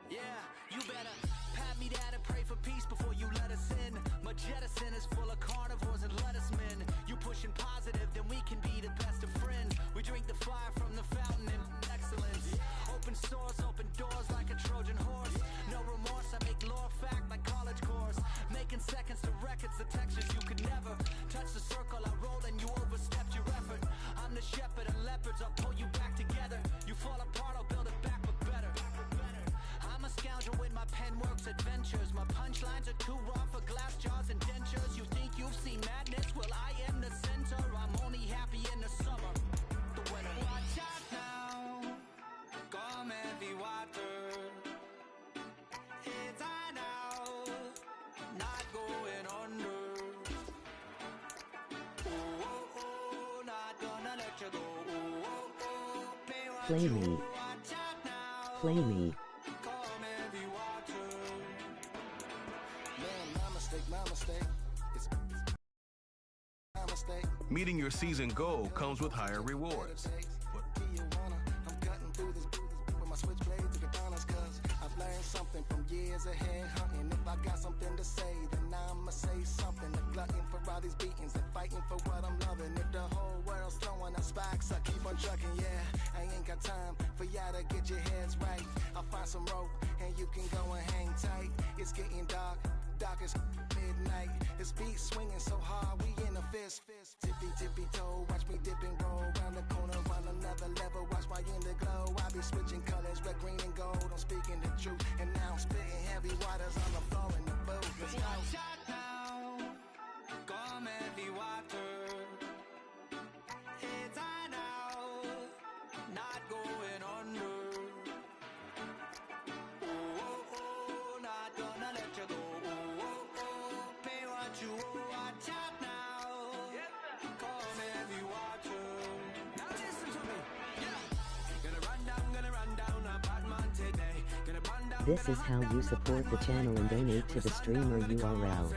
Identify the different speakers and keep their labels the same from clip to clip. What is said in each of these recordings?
Speaker 1: Yeah, you better pat me down and pray for peace before you let us in. My jettison is full of carnivores and lettuce men. You pushing positive, then we can be the best of friends. We drink the fire from the fountain in excellence. Open source, open doors like a Trojan horse. No remorse, I make lore fact like college course. Making seconds to records, the textures you could never touch the circle I roll and you overstepped your effort. I'm the shepherd and leopards, I'll pull you back together. You fall apart, I'll build it back but better. I'm a scoundrel with my pen works adventures. My punchlines are too raw for glass jars and dentures. You think you've seen madness? Well, I am the center. I'm only happy in the summer. The winter. Watch out now, come heavy water. It's I now, not going under. Oh, oh, oh, not gonna let you go. Oh, oh, oh, pay what
Speaker 2: Play
Speaker 1: you
Speaker 2: me.
Speaker 1: watch out now.
Speaker 2: Play me.
Speaker 3: Meeting your season goal comes with higher rewards.
Speaker 4: I've learned something from years ahead hunting. If I got something to say, then I'ma say something. A glutton for all these beatings and fighting for what I'm loving. If the whole world's throwing us sparks, I keep on trucking. Yeah, I ain't got time for y'all to get your heads right. I'll find some rope and you can go and hang tight. It's getting dark, dark as midnight. This beat swinging so hard, we in a fist. Tippy tippy toe, watch me dip and roll round the corner, round another level. Watch my in the glow. I be switching colors, red, green, and gold. I'm speaking the truth, and now I'm spitting heavy waters on the floor in the booth. Let's go.
Speaker 1: Watch out now, come heavy water. It's I now, not going under. Oh, oh, oh, not gonna let you go. Oh, oh, oh, pay what you owe. Watch out now, come heavy water. Now listen to me, yeah. Gonna run down a Batman today. Gonna run down.
Speaker 2: This is how you support the channel and donate to the streamer URL.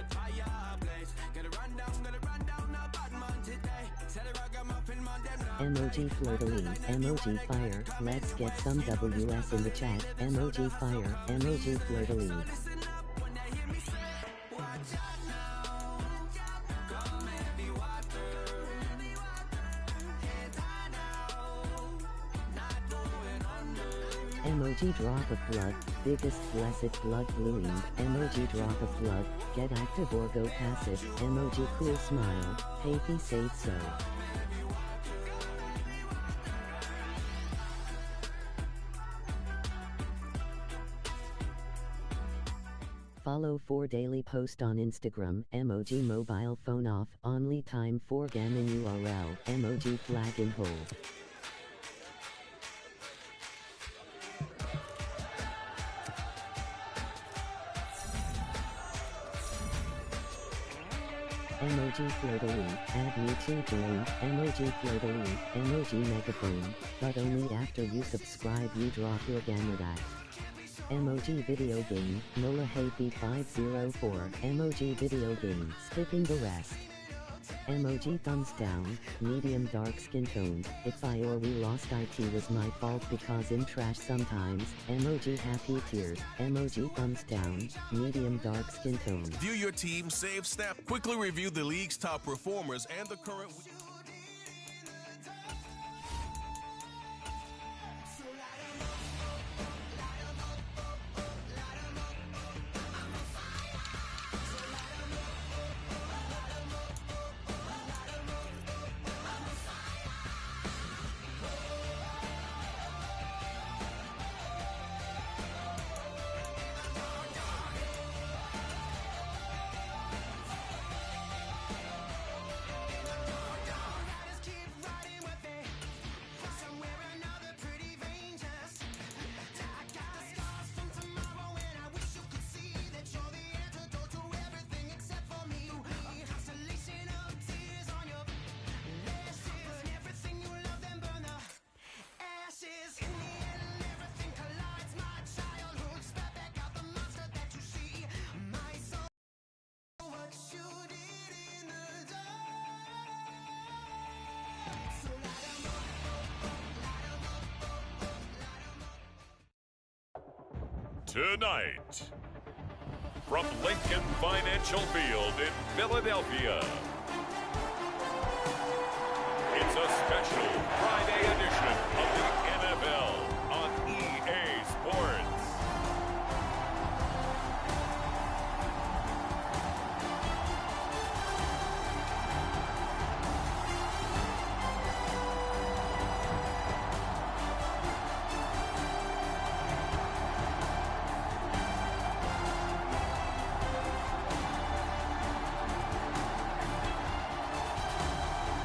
Speaker 2: Emoji flirtily, emoji fire, let's get some WS in the chat, emoji fire, emoji flirtily. Emoji drop of blood, biggest blessed blood bluing, emoji drop of blood, get active or go passive, emoji cool smile, hey he said so. Follow for daily post on Instagram, emoji mobile phone off, only time for gammon URL, emoji flag and hold. Emoji flirtily, add me to join, emoji flirtily, emoji megaphone, but only after you subscribe you drop your gamerdat. Emoji video game, Nola Happy 504, emoji video game, skipping the rest. Emoji thumbs down, medium dark skin tone, if I or we lost it was my fault because I'm trash sometimes, emoji happy tears, emoji thumbs down, medium dark skin tone.
Speaker 3: View your team, save, snap, quickly review the league's top performers and the current...
Speaker 5: Tonight, from Lincoln Financial Field in Philadelphia, it's a special Friday edition of the NFL on EA Sports.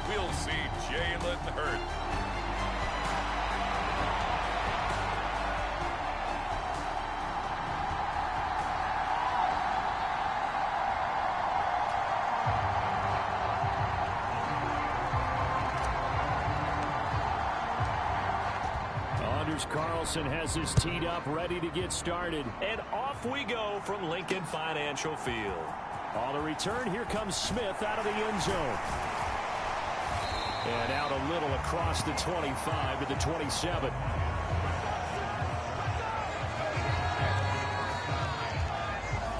Speaker 5: We'll see Jalen Hurts.
Speaker 6: Anders Carlson has his teed up, ready to get started. And off we go from Lincoln Financial Field. On the return, here comes Smith out of the end zone. And out a little across the 25 to the 27.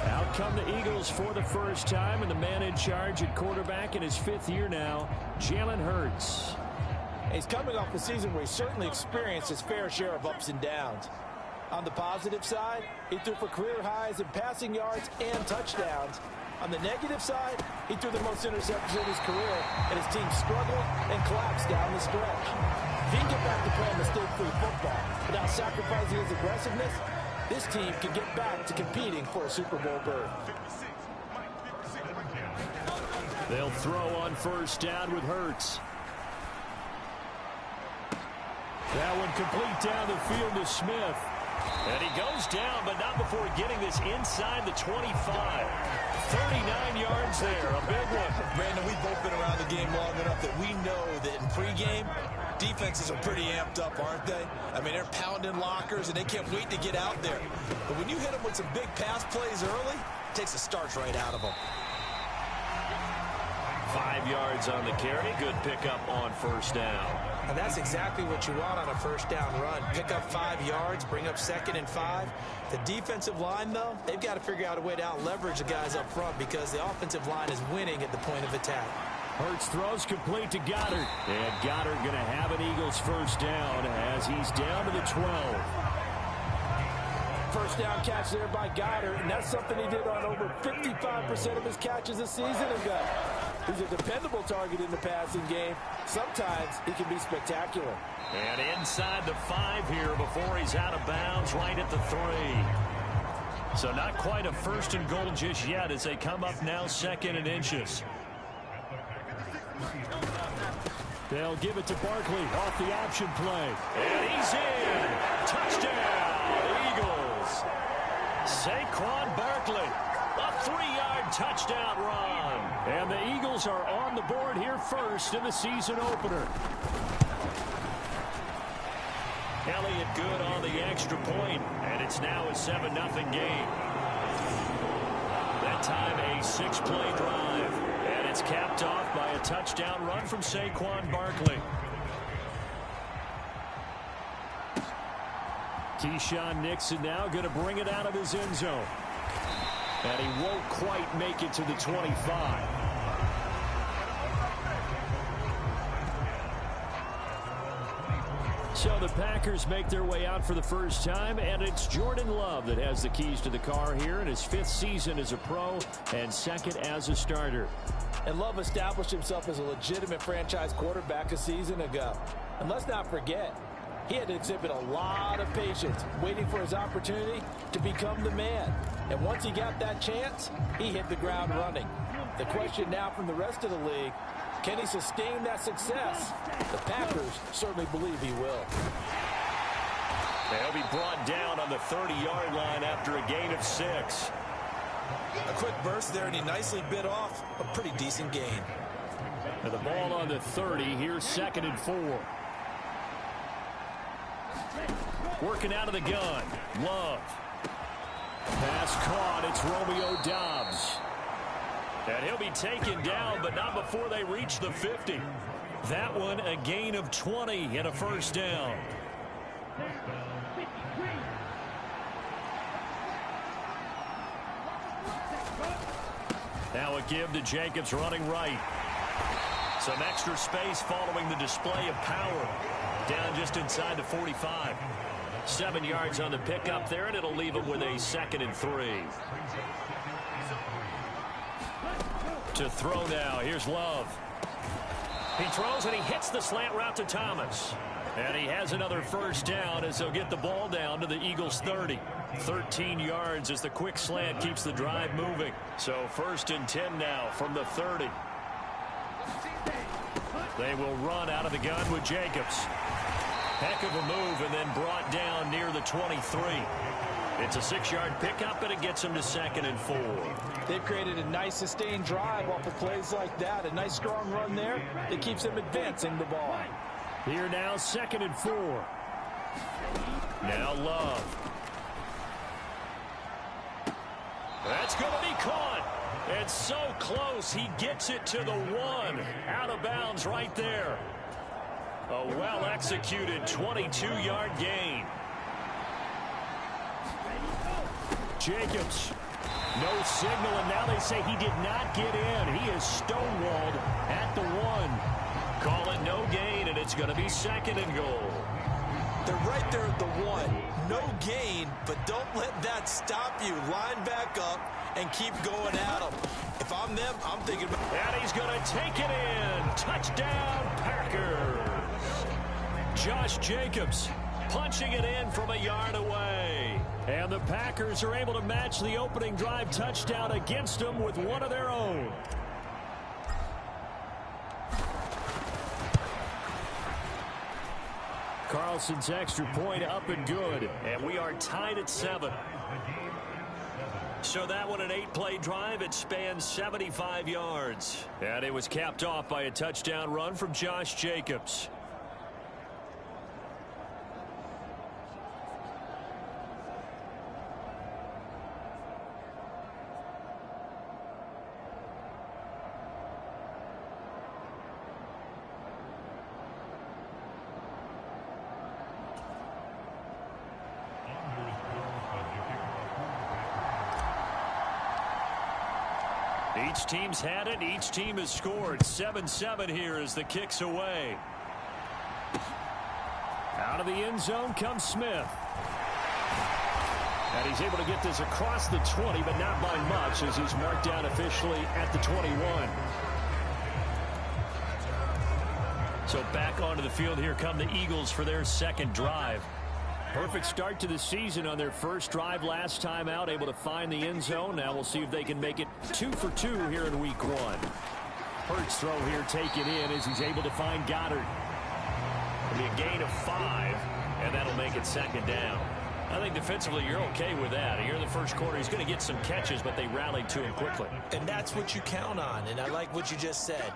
Speaker 6: Out come the Eagles for the first time, and the man in charge at quarterback in his 5th year now, Jalen Hurts.
Speaker 7: He's coming off a season where he certainly experienced his fair share of ups and downs. On the positive side, he threw for career highs in passing yards and touchdowns. On the negative side, he threw the most interceptions in his career, and his team struggled and collapsed down the stretch. If he can get back to playing mistake-free football without sacrificing his aggressiveness, this team can get back to competing for a Super Bowl berth.
Speaker 6: They'll throw on first down with Hurts. That one complete down the field to Smith. And he goes down, but not before getting this inside the 25. 39 yards there, a big one.
Speaker 7: Brandon, we've both been around the game long enough that we know that in pregame, defenses are pretty amped up, aren't they? I mean, they're pounding lockers, and they can't wait to get out there. But when you hit them with some big pass plays early, it takes the starch right out of them.
Speaker 6: 5 yards on the carry. Good pickup on first down.
Speaker 7: And that's exactly what you want on a first down run. Pick up 5 yards, bring up 2nd and 5. The defensive line, though, they've got to figure out a way to out-leverage the guys up front because the offensive line is winning at the point of attack.
Speaker 6: Hurts throws complete to Goddard. And Goddard going to have an Eagles first down as he's down to the 12.
Speaker 7: First down catch there by Goddard, and that's something he did on over 55% of his catches a season ago. He's a dependable target in the passing game. Sometimes he can be spectacular.
Speaker 6: And inside the 5 here before he's out of bounds right at the 3. So not quite a first and goal just yet as they come up now 2nd and inches. They'll give it to Barkley off the option play. And he's in. Touchdown, Eagles. Saquon Barkley, a 3-yard touchdown run. And the Eagles are on the board here first in the season opener. Elliott good on the extra point, and it's now a 7-0 game. That time a 6-play drive, and it's capped off by a touchdown run from Saquon Barkley. Keyshawn Nixon now going to bring it out of his end zone. And he won't quite make it to the 25. So the Packers make their way out for the first time, and it's Jordan Love that has the keys to the car here in his 5th season as a pro and 2nd as a starter.
Speaker 7: And Love established himself as a legitimate franchise quarterback a season ago. And let's not forget, he had to exhibit a lot of patience waiting for his opportunity to become the man. And once he got that chance, he hit the ground running. The question now from the rest of the league, can he sustain that success? The Packers certainly believe he will.
Speaker 6: They'll be brought down on the 30-yard line after a gain of 6.
Speaker 7: A quick burst there, and he nicely bit off a pretty decent gain.
Speaker 6: And the ball on the 30, here's 2nd and 4. Working out of the gun, Love. Pass caught, it's Romeo Doubs. And he'll be taken down, but not before they reach the 50. That one a gain of 20 and a first down. Now a give to Jacobs running right. Some extra space following the display of power. Down just inside the 45. 7 yards on the pickup there, and it'll leave him with a 2nd and 3. To throw now. Here's Love. He throws, and he hits the slant route to Thomas. And he has another first down as they'll get the ball down to the Eagles' 30. 13 yards as the quick slant keeps the drive moving. So 1st and 10 now from the 30. They will run out of the gun with Jacobs. Heck of a move, and then brought down near the 23. It's a 6-yard pickup, and it gets them to 2nd and 4.
Speaker 7: They've created a nice sustained drive off of plays like that. A nice strong run there that keeps them advancing the ball.
Speaker 6: Here now, 2nd and 4. Now Love. That's going to be caught. It's so close. He gets it to the 1. Out of bounds right there. A well-executed 22-yard gain. Jacobs. No signal, and now they say he did not get in. He is stonewalled at the 1. Call it no gain, and it's going to be 2nd and goal.
Speaker 7: They're right there at the 1. No gain, but don't let that stop you. Line back up and keep going at them. If I'm them, I'm thinking about...
Speaker 6: And he's going to take it in. Touchdown, Packers. Josh Jacobs punching it in from a yard away. And the Packers are able to match the opening drive touchdown against them with one of their own. Carlson's extra point up and good. And we are tied at 7. So that one, an 8-play drive. It spans 75 yards. And it was capped off by a touchdown run from Josh Jacobs. Each team's had it. Each team has scored. 7-7 here as the kick's away. Out of the end zone comes Smith. And he's able to get this across the 20, but not by much as he's marked down officially at the 21. So back onto the field here come the Eagles for their 2nd drive. Perfect start to the season on their first drive last time out, able to find the end zone. Now we'll see if they can make it 2 for 2 here in week 1. Hurts throw here taken in as he's able to find Goddard. It'll be a gain of 5, and that'll make it 2nd down. I think defensively you're okay with that. Here in the first quarter, he's going to get some catches, but they rallied to him quickly.
Speaker 7: And that's what you count on, and I like what you just said.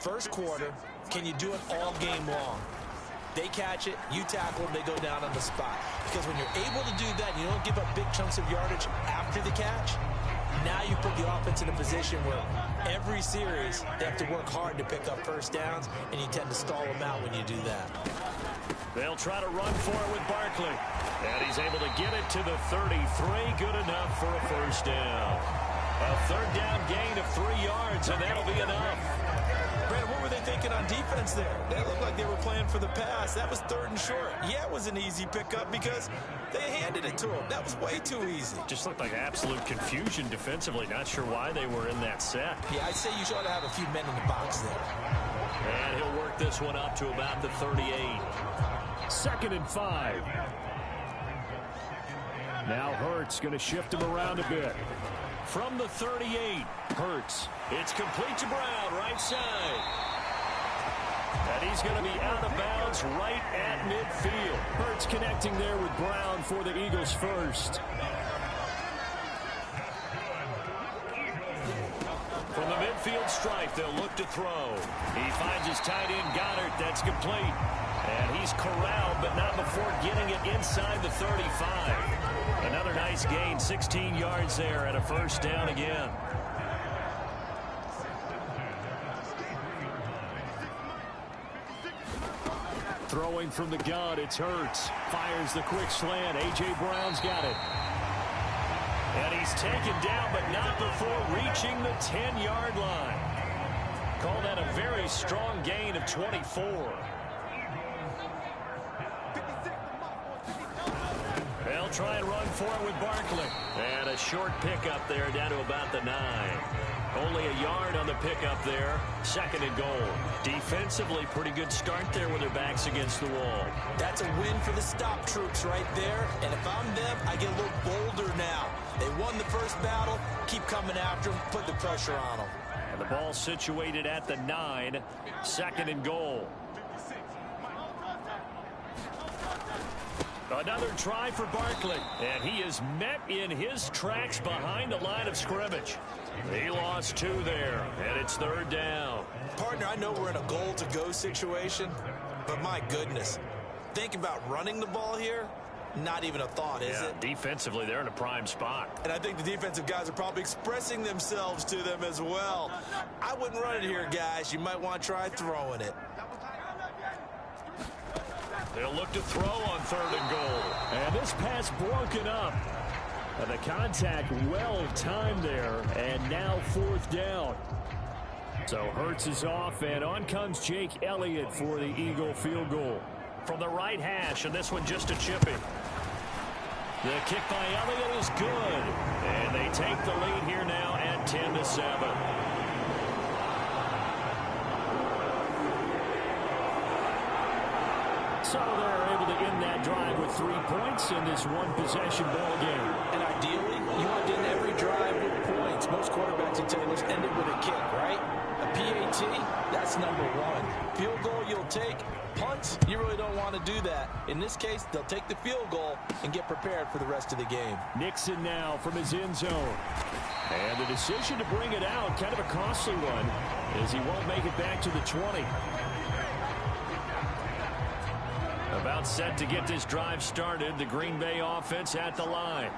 Speaker 7: First quarter, can you do it all game long? They catch it, you tackle them, they go down on the spot. Because when you're able to do that, you don't give up big chunks of yardage after the catch, now you put the offense in a position where every series they have to work hard to pick up first downs, and you tend to stall them out when you do that.
Speaker 6: They'll try to run for it with Barkley. And he's able to get it to the 33. Good enough for a first down. A 3rd down gain of 3 yards, and that'll be enough.
Speaker 7: Brandon, what were they thinking on defense there? They looked like they were playing for the pass. That was 3rd and short. Yeah, it was an easy pickup because they handed it to him. That was way too easy.
Speaker 6: Just looked like absolute confusion defensively. Not sure why they were in that set.
Speaker 7: Yeah, I'd say you ought to have a few men in the box there.
Speaker 6: And he'll work this one up to about the 38. 2nd and 5. Now Hurts going to shift him around a bit. From the 38, Hurts. It's complete to Brown, right side. And he's going to be out of bounds right at midfield. Hurts connecting there with Brown for the Eagles first. From the midfield stripe, they'll look to throw. He finds his tight end, Goddard. That's complete. And he's corralled, but not before getting it inside the 35. Another nice gain, 16 yards there, and a first down again. Throwing from the gun, it's Hurts. Fires the quick slant. A.J. Brown's got it. And he's taken down, but not before reaching the 10-yard line. Call that a very strong gain of 24. They'll try and run for it with Barkley. And a short pickup there down to about the 9. Only a yard on the pickup there. 2nd and goal. Defensively, pretty good start there with their backs against the wall.
Speaker 7: That's a win for the stop troops right there. And if I'm them, I get a little bolder now. They won the first battle. Keep coming after them. Put the pressure on them.
Speaker 6: And the ball situated at the 9. 2nd and goal. Another try for Barkley. And he is met in his tracks behind the line of scrimmage. He lost 2 there, and it's 3rd down.
Speaker 7: Partner, I know we're in a goal-to-go situation, but my goodness, think about running the ball here. Not even a thought, is it?
Speaker 6: Defensively, they're in a prime spot.
Speaker 7: And I think the defensive guys are probably expressing themselves to them as well. I wouldn't run it here, guys. You might want to try throwing it.
Speaker 6: They'll look to throw on 3rd and goal. And this pass broken up. And the contact well timed there. And now 4th down. So Hurts is off, and on comes Jake Elliott for the Eagle field goal. From the right hash, and this one just a chippy. The kick by Elliott is good. And they take the lead here now at 10-7. So they're able to end that drive with 3 points in this one-possession ball game.
Speaker 7: And ideally, you want to end every drive with points. Most quarterbacks will tell you, let's end it with a kick, right? A PAT, that's number 1. Field goal you'll take. Punts, you really don't want to do that. In this case, they'll take the field goal and get prepared for the rest of the game.
Speaker 6: Nixon now from his end zone. And the decision to bring it out, kind of a costly one, as he won't make it back to the 20. About set to get this drive started. The Green Bay offense at the line.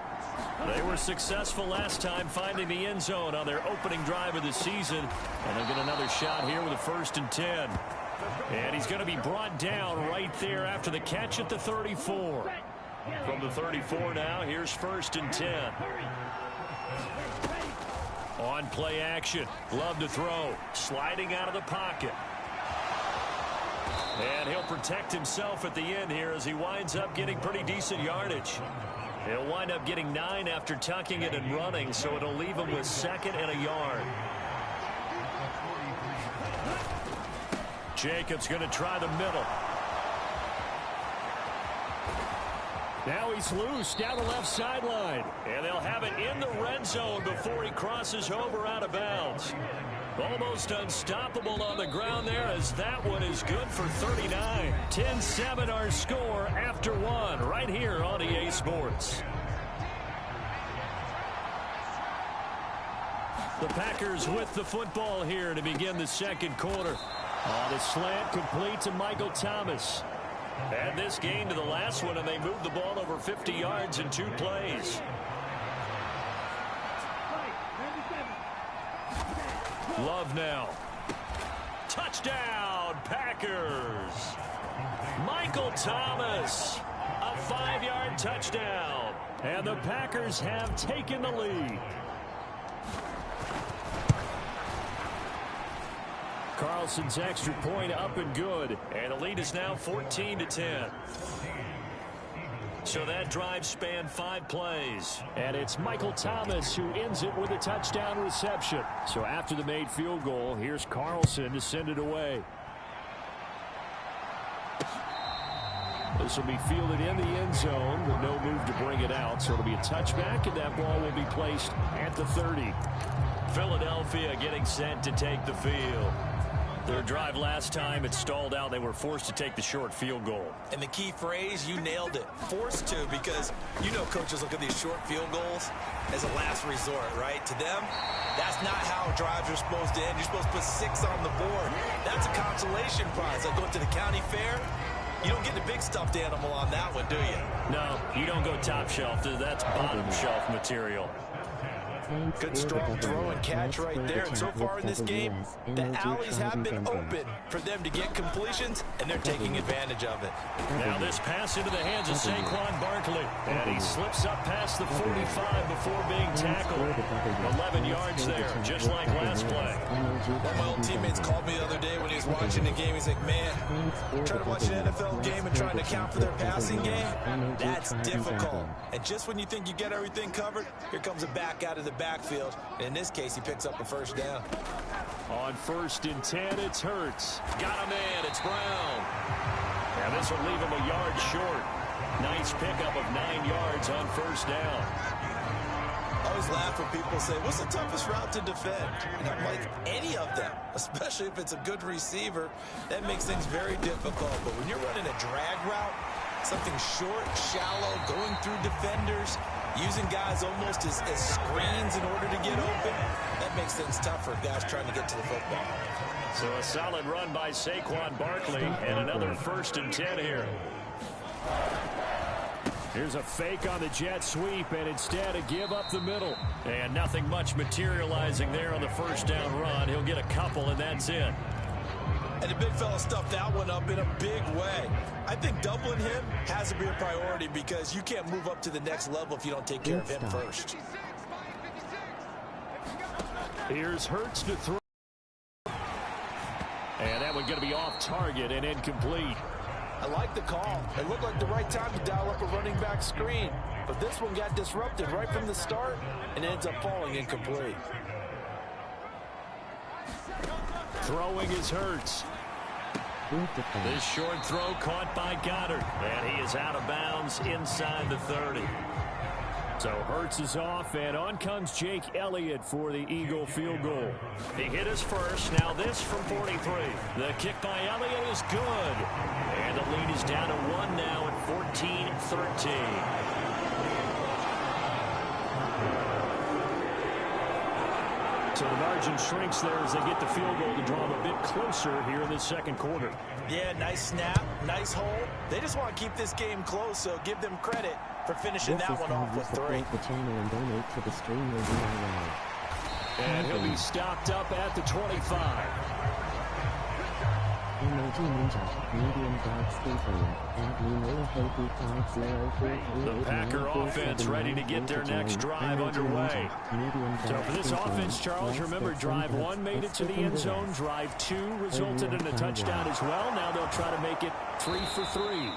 Speaker 6: They were successful last time finding the end zone on their opening drive of the season. And they'll get another shot here with a 1st and 10. And he's going to be brought down right there after the catch at the 34. From the 34 now, here's 1st and 10. On play action. Love to throw. Sliding out of the pocket. And he'll protect himself at the end here as he winds up getting pretty decent yardage. He'll wind up getting 9 after tucking it and running, so it'll leave him with 2nd and a yard. Jacobs going to try the middle. Now he's loose down the left sideline. And they'll have it in the red zone before he crosses over out of bounds. Almost unstoppable on the ground there, as that one is good for 39. 10-7 our score after 1 right here on EA Sports. The Packers with the football here to begin the 2nd quarter. The slant complete to Michael Thomas. And this gain to the last one, and they moved the ball over 50 yards in 2 plays. Love now. Touchdown, Packers. Michael Thomas, a 5-yard touchdown. And the Packers have taken the lead. Carlson's extra point up and good. And the lead is now 14-10. So that drive spanned 5 plays. And it's Michael Thomas who ends it with a touchdown reception. So after the made field goal, here's Carlson to send it away. This will be fielded in the end zone with no move to bring it out. So it'll be a touchback, and that ball will be placed at the 30. Philadelphia getting set to take the field. Their drive last time, it stalled out. They were forced to take the short field goal.
Speaker 7: And the key phrase, you nailed it. Forced to, because you know coaches look at these short field goals as a last resort, right? To them, that's not how drives are supposed to end. You're supposed to put 6 on the board. That's a consolation prize. Like going to the county fair, you don't get the big stuffed animal on that one, do you?
Speaker 6: No, you don't go top shelf. That's bottom shelf material.
Speaker 7: Good strong throw and catch right there. And so far in this game, the alleys have been open for them to get completions, and they're taking advantage of it.
Speaker 6: Now this pass into the hands of Saquon Barkley. And he slips up past the 45 before being tackled. 11 yards there, just like last play.
Speaker 7: One of my old teammates called me the other day when he was watching the game. He's like, man, trying to watch an NFL game and trying to account for their passing game, that's difficult. And just when you think you get everything covered, here comes a back out of the backfield. In this case, he picks up a first down.
Speaker 6: On 1st and 10, it's Hurts. Got him in, it's Brown. And this will leave him a yard short. Nice pickup of 9 yards on first down.
Speaker 7: I always laugh when people say, what's the toughest route to defend? And I'm like, any of them, especially if it's a good receiver. That makes things very difficult. But when you're running a drag route, something short, shallow, going through defenders, using guys almost as screens in order to get open, that makes things tough for guys trying to get to the football.
Speaker 6: So a solid run by Saquon Barkley and another 1st and 10 here. Here's a fake on the jet sweep, and instead a give up the middle. And nothing much materializing there on the first down run. He'll get a couple, and that's it.
Speaker 7: And the big fella stuffed that one up in a big way. I think doubling him has to be a priority because you can't move up to the next level if you don't take care of him first.
Speaker 6: Here's Hurts to throw. And that one going to be off target and incomplete.
Speaker 7: I like the call. It looked like the right time to dial up a running back screen. But this one got disrupted right from the start and ends up falling incomplete.
Speaker 6: Throwing is Hurts. This short throw caught by Goddard. And he is out of bounds inside the 30. So Hurts is off, and on comes Jake Elliott for the Eagle field goal. He hit his first. Now this from 43. The kick by Elliott is good. And the lead is down to 1 now at 14-13. So the margin shrinks there as they get the field goal to draw them a bit closer here in the second quarter.
Speaker 7: Yeah, nice snap, nice hole. They just want to keep this game close, so give them credit for finishing that one off with 3.
Speaker 6: And he'll be stopped up at the 25. The Packer offense ready to get their next drive underway. So for this offense, Charles, remember drive 1 made it to the end zone. Drive 2 resulted in a touchdown as well. Now they'll try to make it 3 for 3.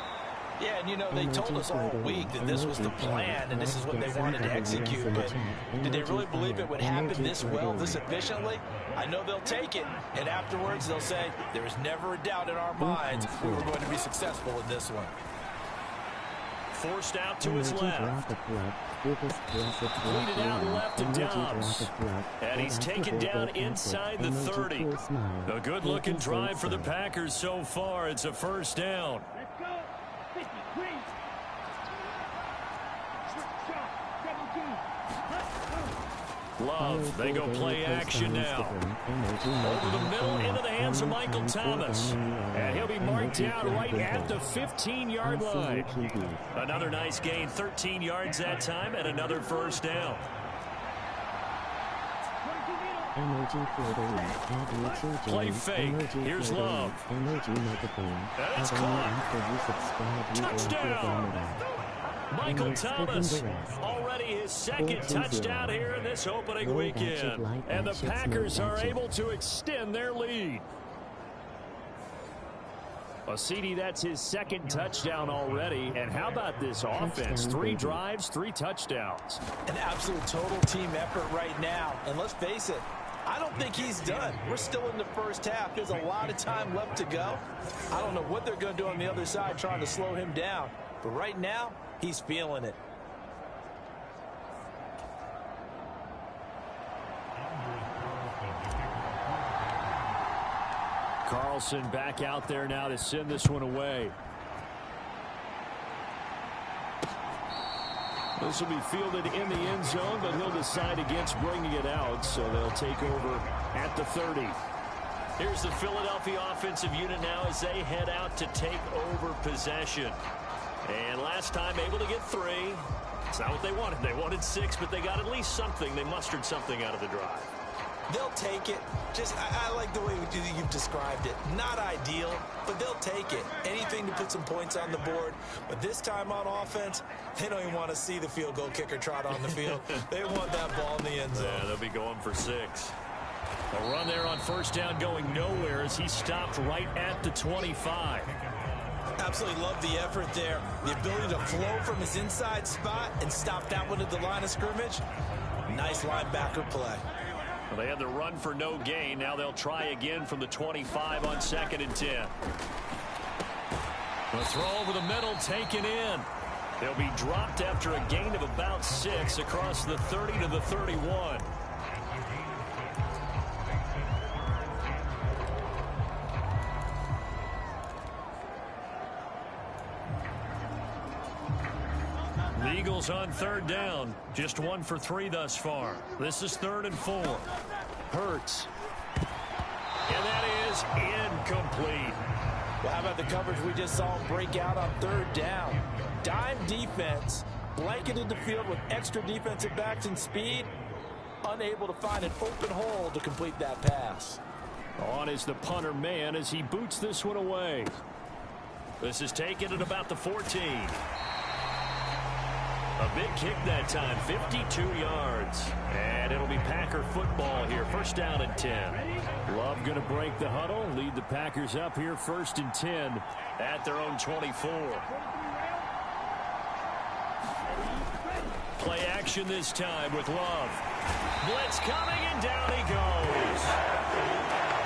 Speaker 7: Yeah, and you know, they told us all week that this was the plan and this is what they wanted to execute, but did they really believe it would happen this well, this efficiently? I know they'll take it, and afterwards they'll say, there was never a doubt in our minds we were going to be successful in this one.
Speaker 6: Forced out to his left. Leaded out left to Dobbs. And he's taken down inside the 30. A good-looking drive for the Packers so far. It's a first down. Love, they go play action now. Over the middle into the hands of Michael Thomas. And he'll be marked down right at the 15-yard line. Another nice gain, 13 yards that time, and another first down. Play fake. Here's Love. That's caught. Touchdown. Michael Thomas, already his second touchdown here in this opening weekend. And the Packers are able to extend their lead. Well, CD, that's his second touchdown already. And how about this offense? 3 drives, 3 touchdowns.
Speaker 7: An absolute total team effort right now. And let's face it, I don't think he's done. We're still in the first half. There's a lot of time left to go. I don't know what they're going to do on the other side trying to slow him down. But right now, he's feeling it.
Speaker 6: Carlson back out there now to send this one away. This will be fielded in the end zone, but he'll decide against bringing it out, so they'll take over at the 30. Here's the Philadelphia offensive unit now as they head out to take over possession. And last time able to get 3. It's not what they wanted. They wanted 6, but they got at least something. They mustered something out of the drive.
Speaker 7: They'll take it. I like the way you've described it. Not ideal, but they'll take it. Anything to put some points on the board. But this time on offense, they don't even want to see the field goal kicker trot on the field. They want that ball in the end zone.
Speaker 6: Yeah, they'll be going for 6. A run there on first down going nowhere as he stopped right at the 25.
Speaker 7: Absolutely love the effort there. The ability to flow from his inside spot and stop that one at the line of scrimmage. Nice linebacker play.
Speaker 6: Well, they had the run for no gain. Now they'll try again from the 25 on 2nd and 10. The throw over the middle taken in. They'll be dropped after a gain of about 6 across the 30 to the 31. The Eagles on 3rd down. Just 1 for 3 thus far. This is 3rd and 4. Hurts. And that is incomplete.
Speaker 7: Well, how about the coverage we just saw him break out on 3rd down? Dime defense, blanketed the field with extra defensive backs and speed, unable to find an open hole to complete that pass.
Speaker 6: On is the punter man as he boots this one away. This is taken at about the 14. A big kick that time, 52 yards. And it'll be Packer football here, 1st down and 10. Love going to break the huddle, lead the Packers up here, 1st and 10 at their own 24. Play action this time with Love. Blitz coming, and down he goes.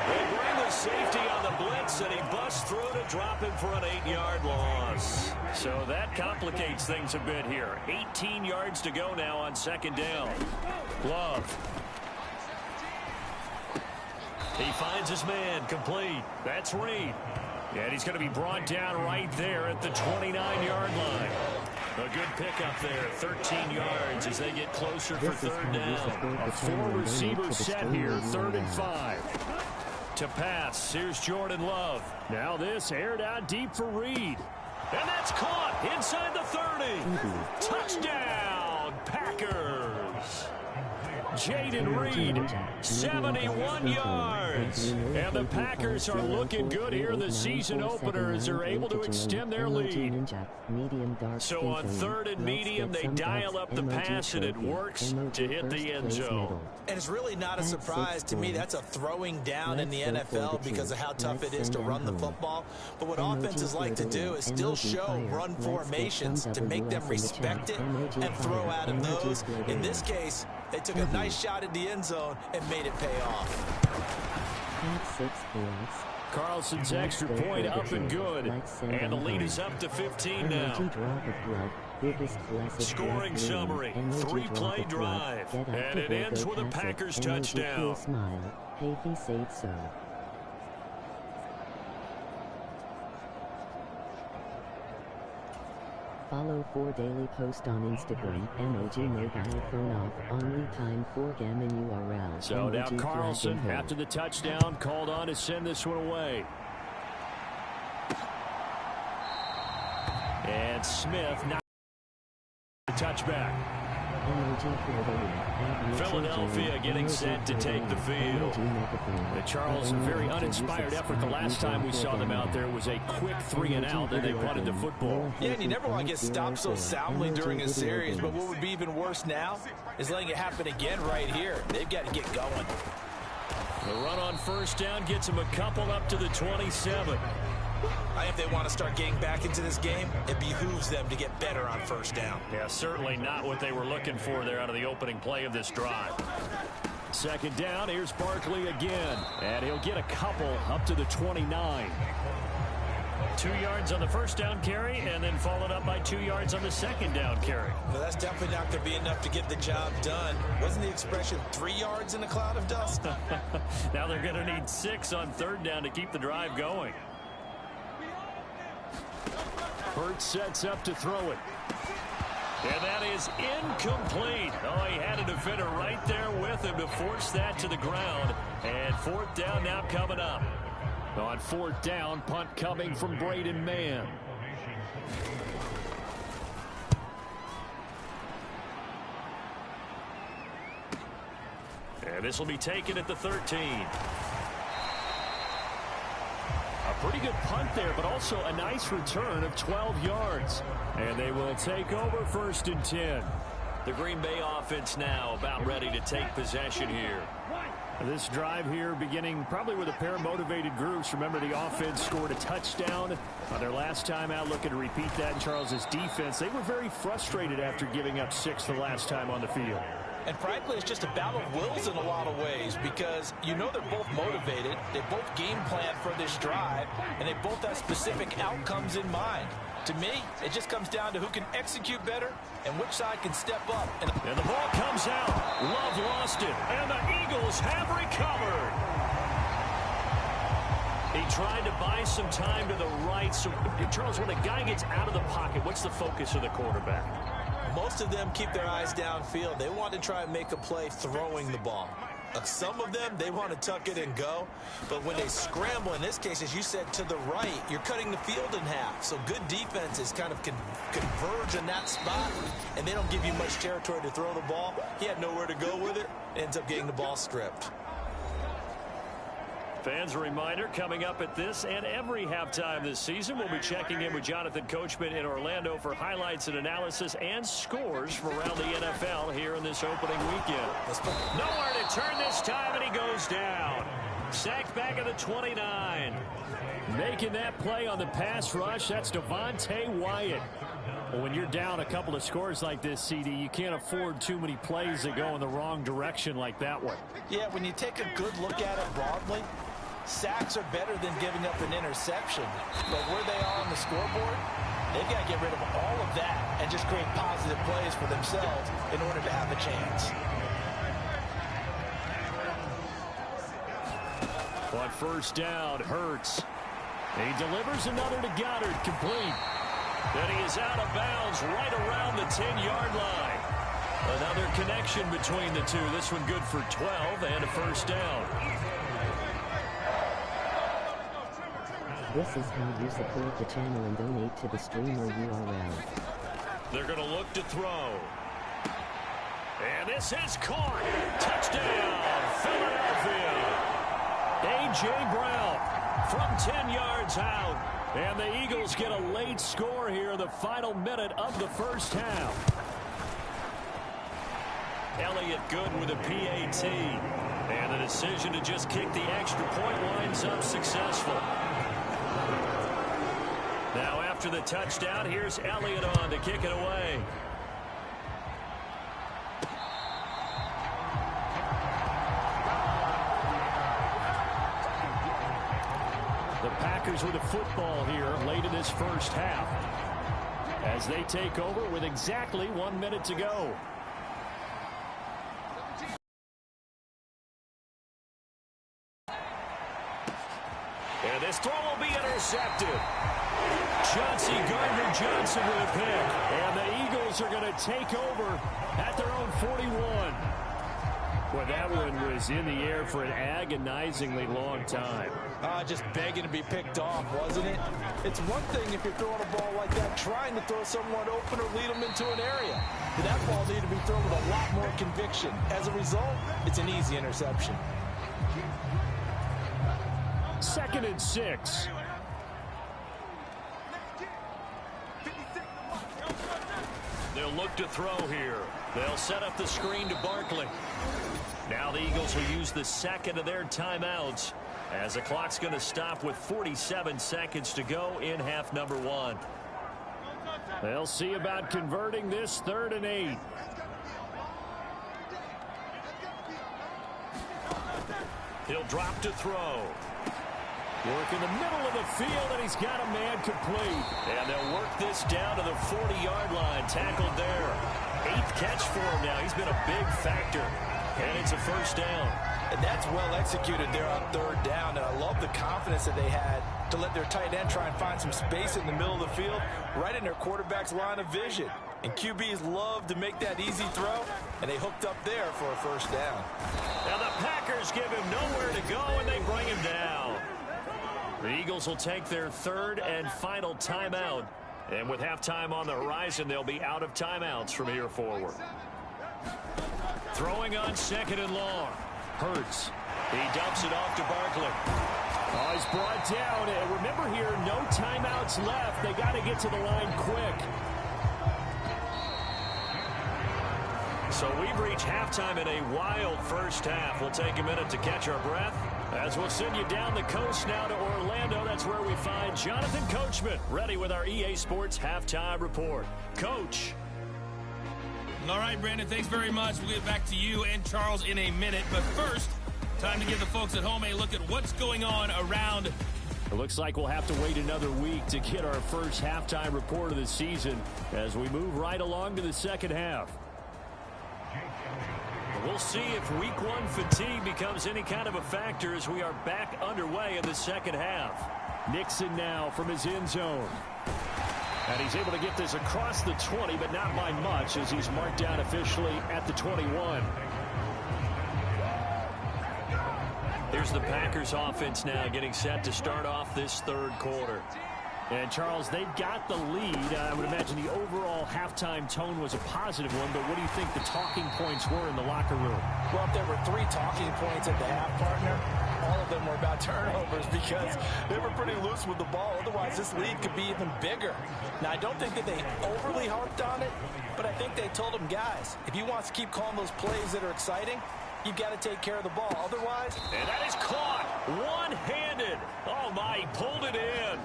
Speaker 6: They bring the safety on the blitz, and he busts through to drop him for an 8-yard loss. So that complicates things a bit here. 18 yards to go now on 2nd down. Love. He finds his man, complete. That's Reed. And he's going to be brought down right there at the 29-yard line. A good pickup there, 13 yards as they get closer for 3rd down. A 4-receiver set here, 3rd and 5. To pass, here's Jordan Love. Now this aired out deep for Reed. And that's caught inside the 30. Touchdown, Packers. Jaden Reed, 71 yards. And the Packers are looking good here. The season openers are able to extend their lead. So on 3rd and medium, they dial up the pass, and it works to hit the end zone.
Speaker 7: And it's really not a surprise to me. That's a throwing down in the NFL because of how tough it is to run the football. But what offenses like to do is still show run formations to make them respect it and throw out of those. In this case, they took a nice shot at the end zone and made it pay off.
Speaker 6: Carlson's extra point up and good. And the lead is up to 15 now. Scoring summary, 3-play drive. And it ends with a Packers touchdown.
Speaker 2: Follow for daily post on Instagram, MOG mobile phone off, only time for gammon URL.
Speaker 6: So now Carlson, after the touchdown, called on to send this one away. And Smith, not a touchback. Philadelphia getting set to take the field. Charles, a very uninspired effort. The last time we saw them out there was a quick 3-and-out, and they punted the football.
Speaker 7: Yeah, and you never want to get stopped so soundly during a series, but what would be even worse now is letting it happen again right here. They've got to get going.
Speaker 6: The run on 1st down gets them a couple up to the 27.
Speaker 7: I think if they want to start getting back into this game, it behooves them to get better on 1st down.
Speaker 6: Yeah, certainly not what they were looking for there out of the opening play of this drive. 2nd down, here's Barkley again. And he'll get a couple up to the 29. 2 yards on the 1st down carry, and then followed up by 2 yards on the 2nd down carry.
Speaker 7: Well, that's definitely not going to be enough to get the job done. Wasn't the expression 3 yards in a cloud of dust?
Speaker 6: Now they're going to need 6 on 3rd down to keep the drive going. Hurts sets up to throw it. And that is incomplete. Oh, he had a defender right there with him to force that to the ground. And 4th down now coming up. On 4th down, punt coming from Braden Mann. And this will be taken at the 13. A pretty good punt there, but also a nice return of 12 yards. And they will take over 1st and 10. The Green Bay offense now about ready to take possession here. This drive here beginning probably with a pair of motivated groups. Remember, the offense scored a touchdown on their last time out. Looking to repeat that in Charles's defense. They were very frustrated after giving up 6 the last time on the field.
Speaker 7: And frankly, it's just a battle of wills in a lot of ways because you know they're both motivated. They both game plan for this drive, and they both have specific outcomes in mind. To me, it just comes down to who can execute better and which side can step up. And
Speaker 6: the ball comes out. Love lost it, and the Eagles have recovered. He tried to buy some time to the right. So, Charles, when a guy gets out of the pocket, what's the focus of the quarterback?
Speaker 7: Most of them keep their eyes downfield. They want to try and make a play throwing the ball. Some of them, they want to tuck it and go. But when they scramble, in this case, as you said, to the right, you're cutting the field in half. So good defenses kind of converge in that spot, and they don't give you much territory to throw the ball. He had nowhere to go with it. Ends up getting the ball stripped.
Speaker 6: Fans, a reminder, coming up at this and every halftime this season, we'll be checking in with Jonathan Coachman in Orlando for highlights and analysis and scores from around the NFL here in this opening weekend. Nowhere to turn this time, and he goes down. Sacked back at the 29. Making that play on the pass rush, that's Devontae Wyatt. Well, when you're down a couple of scores like this, CD, you can't afford too many plays that go in the wrong direction like that one.
Speaker 7: Yeah, when you take a good look at it broadly, sacks are better than giving up an interception. But where they are on the scoreboard, they've got to get rid of all of that and just create positive plays for themselves in order to have a chance.
Speaker 6: On 1st down, Hurts. He delivers another to Goddard, complete. Then he is out of bounds right around the 10-yard line. Another connection between the two. This one good for 12 and a 1st down.
Speaker 2: This is how you support the channel and donate to the streamer URL.
Speaker 6: They're going to look to throw. And this is caught. Touchdown, Philadelphia. A.J. Brown from 10 yards out. And the Eagles get a late score here in the final minute of the 1st half. Elliott good with a PAT. And the decision to just kick the extra point winds up successful. Now after the touchdown, here's Elliott on to kick it away. The Packers with a football here late in this 1st half as they take over with exactly 1 minute to go. And this throw will be intercepted. Chauncey Gardner-Johnson with a pick. And the Eagles are going to take over at their own 41. Well, that one was in the air for an agonizingly long time.
Speaker 7: Just begging to be picked off, wasn't it? It's one thing if you're throwing a ball like that, trying to throw someone open or lead them into an area. But that ball needed to be thrown with a lot more conviction. As a result, it's an easy interception.
Speaker 6: 2nd and 6. They'll look to throw here. They'll set up the screen to Barkley. Now the Eagles will use the 2nd of their timeouts as the clock's going to stop with 47 seconds to go in half number 1. They'll see about converting this 3rd and 8. He'll drop to throw. Work in the middle of the field, and he's got a man complete. And they'll work this down to the 40-yard line. Tackled there. 8th catch for him now. He's been a big factor. And it's a 1st down.
Speaker 7: And that's well executed there on 3rd down. And I love the confidence that they had to let their tight end try and find some space in the middle of the field, right in their quarterback's line of vision. And QBs love to make that easy throw, and they hooked up there for a 1st down.
Speaker 6: Now the Packers give him nowhere to go, and they bring him down. The Eagles will take their 3rd and final timeout. And with halftime on the horizon, they'll be out of timeouts from here forward. Throwing on 2nd and long. Hurts. He dumps it off to Barkley. Oh, he's brought down. And remember here, no timeouts left. They got to get to the line quick. So we've reached halftime in a wild first half. We'll take a minute to catch our breath as we'll send you down the coast now to Orlando. That's where we find Jonathan Coachman, ready with our EA Sports Halftime Report. Coach.
Speaker 8: All right, Brandon, thanks very much. We'll get back to you and Charles in a minute. But first, time to give the folks at home a look at what's going on around.
Speaker 6: It looks like we'll have to wait another week to get our first halftime report of the season as we move right along to the second half. We'll see if week one fatigue becomes any kind of a factor as we are back underway in the second half. Nixon now from his end zone. And he's able to get this across the 20, but not by much as he's marked down officially at the 21. Here's the Packers offense now getting set to start off this third quarter. And, Charles, they've got the lead. I would imagine the overall halftime tone was a positive one, but what do you think the talking points were in the locker room?
Speaker 7: Well, if there were 3 talking points at the half, partner, all of them were about turnovers because they were pretty loose with the ball. Otherwise, this lead could be even bigger. Now, I don't think that they overly harped on it, but I think they told them, guys, if you want to keep calling those plays that are exciting, you've got to take care of the ball. Otherwise...
Speaker 6: And that is caught one-handed. Oh, my, he pulled it in.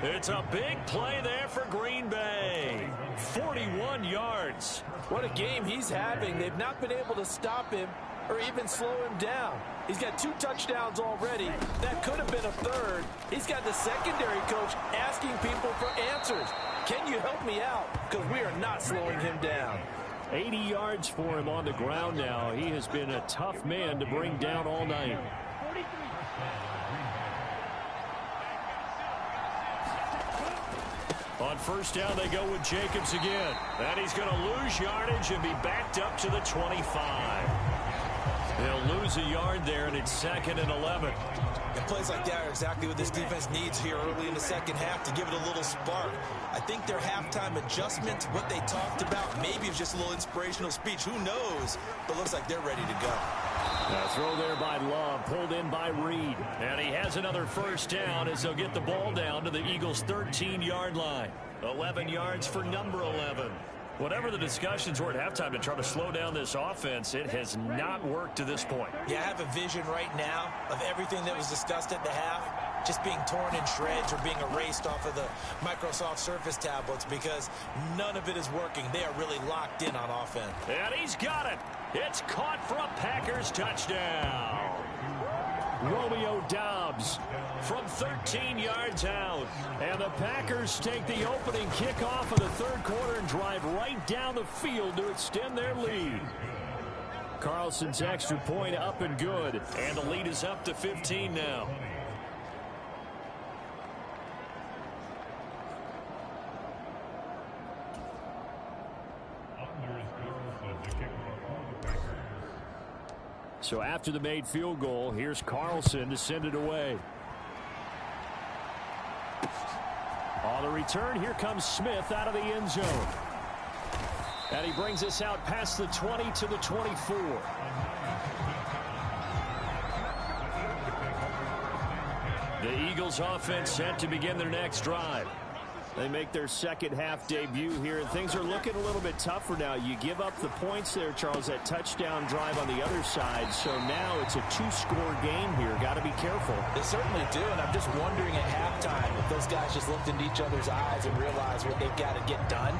Speaker 6: It's a big play there for Green Bay. 41 yards.
Speaker 7: What a game he's having. They've not been able to stop him or even slow him down. He's got 2 touchdowns already. That could have been a third. He's got the secondary coach asking people for answers. Can you help me out? Because we are not slowing him down.
Speaker 6: 80 yards for him on the ground now. He has been a tough man to bring down all night. On first down, they go with Jacobs again. And he's going to lose yardage and be backed up to the 25. He'll lose a yard there, and it's 2nd and 11.
Speaker 9: And plays like that are exactly what this defense needs here early in the second half to give it a little spark. I think their halftime adjustment, what they talked about, maybe it's just a little inspirational speech. Who knows? But looks like they're ready to go.
Speaker 6: Throw there by Love, pulled in by Reed. And he has another first down as they'll get the ball down to the Eagles' 13-yard line. 11 yards for number 11. Whatever the discussions were at halftime to try to slow down this offense, it has not worked to this point.
Speaker 9: Yeah, I have a vision right now of everything that was discussed at the half just being torn in shreds or being erased off of the Microsoft Surface tablets because none of it is working. They are really locked in on offense.
Speaker 6: And he's got it. It's caught for a Packers touchdown. Romeo Doubs from 13 yards out. And the Packers take the opening kickoff of the third quarter and drive right down the field to extend their lead. Carlson's extra point up and good. And the lead is up to 15 now. So after the made field goal, here's Carlson to send it away. On the return, here comes Smith out of the end zone. And he brings us out past the 20 to the 24. The Eagles offense set to begin their next drive. They make their second half debut here, and things are looking a little bit tougher now. You give up the points there, Charles, that touchdown drive on the other side. So now it's a 2-score game here. Got to be careful.
Speaker 7: They certainly do, and I'm just wondering at halftime if those guys just looked into each other's eyes and realized what they've got to get done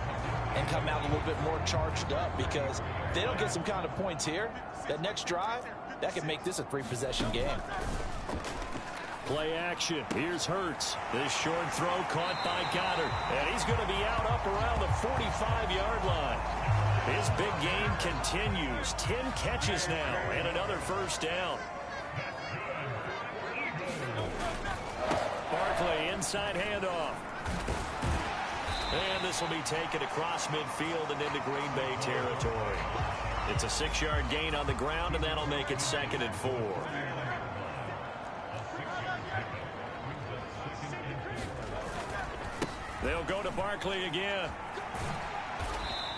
Speaker 7: and come out a little bit more charged up, because if they don't get some kind of points here, that next drive, that could make this a 3-possession game.
Speaker 6: Play action. Here's Hurts. This short throw caught by Goddard. And he's going to be out up around the 45-yard line. His big game continues. 10 catches now and another first down. Barkley inside handoff. And this will be taken across midfield and into Green Bay territory. It's a 6-yard gain on the ground, and that'll make it 2nd and 4. They'll go to Barkley again.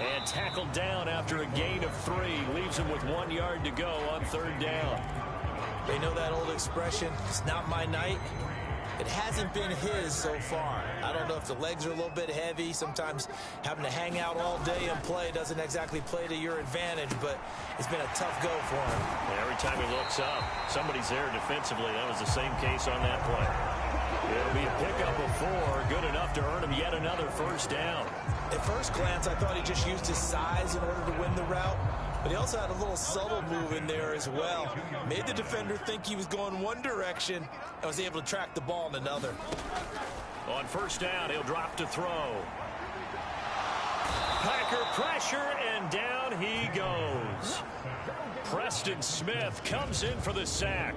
Speaker 6: And tackled down after a gain of 3. Leaves him with 1 yard to go on 3rd down.
Speaker 9: They know that old expression, it's not my night. It hasn't been his so far. I don't know if the legs are a little bit heavy. Sometimes having to hang out all day and play doesn't exactly play to your advantage, but it's been a tough go for him.
Speaker 6: And every time he looks up, somebody's there defensively. That was the same case on that play. It'll be a pickup of 4, good enough to earn him yet another 1st down.
Speaker 9: At first glance, I thought he just used his size in order to win the route, but he also had a little subtle move in there as well. Made the defender think he was going one direction and was able to track the ball in another.
Speaker 6: On 1st down, he'll drop to throw. Packer pressure, and down he goes. Preston Smith comes in for the sack.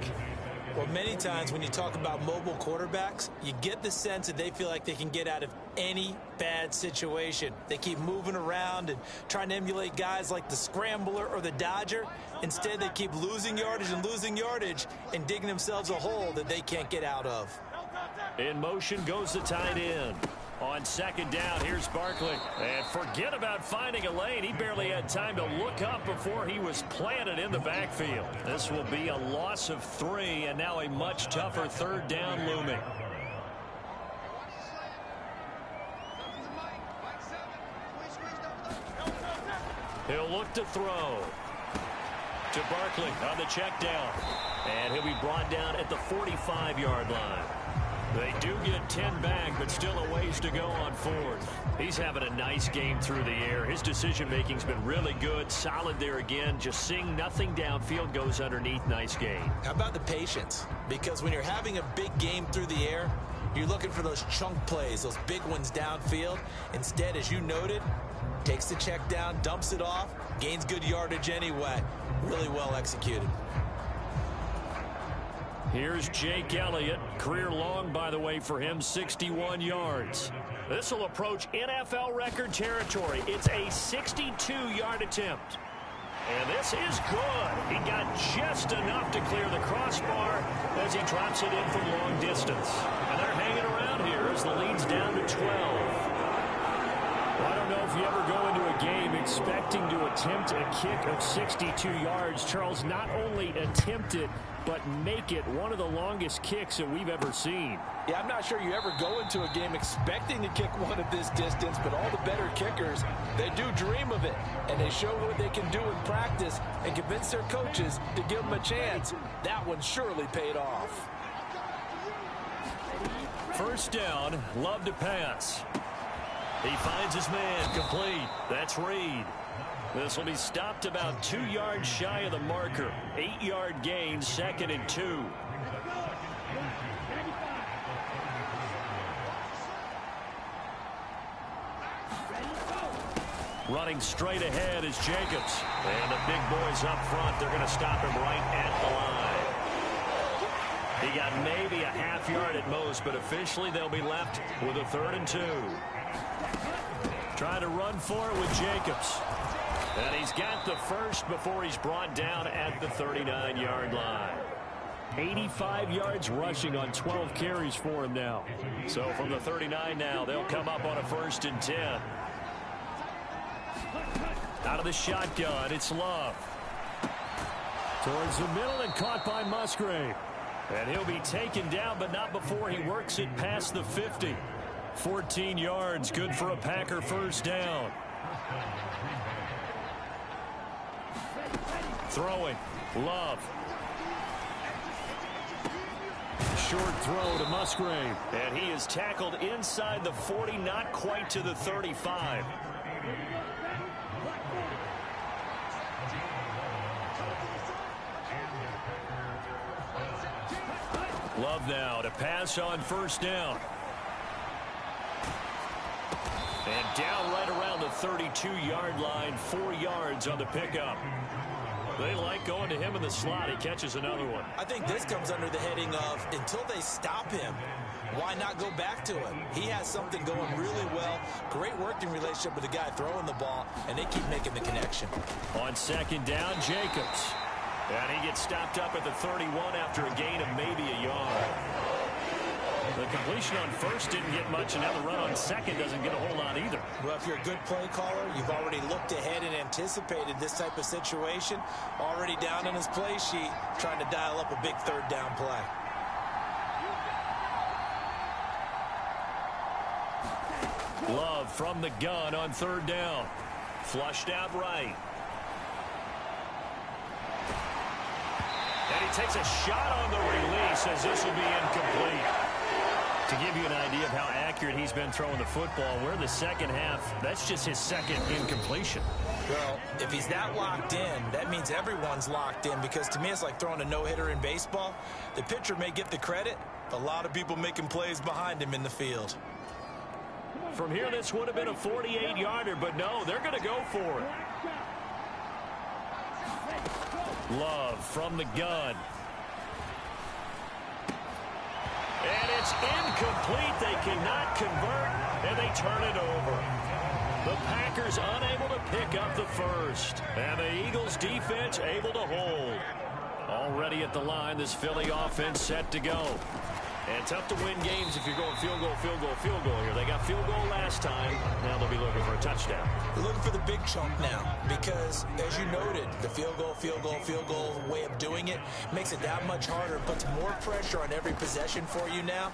Speaker 9: Well, many times when you talk about mobile quarterbacks, you get the sense that they feel like they can get out of any bad situation. They keep moving around and trying to emulate guys like the Scrambler or the Dodger. Instead, they keep losing yardage and digging themselves a hole that they can't get out of.
Speaker 6: In motion goes the tight end. On 2nd down, here's Barkley. And forget about finding a lane. He barely had time to look up before he was planted in the backfield. This will be a loss of 3, and now a much tougher 3rd down looming. He'll look to throw. To Barkley on the check down. And he'll be brought down at the 45-yard line. They do get 10 back, but still a ways to go on 4th. He's having a nice game through the air. His decision-making's been really good. Solid there again. Just seeing nothing downfield goes underneath. Nice game.
Speaker 9: How about the patience? Because when you're having a big game through the air, you're looking for those chunk plays, those big ones downfield. Instead, as you noted, takes the check down, dumps it off, gains good yardage anyway. Really well executed.
Speaker 6: Here's Jake Elliott. Career long, by the way, for him, 61 yards. This will approach NFL record territory. It's a 62-yard attempt. And this is good. He got just enough to clear the crossbar as he drops it in from long distance. And they're hanging around here as the lead's down to 12. Well, I don't know if you ever go into a game expecting to attempt a kick of 62 yards. Charles, not only attempt it, but make it one of the longest kicks that we've ever seen.
Speaker 7: Yeah, I'm not sure you ever go into a game expecting to kick one of this distance, but all the better kickers, they do dream of it, and they show what they can do in practice and convince their coaches to give them a chance. That one surely paid off.
Speaker 6: 1st down, Love to pass. He finds his man, complete. That's Reed. This will be stopped about 2 yards shy of the marker. 8-yard gain, 2nd and 2. Running straight ahead is Jacobs. And the big boys up front, they're going to stop him right at the line. He got maybe a half yard at most, but officially they'll be left with a 3rd and 2. Trying to run for it with Jacobs. And he's got the first before he's brought down at the 39-yard line. 85 yards rushing on 12 carries for him now. So from the 39 now, they'll come up on a 1st and 10. Out of the shotgun, it's Love. Towards the middle and caught by Musgrave. And he'll be taken down, but not before he works it past the 50. 14 yards, good for a Packer 1st down. Throwing, Love. Short throw to Musgrave. And he is tackled inside the 40, not quite to the 35. Love now to pass on 1st down. And down right around the 32-yard line, 4 yards on the pickup. They like going to him in the slot. He catches another one.
Speaker 9: I think this comes under the heading of until they stop him, why not go back to him? He has something going really well. Great working relationship with the guy throwing the ball, and they keep making the connection.
Speaker 6: On 2nd down, Jacobs. And he gets stopped up at the 31 after a gain of maybe a yard. The completion on first didn't get much, and now the run on second doesn't get a whole lot either.
Speaker 9: Well, if you're a good play caller, you've already looked ahead and anticipated this type of situation. Already down on his play sheet, trying to dial up a big third down play.
Speaker 6: Love from the gun on third down. Flushed out right. And he takes a shot on the release as this will be incomplete. To give you an idea of how accurate he's been throwing the football, we're in the second half. That's just his second incompletion.
Speaker 9: Well, if he's that locked in, that means everyone's locked in, because to me it's like throwing a no-hitter in baseball. The pitcher may get the credit, a lot of people making plays behind him in the field.
Speaker 6: From here, this would have been a 48-yarder, but no, they're going to go for it. Love from the gun. And it's incomplete. They cannot convert, and they turn it over. The Packers unable to pick up the first. And the Eagles defense able to hold. Already at the line, this Philly offense set to go. And tough to win games if you're going field goal, field goal, field goal here. They got field goal last time. Now they'll be looking for a touchdown.
Speaker 9: They're looking for the big chunk now, because, as you noted, the field goal way of doing it makes it that much harder, puts more pressure on every possession for you now.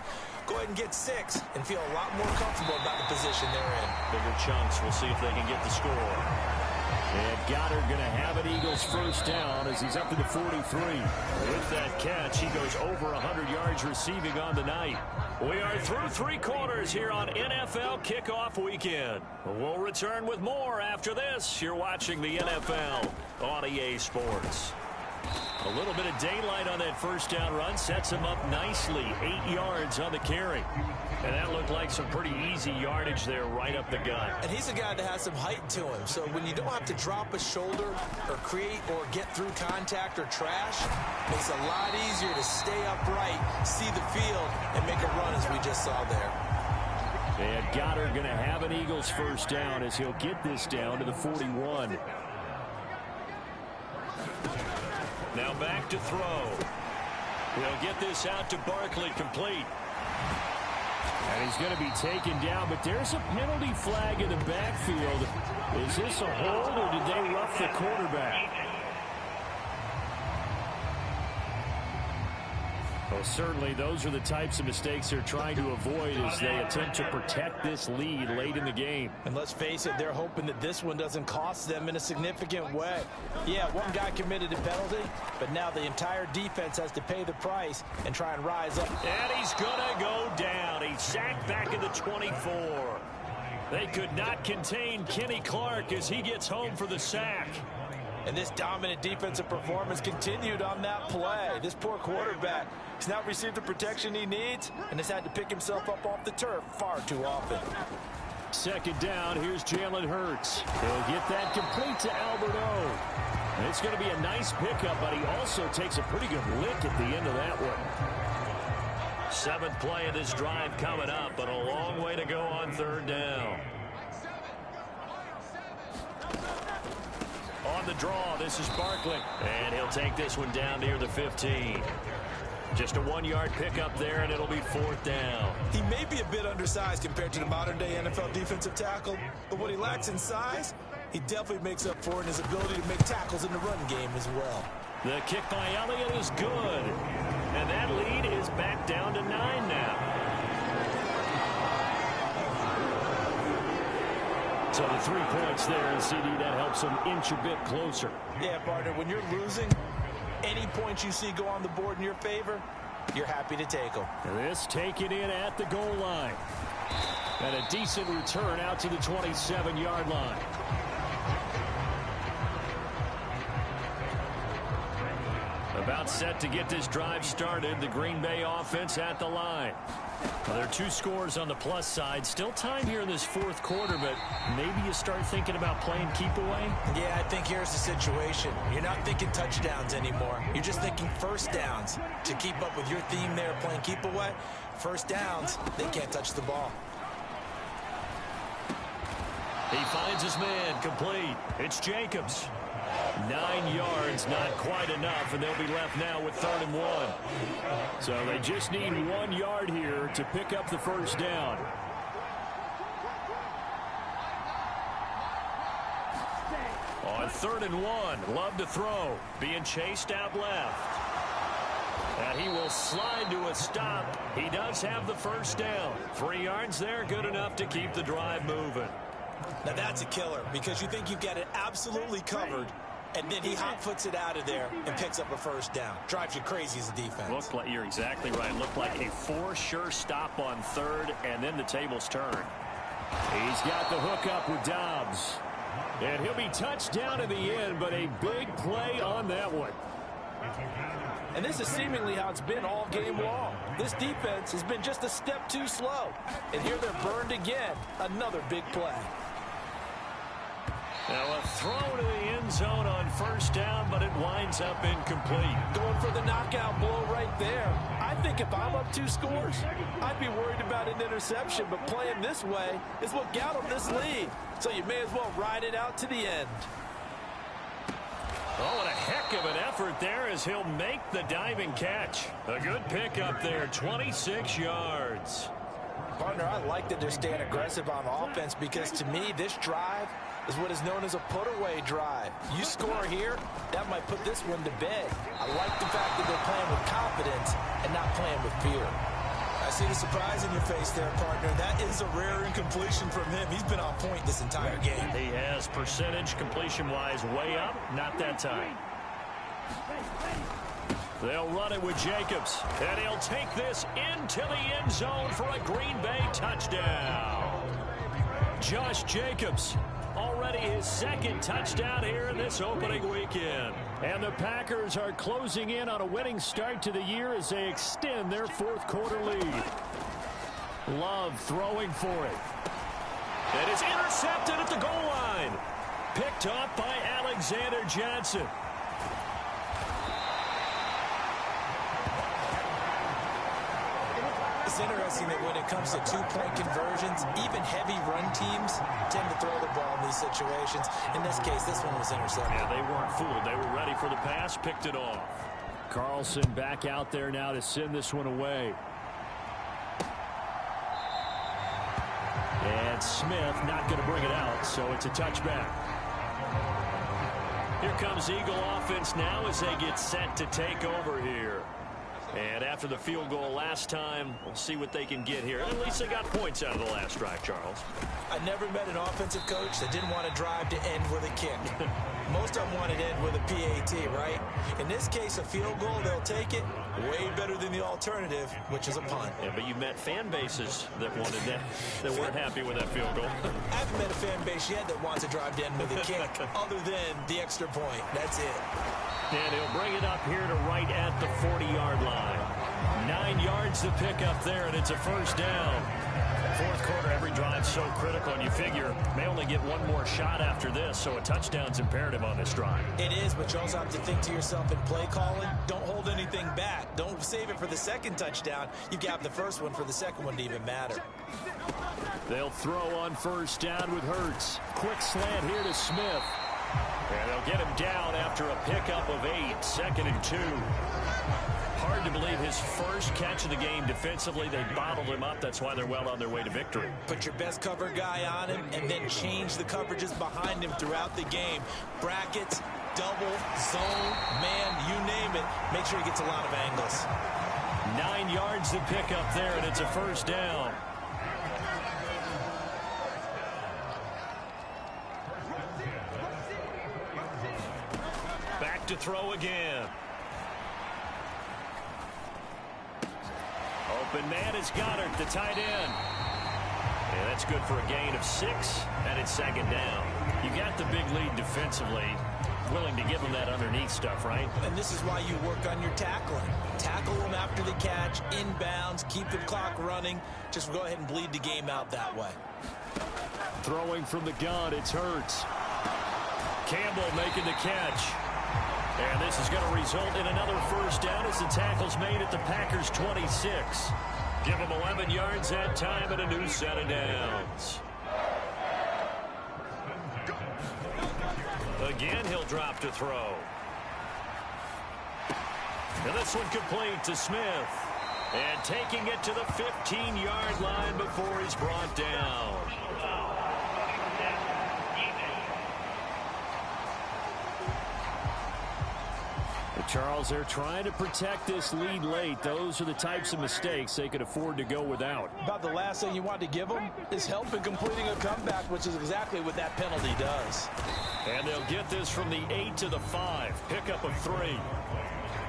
Speaker 9: Go ahead and get 6 and feel a lot more comfortable about the position they're in.
Speaker 6: Bigger chunks. We'll see if they can get the score. And Goddard going to have it Eagles first down as he's up to the 43. With that catch, he goes over 100 yards receiving on the night. We are through 3 quarters here on NFL Kickoff Weekend. We'll return with more after this. You're watching the NFL on EA Sports. A little bit of daylight on that first down run sets him up nicely. 8 yards on the carry. And that looked like some pretty easy yardage there right up the gut.
Speaker 9: And he's a guy that has some height to him. So when you don't have to drop a shoulder or create or get through contact or trash, it makes it a lot easier to stay upright, see the field, and make a run as we just saw there.
Speaker 6: And Goddard going to have an Eagles first down as he'll get this down to the 41. Now back to throw. He'll get this out to Barkley, complete. And he's going to be taken down, but there's a penalty flag in the backfield. Is this a hold, or did they rough the quarterback? Well, certainly those are the types of mistakes they're trying to avoid as they attempt to protect this lead late in the game.
Speaker 7: And let's face it, they're hoping that this one doesn't cost them in a significant way. Yeah, one guy committed a penalty, but now the entire defense has to pay the price and try and rise up.
Speaker 6: And he's going to go down. He's sacked back at the 24. They could not contain Kenny Clark as he gets home for the sack.
Speaker 7: And this dominant defensive performance continued on that play. This poor quarterback has not received the protection he needs and has had to pick himself up off the turf far too often.
Speaker 6: Second down, here's Jalen Hurts. He'll get that complete to Albert O. And it's going to be a nice pickup, but he also takes a pretty good lick at the end of that one. 7th play of this drive coming up, but a long way to go on third down. On the draw, this is Barkley. And he'll take this one down near the 15. Just a 1-yard pickup there, and it'll be 4th down.
Speaker 9: He may be a bit undersized compared to the modern-day NFL defensive tackle, but what he lacks in size, he definitely makes up for in his ability to make tackles in the run game as well.
Speaker 6: The kick by Elliott is good. And that lead is back down to 9 now. So the 3 points there, and CD, that helps them inch a bit closer.
Speaker 7: Yeah, partner, when you're losing, any points you see go on the board in your favor, you're happy to take them.
Speaker 6: And this taken in at the goal line. And a decent return out to the 27-yard line. About set to get this drive started. The Green Bay offense at the line. Well, there are 2 scores on the plus side. Still time here in this 4th quarter, but maybe you start thinking about playing keep away?
Speaker 9: Yeah, I think here's the situation. You're not thinking touchdowns anymore. You're just thinking first downs. To keep up with your theme there, playing keep away, first downs, they can't touch the ball.
Speaker 6: He finds his man, complete. It's Jacobs. 9 yards, not quite enough, and they'll be left now with 3rd and 1. So they just need 1 yard here to pick up the first down. On 3rd and 1, Love to throw, being chased out left. And he will slide to a stop. He does have the first down. 3 yards there, good enough to keep the drive moving.
Speaker 9: Now that's a killer because you think you've got it absolutely covered, and then he hot-foots it out of there and picks up a first down. Drives you crazy as a defense.
Speaker 6: Looked like, you're exactly right. Looked like a for-sure stop on 3rd, and then the tables turn. He's got the hook up with Dobbs. And he'll be touched down in the end, but a big play on that one.
Speaker 7: And this is seemingly how it's been all game long. This defense has been just a step too slow. And here they're burned again. Another big play.
Speaker 6: Now a throw to the end zone on first down, but it winds up incomplete.
Speaker 7: Going for the knockout blow right there. I think if I'm up 2 scores, I'd be worried about an interception, but playing this way is what got them this lead. So you may as well ride it out to the end.
Speaker 6: Oh, what a heck of an effort there as he'll make the diving catch. A good pickup there, 26 yards.
Speaker 7: Partner, I like that they're staying aggressive on offense because to me, this drive is what is known as a put-away drive. You score here, that might put this one to bed. I like the fact that they're playing with confidence and not playing with fear.
Speaker 9: I see the surprise in your face there, partner. That is a rare incompletion from him. He's been on point this entire game.
Speaker 6: He has percentage completion-wise way up, not that time. They'll run it with Jacobs, and he'll take this into the end zone for a Green Bay touchdown. Josh Jacobs, already his 2nd touchdown here in this opening weekend. And the Packers are closing in on a winning start to the year as they extend their 4th quarter lead. Love throwing for it. It is intercepted at the goal line. Picked up by Alexander Johnson.
Speaker 9: It's interesting that when it comes to 2-point conversions, even heavy run teams tend to throw the ball in these situations. In this case, this one was intercepted.
Speaker 6: Yeah, they weren't fooled. They were ready for the pass, picked it off. Carlson back out there now to send this one away. And Smith not going to bring it out, so it's a touchback. Here comes Eagle offense now as they get set to take over here. And after the field goal last time, we'll see what they can get here. At least they got points out of the last drive, Charles.
Speaker 9: I never met an offensive coach that didn't want to drive to end with a kick. Most of them want to end with a PAT, right? In this case, a field goal, they'll take it. Way better than the alternative, which is a punt.
Speaker 6: Yeah, but you met fan bases that wanted that, that weren't happy with that field goal.
Speaker 9: I haven't met a fan base yet that wants to drive to end with a kick, other than the extra point. That's it.
Speaker 6: And he'll bring it up here to right at the 40-yard line. 9 yards to pick up there, and it's a first down. 4th quarter, every drive so critical, and you figure may only get one more shot after this, so a touchdown's imperative on this drive.
Speaker 9: It is, but you also have to think to yourself in play calling, don't hold anything back. Don't save it for the 2nd touchdown. You've got the first one for the 2nd one to even matter.
Speaker 6: They'll throw on first down with Hurts. Quick slant here to Smith. And they'll get him down after a pickup of 8, 2nd and 2. Hard to believe his first catch of the game defensively. They bottled him up. That's why they're well on their way to victory.
Speaker 9: Put your best cover guy on him and then change the coverages behind him throughout the game. Brackets, double, zone, man, you name it. Make sure he gets a lot of angles.
Speaker 6: 9 yards to pick up there, and it's a first down. Back to throw again. Open man is Goddard, the tight end. And that's good for a gain of 6, and it's 2nd down. You got the big lead defensively. Willing to give them that underneath stuff, right?
Speaker 9: And this is why you work on your tackling. Tackle them after the catch, inbounds, keep the clock running. Just go ahead and bleed the game out that way.
Speaker 6: Throwing from the gun, it's Hurts. Campbell making the catch. And this is going to result in another first down as the tackle's made at the Packers' 26. Give them 11 yards that time and a new set of downs. Again, he'll drop to throw. And this one complete to Smith. And taking it to the 15-yard line before he's brought down. Charles, they're trying to protect this lead late. Those are the types of mistakes they could afford to go without.
Speaker 7: About the last thing you want to give them is help in completing a comeback, which is exactly what that penalty does.
Speaker 6: And they'll get this from the 8 to the 5. Pickup of 3.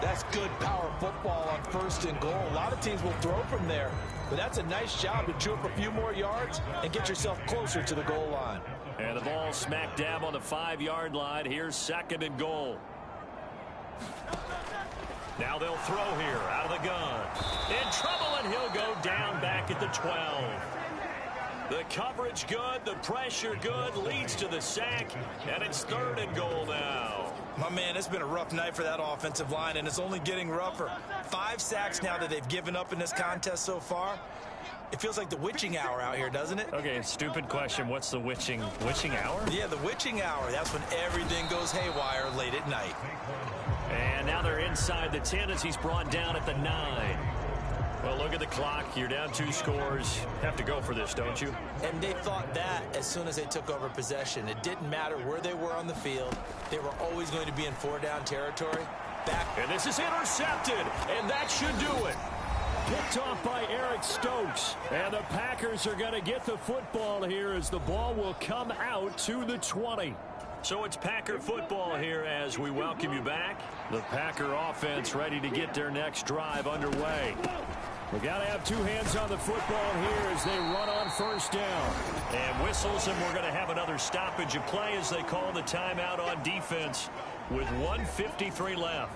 Speaker 7: That's good power football on 1st and goal. A lot of teams will throw from there, but that's a nice job to chew up a few more yards and get yourself closer to the goal line.
Speaker 6: And the ball smack dab on the 5-yard line. Here's 2nd and goal. Now they'll throw here out of the gun. In trouble, and he'll go down back at the 12. The coverage good, the pressure good, leads to the sack, and it's 3rd and goal now.
Speaker 9: My man, it's been a rough night for that offensive line, and it's only getting rougher. 5 sacks now that they've given up in this contest so far. It feels like the witching hour out here, doesn't it?
Speaker 6: Okay, stupid question. What's the witching hour?
Speaker 9: Yeah, the witching hour. That's when everything goes haywire late at night.
Speaker 6: And now they're inside the 10 as he's brought down at the 9. Well, look at the clock. You're down 2 scores. Have to go for this, don't you?
Speaker 9: And they thought that as soon as they took over possession. It didn't matter where they were on the field. They were always going to be in 4-down territory.
Speaker 6: And this is intercepted, and that should do it. Picked off by Eric Stokes. And the Packers are going to get the football here as the ball will come out to the 20. So it's Packer football here as we welcome you back. The Packer offense ready to get their next drive underway. We got to have 2 hands on the football here as they run on 1st down. And whistles, and we're going to have another stoppage of play as they call the timeout on defense with 1:53 left.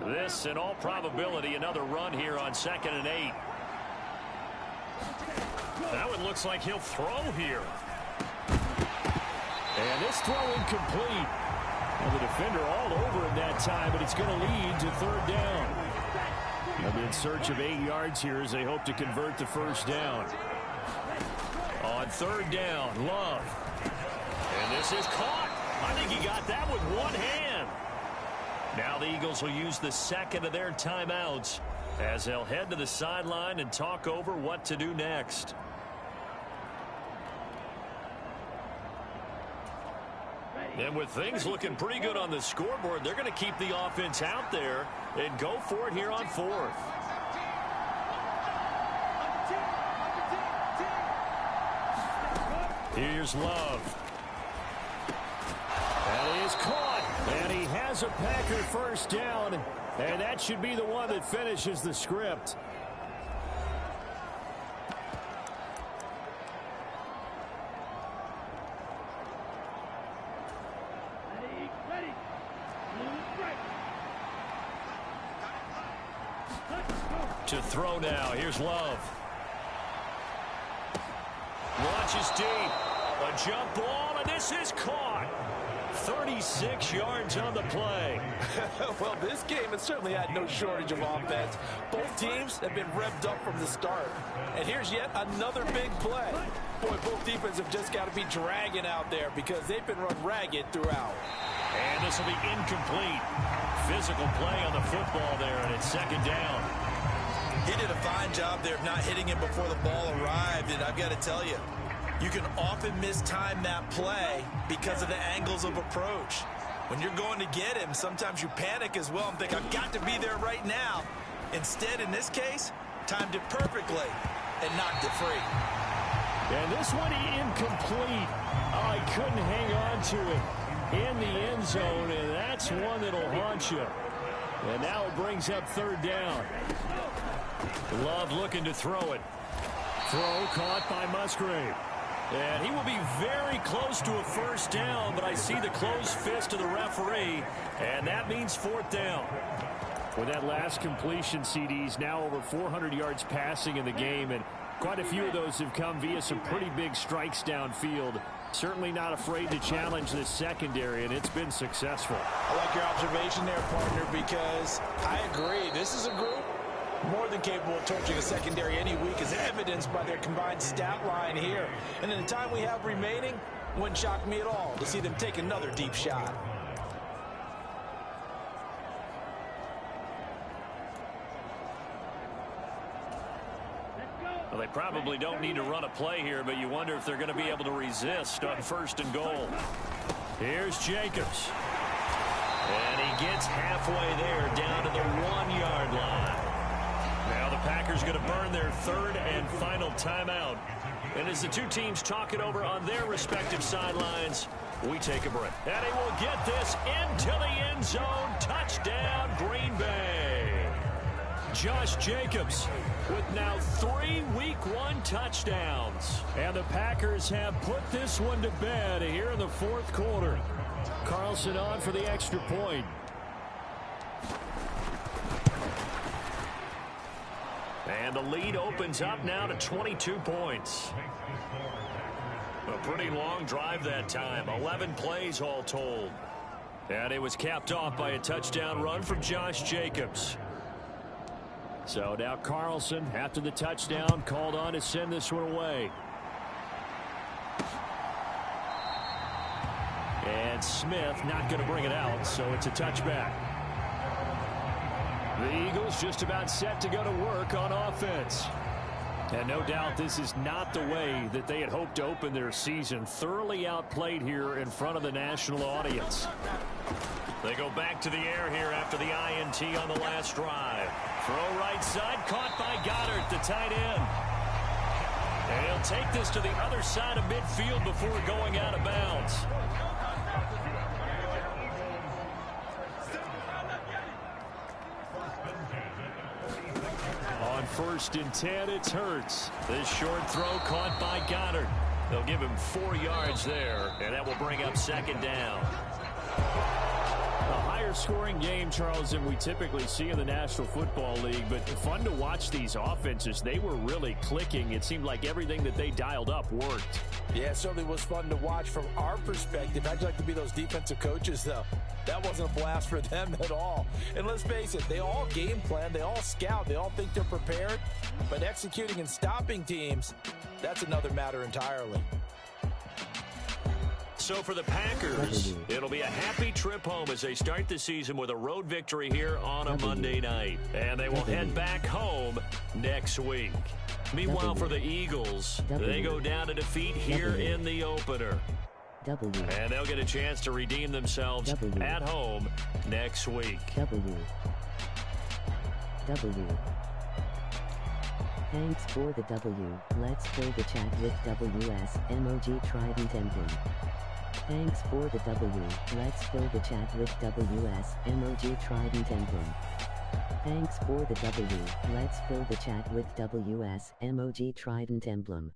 Speaker 6: This, in all probability, another run here on 2nd and 8. That one looks like he'll throw here. And this throw incomplete. And the defender all over him that time, but it's going to lead to 3rd down. They'll be in search of 8 yards here as they hope to convert the 1st down. On 3rd down, Love. And this is caught. I think he got that with one hand. Now the Eagles will use the 2nd of their timeouts as they'll head to the sideline and talk over what to do next. And with things looking pretty good on the scoreboard, they're going to keep the offense out there and go for it here on 4th. Here's Love. And he is caught. And he has a Packer 1st down. And that should be the one that finishes the script. To throw now. Here's Love. Launches deep. A jump ball, and this is caught. 36 yards on the play.
Speaker 7: Well, this game has certainly had no shortage of offense. Both teams have been revved up from the start. And here's yet another big play. Boy, both defenses have just got to be dragging out there because they've been run ragged throughout.
Speaker 6: And this will be incomplete. Physical play on the football there, and it's 2nd down.
Speaker 9: He did a fine job there of not hitting him before the ball arrived, and I've got to tell you, you can often mistime that play because of the angles of approach. When you're going to get him, sometimes you panic as well and think, I've got to be there right now. Instead, in this case, timed it perfectly and knocked it free.
Speaker 6: And this one incomplete. Oh, he couldn't hang on to it in the end zone, and that's one that'll haunt you. And now it brings up 3rd down. Love looking to throw it. Throw caught by Musgrave. And he will be very close to a 1st down, but I see the closed fist of the referee, and that means 4th down. With that last completion, CD's now over 400 yards passing in the game, and quite a few of those have come via some pretty big strikes downfield. Certainly not afraid to challenge this secondary, and it's been successful.
Speaker 7: I like your observation there, partner, because I agree. This is a group More than capable of torching a secondary any week, as evidenced by their combined stat line here. And in the time we have remaining, wouldn't shock me at all to see them take another deep shot.
Speaker 6: Well, they probably don't need to run a play here, but you wonder if they're going to be able to resist on 1st and goal. Here's Jacobs. And he gets halfway there, down to the 1-yard line. Now the Packers going to burn their 3rd and final timeout. And as the two teams talk it over on their respective sidelines, we take a break. And he will get this into the end zone. Touchdown, Green Bay. Josh Jacobs with now 3 Week 1 touchdowns. And the Packers have put this one to bed here in the 4th quarter. Carlson on for the extra point. And the lead opens up now to 22 points. A pretty long drive that time. 11 plays all told. And it was capped off by a touchdown run from Josh Jacobs. So now Carlson, after the touchdown, called on to send this one away. And Smith not going to bring it out, so it's a touchback. The Eagles just about set to go to work on offense. And no doubt this is not the way that they had hoped to open their season. Thoroughly outplayed here in front of the national audience. They go back to the air here after the INT on the last drive. Throw right side, caught by Goddard, the tight end. And he'll take this to the other side of midfield before going out of bounds. On 1st and 10, it's Hurts. This short throw caught by Goddard. They'll give him 4 yards there, and that will bring up 2nd down. A higher scoring game, Charles, than we typically see in the National Football League, but fun to watch these offenses. They were really clicking. It seemed like everything that they dialed up worked.
Speaker 7: Yeah, it certainly was fun to watch from our perspective. I'd like to be those defensive coaches, though. That wasn't a blast for them at all. And let's face it, they all game plan, they all scout, they all think they're prepared. But executing and stopping teams, that's another matter entirely.
Speaker 6: So for the Packers, it'll be a happy trip home as they start the season with a road victory here on a Monday night. And they will head back home next week. Meanwhile, for the Eagles, they go down to defeat here in the opener. And they'll get a chance to redeem themselves at home next week.
Speaker 2: Thanks for the W. Let's fill the chat with WS emoji Trident emblem. Thanks for the W. Let's fill the chat with WS emoji Trident emblem. Thanks for the W. Let's fill the chat with WS emoji Trident emblem.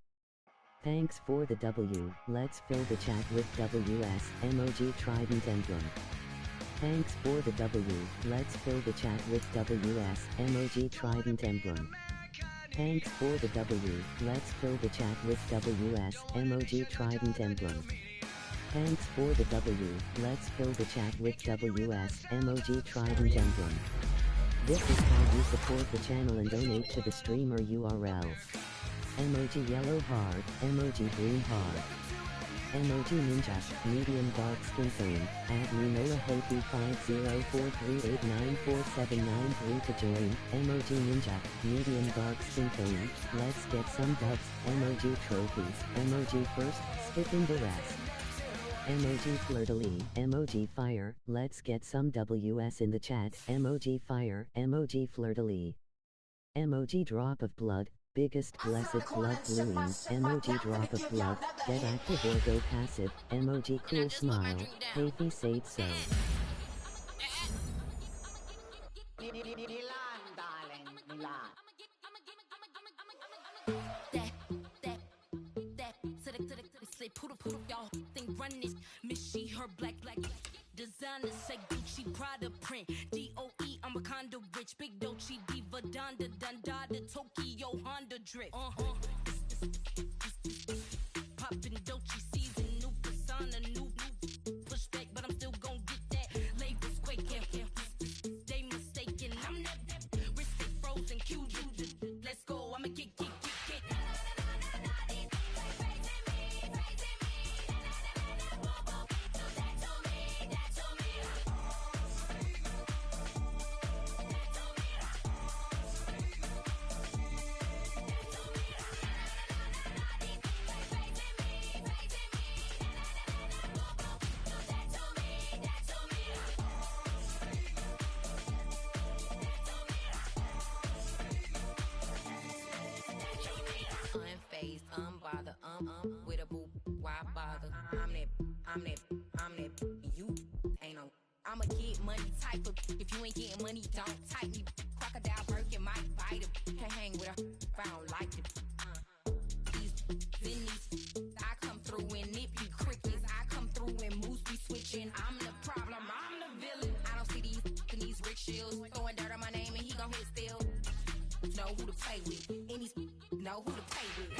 Speaker 2: Thanks for the W. Let's fill the chat with WS emoji Trident emblem. Thanks for the W. Let's fill the chat with WS emoji Trident emblem. Thanks for the W. Let's fill the chat with WS emoji Trident emblem. Thanks for the W. Let's fill the chat with WS emoji Trident emblem. This is how you support the channel and donate to the streamer URL. Emoji yellow heart, emoji green heart. Emoji ninja, medium dark skin tone, add me Noah Hopi 50438944793 to join. Emoji ninja, medium dark skin tone, let's get some dubs. Emoji trophies, emoji first, skipping the rest. Emoji fleur-de-lis, emoji fire, let's get some WS in the chat. Emoji fire, emoji fleur-de-lis. Emoji drop of blood, biggest blessed blood bluing, emoji drop of blood, get active or go passive, emoji cool smile, Kathy said so.
Speaker 10: Designer say Gucci Prada print DOE I'm a condo rich big Dolce Diva Donda Dundada Tokyo Honda drip poppin' Dolce season new persona new pushback but I'm still gon' get that labels quake they mistaken I'm that wrist stay frozen Q Bother, with a boo, why bother? I'm that, you ain't no. I'ma get money type of. If you ain't getting money, don't type me. Crocodile Birkin might bite him. Can't hang with her if I don't like it. I come through and nip you crickets. I come through and moose be switching. I'm the problem, I'm the villain. I don't see these rickshaws throwing dirt on my name and he gon' hit still. Know who to play with, and these know who to play with.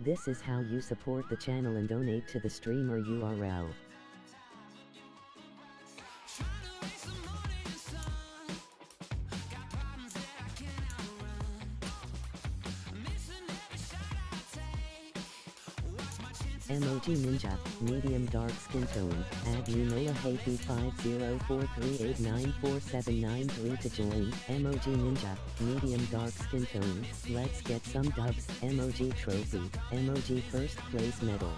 Speaker 2: This is how you support the channel and donate to the streamer URL. Emoji Ninja, medium dark skin tone, add Unola Happy 50438947993 to join, Emoji Ninja, medium dark skin tone, let's get some dubs, Emoji Trophy, Emoji First Place Medal.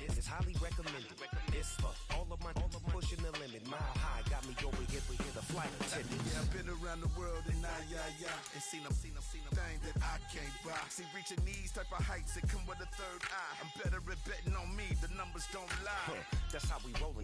Speaker 11: This is highly recommended. This for all of my pushing the limit. Mile high got me over here for the flight attendant.
Speaker 12: Yeah, I've been around the world and and seen them things that I I can't buy. See, reaching these type of heights, it come with a third eye. I'm better at betting on me, the numbers don't lie.
Speaker 11: That's how we rollin'.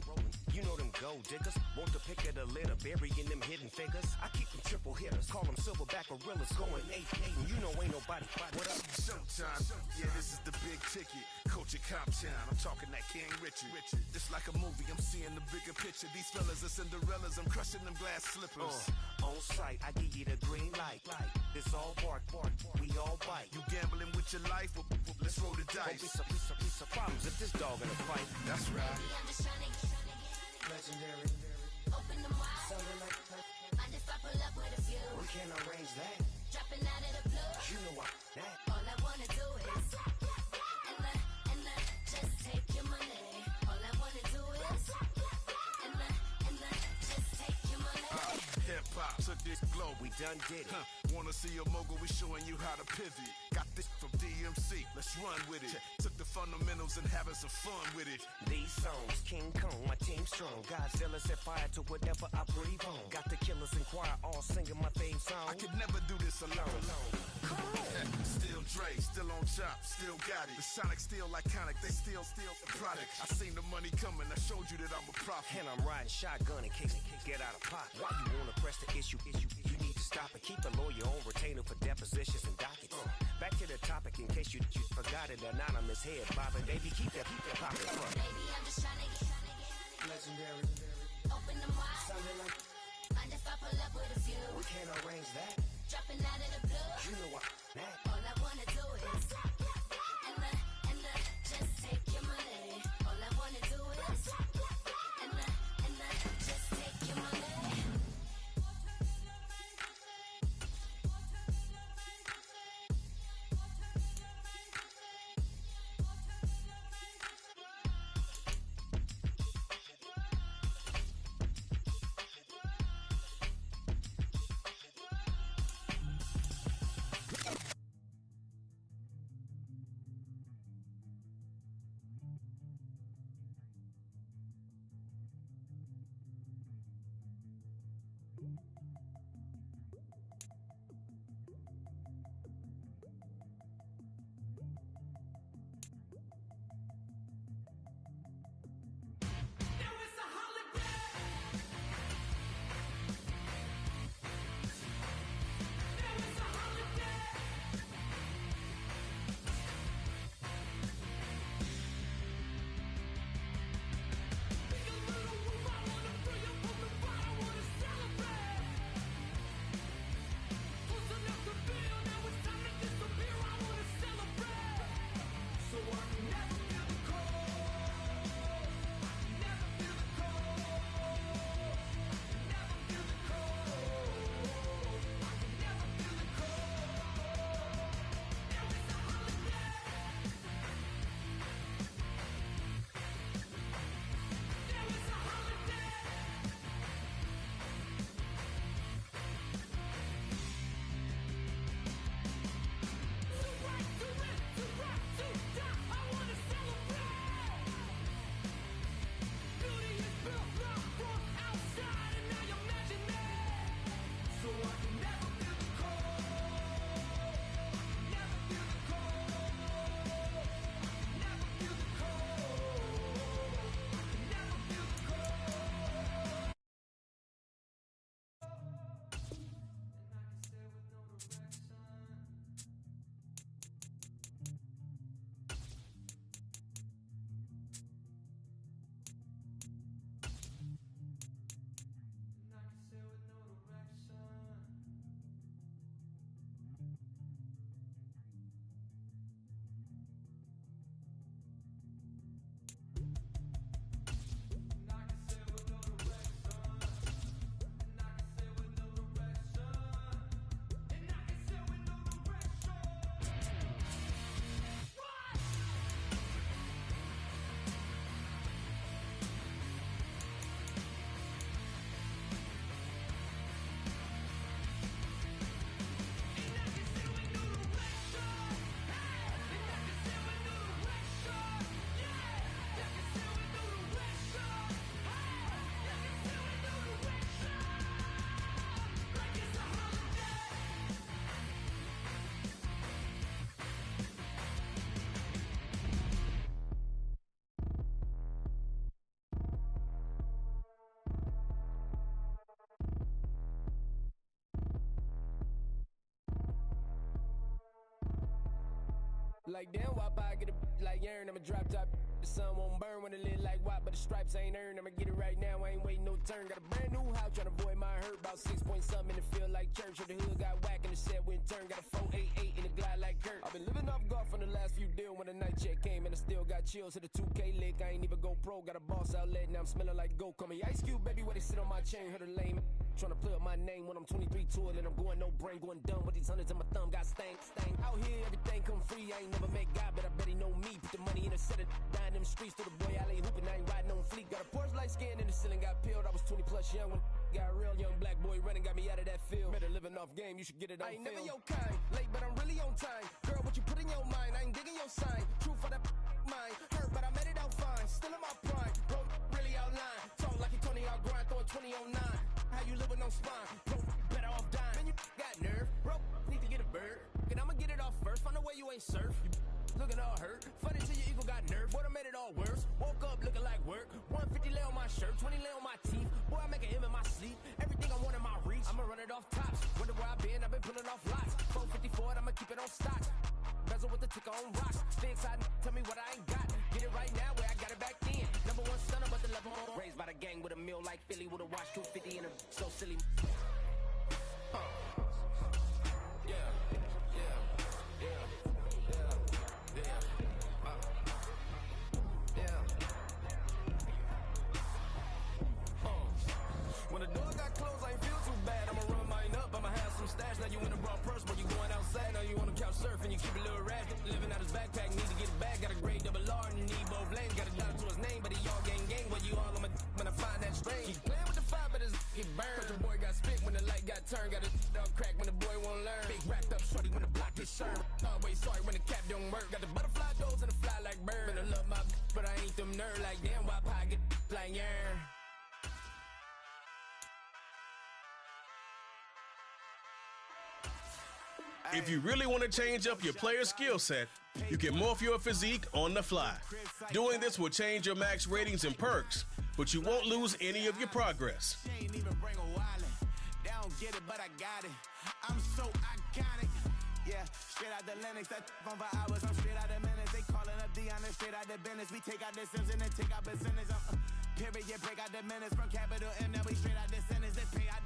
Speaker 11: You know them gold diggers. Want the pick of the litter, burying them hidden figures. I keep them triple hitters, call them silverback gorillas, going 8-8. And you know ain't nobody. What up?
Speaker 12: Showtime. Yeah, this is the big ticket. Coach at Cop Town. I'm talking that King Richard. Just like a movie, I'm seeing the bigger picture. These fellas are Cinderellas. I'm crushing them glass slippers.
Speaker 11: On sight, I give you the green light. It's all bark. We all bite.
Speaker 12: You gambling with your life? Well, let's roll the dice.
Speaker 11: Piece of problems if this dog in a fight.
Speaker 12: That's right.
Speaker 10: I'm just trying to get
Speaker 11: Legendary.
Speaker 10: Open them wide.
Speaker 11: Something like
Speaker 10: Mind if I pull up with a few?
Speaker 11: we can arrange that.
Speaker 10: Dropping out of the blue.
Speaker 11: You know what? That.
Speaker 10: All I wanna do is and just take your money. All I wanna do is and just take your money.
Speaker 12: Hip hop took this globe.
Speaker 11: We done did it.
Speaker 12: Wanna see a mogul? We showing you how to pivot. Got this from DMC. Let's run with it. Took the fundamentals and having some fun with it.
Speaker 11: These songs, King Kong, my team strong. Godzilla set fire to whatever I breathe on. Got the killers in choir all singing my theme song.
Speaker 12: I could never do this alone. Still Dre, still on top, still got it. The Sonic still iconic, they still the product. I seen the money coming, I showed you that I'm a prophet.
Speaker 11: And I'm riding shotgun in case it get out of pocket. Why you wanna press the issue? You need to stop and keep the lawyer on retainer for depositions and dockets. Back to the topic in case you forgot it. Anonymous head bobbing, baby, keep that pocket front.
Speaker 10: Baby, I'm just trying to get
Speaker 11: Legendary.
Speaker 10: open them wide.
Speaker 11: Something like
Speaker 10: Mind if I pull up with a few?
Speaker 11: we can arrange that.
Speaker 10: Dropping out of the blue.
Speaker 11: You know what? That.
Speaker 10: All I wanna do is and just take your money. All I wanna do is and just take your money.
Speaker 13: Like damn, why I get a like urn? I'm a drop top. The sun won't burn when it lit like white, but the stripes ain't earned. I'ma get it right now, I ain't waiting no turn. Got a brand new house, tryna avoid my hurt. About 6 point something in the field like church. The hood got whack and the set went turn. Got a 488 in the glide like Kurt. I've been living off golf from the last few deals. When the night check came and I still got chills. Hit a 2K lick, I ain't even go pro. Got a boss outlet, now I'm smelling like gold. Call me Ice Cube, baby, where they sit on my chain. Heard a lame tryna play up my name when I'm 23 to it. And I'm going no brain, going dumb with these hundreds in my thumb. Got stank. Out here, everything come free. I ain't never met God, but I bet he know me. Put the money in a set of dying them streets to the boy alley hooping. I ain't riding on fleek. Got a Porsche light skin in the ceiling, got peeled. I was 20 plus young when got real young black boy running, got me out of that field. Better living off game, you should get it on film. I ain't never your kind, late but I'm really on time. Girl, what you put in your mind, I ain't digging your sign. True for that mine, hurt but I made it out fine. Still in my prime, bro, really outline. Talk like you Tony, I'll grind, throw a 20 on 9. How you live with no spine, bro, better off dying. Man, you got nerve, bro, need to get a bird. And I'ma get it off first, find a way you ain't surf. You looking all hurt, funny till your ego got nerve. Boy, I made it all worse, woke up looking like work. 150 lay on my shirt, 20 lay on my teeth. Boy, I make an M in my sleep, everything I want in my reach. I'ma run it off tops, wonder where I've been pulling off lots. 454, I'ma keep it on stock. Bezel with the ticker on rocks. Stay excited, tell me what I ain't got. Get it right now where I got it back then. Number one stunner, but the level on. Raised by the gang with a meal like Philly, with a watch 250 and a so silly. When the door got closed, I ain't feel too bad. I'ma run mine up, I'ma have some stash. Now you in a broad purse, but you going outside. Now you on the couch surfing, you keep a little rat. Living out his backpack, need to get it back. Got a grade double R and need both lanes. Got a dollar to his name, but he all gang. But you all on my when I find that strange. Keep playing with the fire, but his get burned. Cause the boy got spit when the light got turned. Got a dog crack when the boy won't learn. Big wrapped up shorty when the block is served. Always sorry when the cap don't work. Got the butterfly doors and the fly like bird. And I love my but I ain't them nerd. Like damn, why pie get like yarn?
Speaker 3: If you really want to change up your player skill set, you can morph your physique on the fly. Doing this will change your max ratings and perks, but you won't lose any of your progress.
Speaker 4: She ain't even bring a wallet. They don't get it, but I got it. I'm so iconic. Yeah, straight out the Linux, that on for hours. I'm straight out the minutes. They calling up Dion, straight out the business. We take out the Sims and then take out percentage. Period, break out the minutes from capital M. Now we straight out the sentence. They pay out,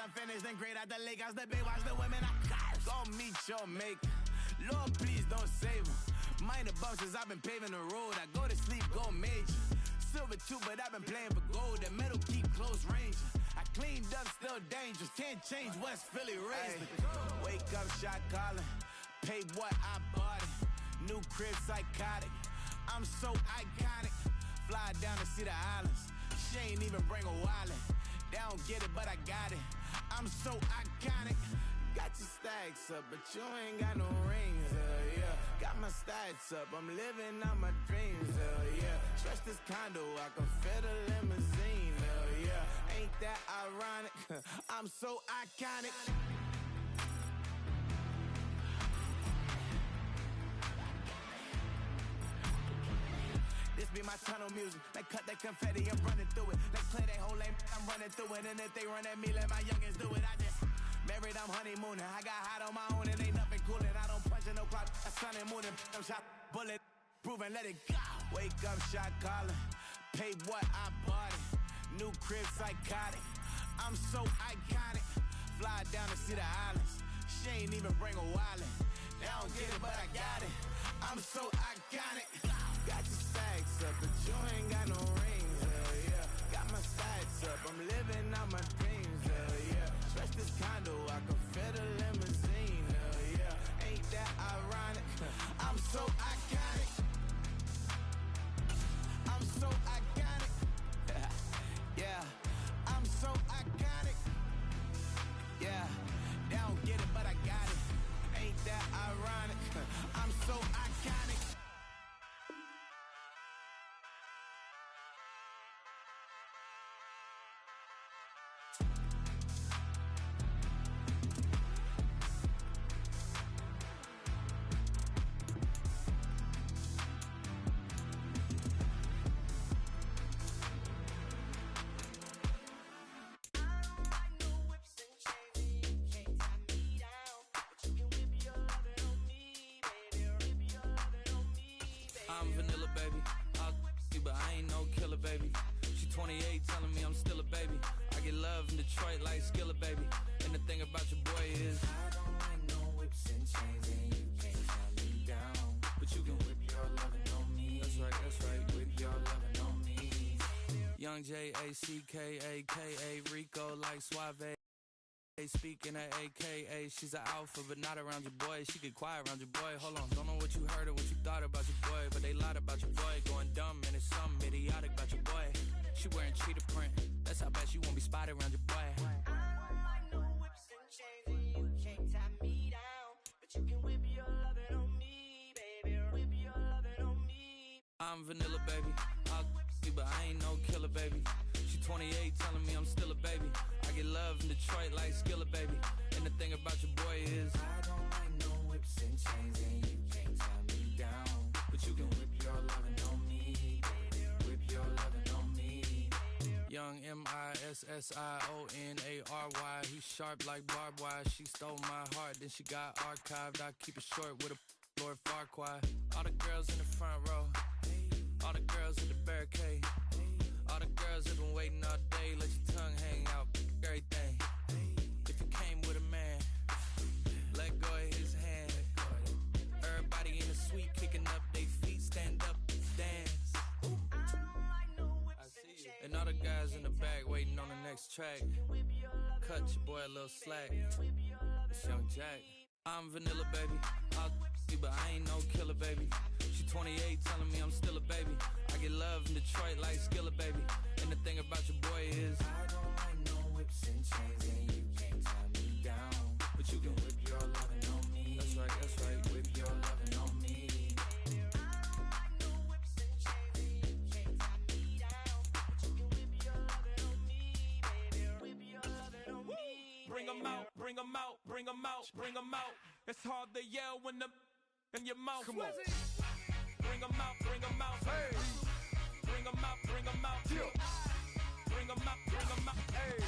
Speaker 4: I'm finished. Then grade out the Lakers, the Bay, watch the women. I got it. Go meet your maker. Lord, please don't save them. Minor bumps as I've been paving the road. I go to sleep, go major. Silver too, but I've been playing for gold. The metal keep close range. I cleaned up, still dangerous. Can't change West Philly raised. Wake up, shot calling. Pay what I bought it. New crib, psychotic. I'm so iconic. Fly down to see the islands. She ain't even bring a wallet. They don't get it, but I got it. I'm so iconic. Got your stacks up, but you ain't got no rings, yeah. Got my stats up, I'm living out my dreams, yeah. Stretch this condo, I can fit a limousine, yeah. Ain't that ironic? I'm so iconic. This be my tunnel music. They cut that confetti, I'm running through it. They play that whole lane, I'm running through it. And if they run at me, let my youngins do it. I just married, I'm honeymooning. I got hot on my own, and ain't nothing coolin'. I don't punch in no clock, I sun and moon. I'm shot, bullet, proven, let it go. Wake up, shot calling. Pay what I bought it. New crib, psychotic. I'm so iconic. Fly down to see the islands. She ain't even bring a wallet. They don't get it, but I got it. I'm so iconic. Got your stacks up, but you ain't got no rings, yeah. Got my stats up, I'm living out my dreams, yeah. Stretch this condo, I can fit a limousine, yeah. Ain't that ironic? I'm so iconic. I'm so iconic. Yeah, I'm so iconic. Yeah, they don't get it, but I got it. Ain't that ironic? I'm so iconic.
Speaker 14: I'm vanilla, baby. I'll you, but I ain't no killer, baby. She 28, telling me I'm still a baby. I get love in Detroit like Skilla, baby. And the thing about your boy is I don't like no whips and chains, and you can't tie me down. But you can whip your lovin' on me. That's right, whip your lovin' on me. Young J-A-C-K-A-K-A, Rico like Suave. Speaking at AKA, she's an alpha, but not around your boy. She get quiet around your boy. Hold on, don't know what you heard or what you thought about your boy, but they lied about your boy. Going dumb and it's something idiotic about your boy. She wearing cheetah print. That's how bad she won't be spotted around your boy. I don't like no whips and chains, and you can't tie me down, but you can whip your lovin' on me, baby. Whip your lovin' on me. I'm vanilla, baby. I'll you, but I ain't no killer, baby. She 28, telling me I'm still a baby. I get love in Detroit like Skilla, baby. And the thing about your boy is I don't like no whips and chains, and you can't tie me down, but you can whip your lovin' on me, baby. Whip your lovin' on me. Young M-I-S-S-I-O-N-A-R-Y. He's sharp like barbed wire. She stole my heart, then she got archived. I keep it short with a Lord Farquaad. All the girls in the front row, all the girls in the barricade, all the girls have been waiting all day. Let your tongue hang out, everything. If you came with a man, let go of his hand. Everybody in the suite kicking up their feet, stand up, dance. I see you. And all the guys in the back waiting on the next track. Cut your boy a little slack. It's Young Jack. I'm vanilla, baby. I'll you, but I ain't no killer, baby. She 28, telling me I'm still a baby. I get love in Detroit like Skilla, baby. And the thing about your boy is I don't like no whips and chains, and you can't tie me down, but you can whip your lovin' on me. That's right, whip your lovin' on me. I don't like no whips and chains, and you can't tie me down, but you can whip your lovin' on me, baby. Whip your lovin' on me.
Speaker 15: Bring 'em out, bring 'em out, bring 'em out, bring 'em out. It's hard to yell when the in your mouth. Come on. Bring 'em out, bring 'em out. Hey. Bring 'em out, bring 'em out. Yeah. Bring 'em out, bring 'em out. Hey.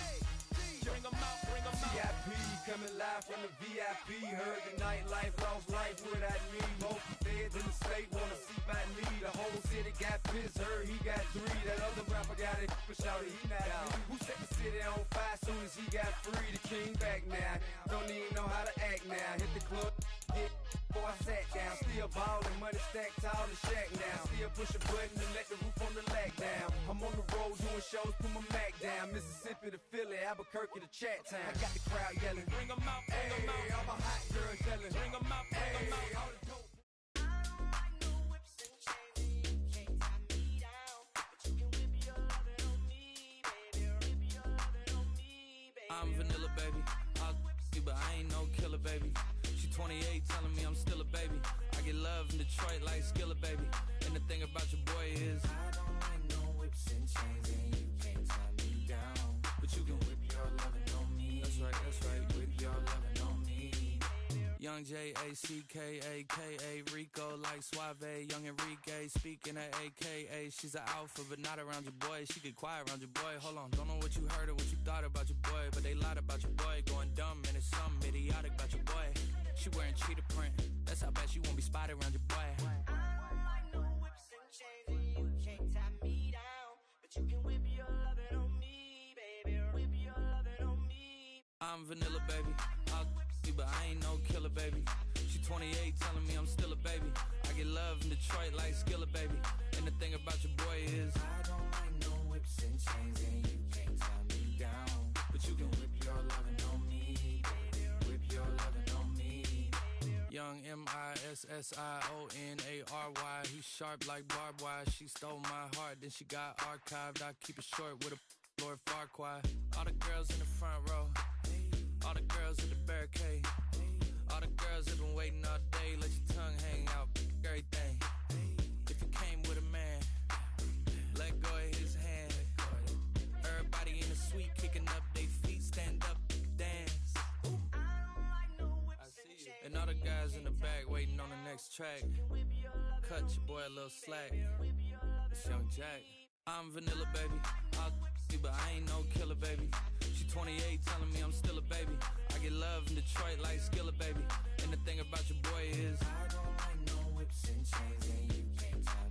Speaker 15: Bring 'em out, bring 'em out.
Speaker 16: VIP coming live from the VIP. Heard the nightlife, lost life without me. Most feds in the state wanna see by me. The whole city got pissed, heard he got 3. That other rapper got it, but shouted he not me. Who set the city on fire soon as he got free? The king back now, don't even know how to act now. Hit the club, hit. Before I sat down, still ballin', money stacked tall and shack now. Still push a button and let the roof on the lag down. I'm on the road doing shows, put my Mac down. Mississippi to Philly, Albuquerque to Chat Town. I got the crowd yelling, bring 'em out, bring 'em out. All my hot girls yelling, bring 'em out, bring 'em out. All the dope. I don't like no whips and chains, and you can't tie me down, but you can whip your lovin' on me, baby. Whip your lovin' on me, baby.
Speaker 14: I'm vanilla, baby. I'll you, but I ain't no killer, baby. She 28, telling me I'm still a baby. I get love in Detroit like Skilla, baby. And the thing about your boy is I don't like no whips and chains, and you can't tie me down, but you can whip your lovin' on me. That's right, whip your lovin' on me. Young J-A-C-K-A-K-A, Rico like Suave. Young Enrique, speaking at AKA. She's an alpha, but not around your boy. She get quiet around your boy. Hold on, don't know what you heard or what you thought about your boy, but they lied about your boy. Going dumb and it's something idiotic about your boy. She wearing cheetah print. That's how bad she won't be spotted around your boy. I don't like no whips and chains, and you can't tie me down, but you can whip your lovin' on me, baby. Whip your lovin' on me. I'm vanilla, baby. I'll you, but I ain't no killer, baby. She 28, telling me I'm still a baby. I get love in Detroit like Skilla, baby. And the thing about your boy is I don't like no whips and chains, and you can't tie me down, but you can whip your lovin' on me, baby. Whip your lovin' on me. Young M-I-S-S-I-O-N-A-R-Y. He's sharp like barbed wire. She stole my heart, then she got archived. I keep it short with a Lord Farquaad. All the girls in the front row, all the girls at the barricade, all the girls have been waiting all day. Let your tongue hang out, everything. If you came with a man, let go of his hand. Everybody in the suite kicking up their feet, stand up, dance. I see you. And all the guys in the back waiting on the next track. Cut your boy a little slack. It's Young Jack. I'm vanilla, baby. I'll you, but I ain't no killer, baby. She 28, telling me I'm still a baby. I get love in Detroit like Skilla, baby. And the thing about your boy is I don't like no whips and chains, and you can't tie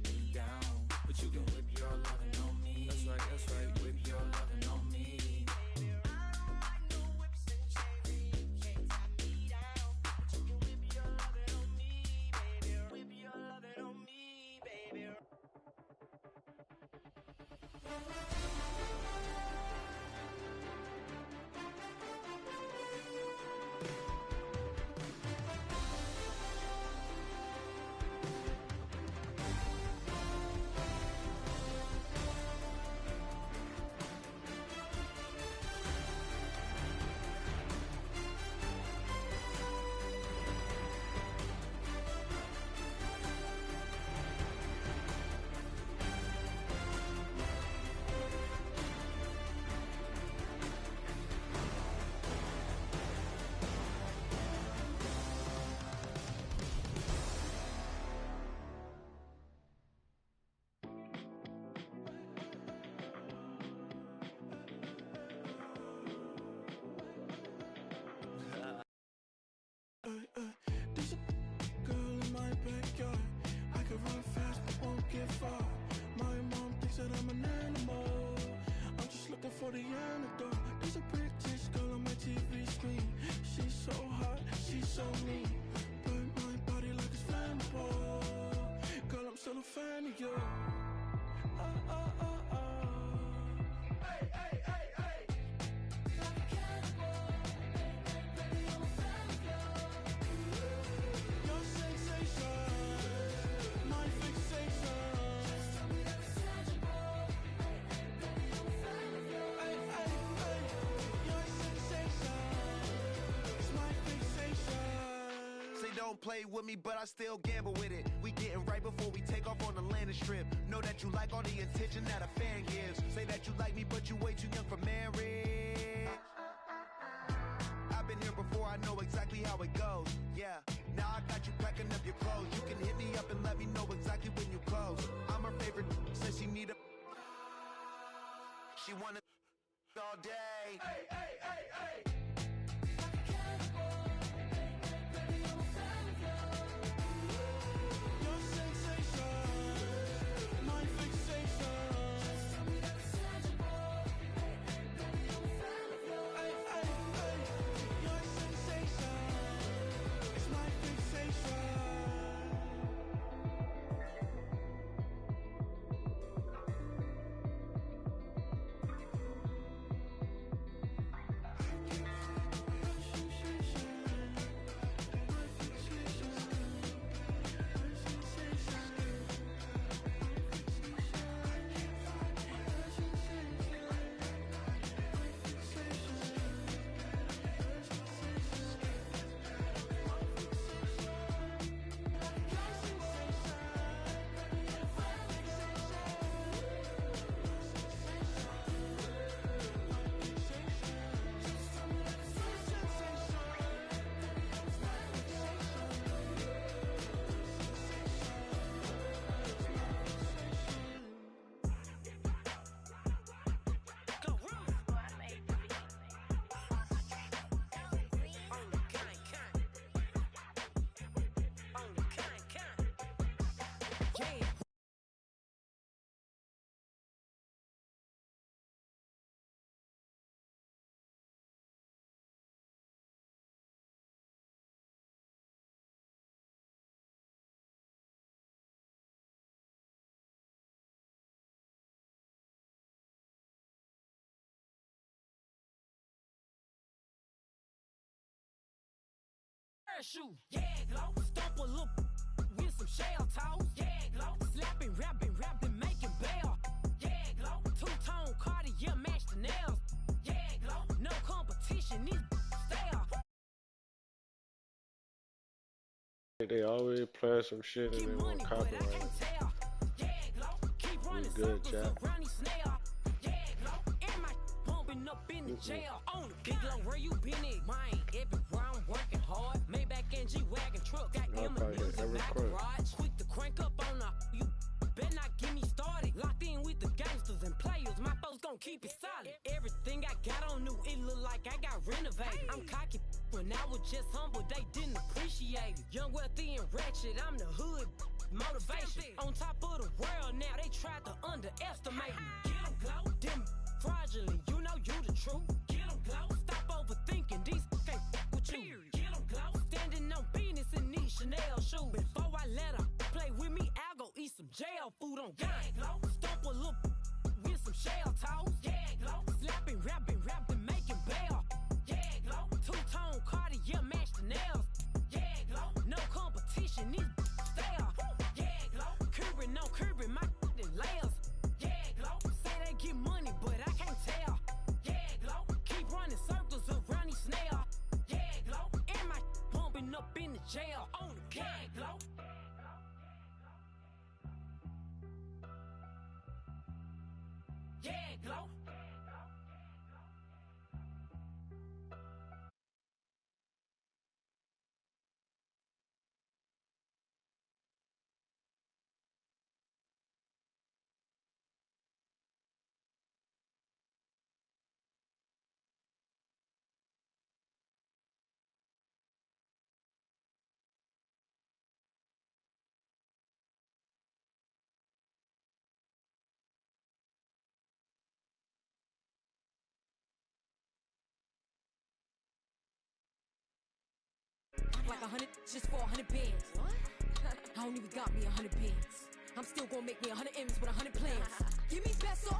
Speaker 17: There's a girl in my backyard. I can run fast but won't get far. My mom thinks that I'm an animal. I'm just looking for the antidote. There's a British girl on my TV screen. She's so hot, she's so mean. Burn my body like it's flammable. Girl, I'm still a fan of you. Hey, hey, hey, hey. Like a cannibal. Baby, I'm a fan of you. Your sensation, my fixation. Just tell me that it's tangible. Baby, I'm a fan of you. Hey, hey, hey. Your sensation is my fixation.
Speaker 18: Say don't play with me, but I still gamble with it. We getting right before we take off on the landing strip. Know that you like all the attention that a fan gives. Say that you like me, but you way too young for marriage. I've been here before, I know exactly how it goes. Yeah, now I got you packing up your clothes. You can hit me up and let me know exactly when you close. I'm her favorite, says she need a. She wanna all day.
Speaker 17: Hey, hey, hey, hey. Like a cannibal. Baby, I'm a fan of you. Your sensation, my fixation. Just tell me that it's tangible. Baby, I'm a fan of you. Hey, hey, hey. Your sensation is my fixation.
Speaker 13: Shoot, yeah, glow. Stomp a little with some shell toes. Yeah, glow. Slapping, rapping, making bail. Yeah, glow. Two-tone Cartier match the nails. Yeah, glow. No competition, these stale.
Speaker 19: They always play some shit and they want copyright.
Speaker 13: Yeah, glow. Keep running
Speaker 19: good,
Speaker 13: circles
Speaker 19: chat.
Speaker 13: around these snail. Yeah, glow. And my bumping up in the jail. On the big low, where you been at? Mine, everywhere I'm working hard. Maybach and G-Wagon truck. Got M&M's in my garage. Quick to crank up on the. You better not get me started. Locked in with the gangsters and players. My folks gon' keep it solid. Everything I got on new, it look like I got renovated. I'm cocky when I was just humble, they didn't appreciate it. Young, wealthy, and ratchet, I'm the hood motivation. On top of the world now, they tried to underestimate me. Get 'em glow, them fraudulent, you know you the truth. Get 'em glow, stop overthinking, these can't with you. Get 'em glow, standing on business in these Chanel shoes. Before I let her play with me, I'll go eat some jail food on gang. Glow, stomp a little with some
Speaker 15: Can't glow. Yeah, glow.
Speaker 20: Like 100 just for 100 bands. I don't even got me 100 bands. I'm still gonna make me 100 M's with 100 plans. Give me beso.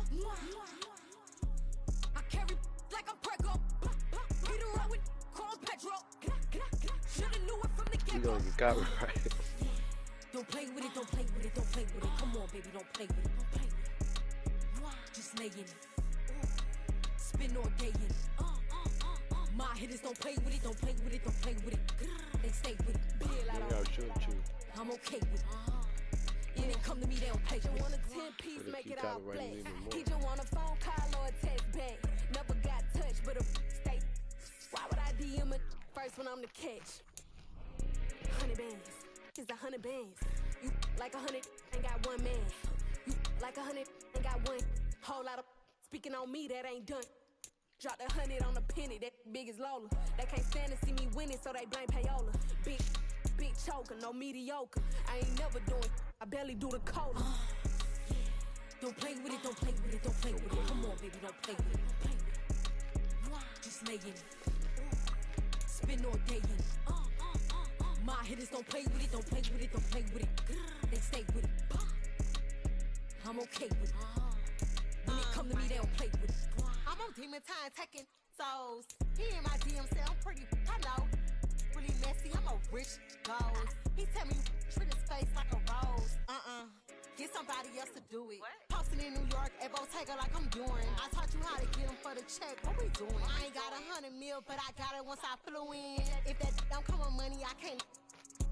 Speaker 20: I carry like I'm Prego. Get around with call Pedro. Shoulda knew it from the
Speaker 19: You
Speaker 20: get-go.
Speaker 19: gonna get copyright.
Speaker 20: Don't play with it, don't play with it, don't play with it. Come on, baby, don't play with it, don't play with it. Just lay in it. Spin all day in it. My hitters don't play with it, don't play with it, don't play with it. They stay with it. I'm okay with it. Yeah, they come to me, they don't play with it.
Speaker 21: Want a 10-piece, make it all flex. He just want a phone call or a text back. Never got touched, but a stay. Why would I DM it first when I'm the catch? 100 bands, it's 100 bands. You like 100, ain't got one man. You like 100, ain't got one. Whole lot of speaking on me, that ain't done. Drop the 100 on the penny, that big as Lola. They can't stand to see me winning, so they blame payola. Big choker, no mediocre. I ain't never doing, I barely do the cola.
Speaker 20: Don't play with it, don't play with it, don't play with it. Come on, baby, don't play with it, don't play with it. Just lay in it. Spin all day in it. My hitters don't play with it, don't play with it, don't play with it. They stay with it. I'm okay with it. When it come to me, they don't play with it.
Speaker 22: I'm on demon time taking souls. He in my DM say I'm pretty, I know. Really messy, I'm a rich ghost. He tell me treat his face like a rose. Get somebody else to do it. Posting in New York at Bottega like I'm doing. I taught you how to get him for the check. What we doing? I ain't got 100 mil, but I got it once I flew in. If that don't come with money, I can't.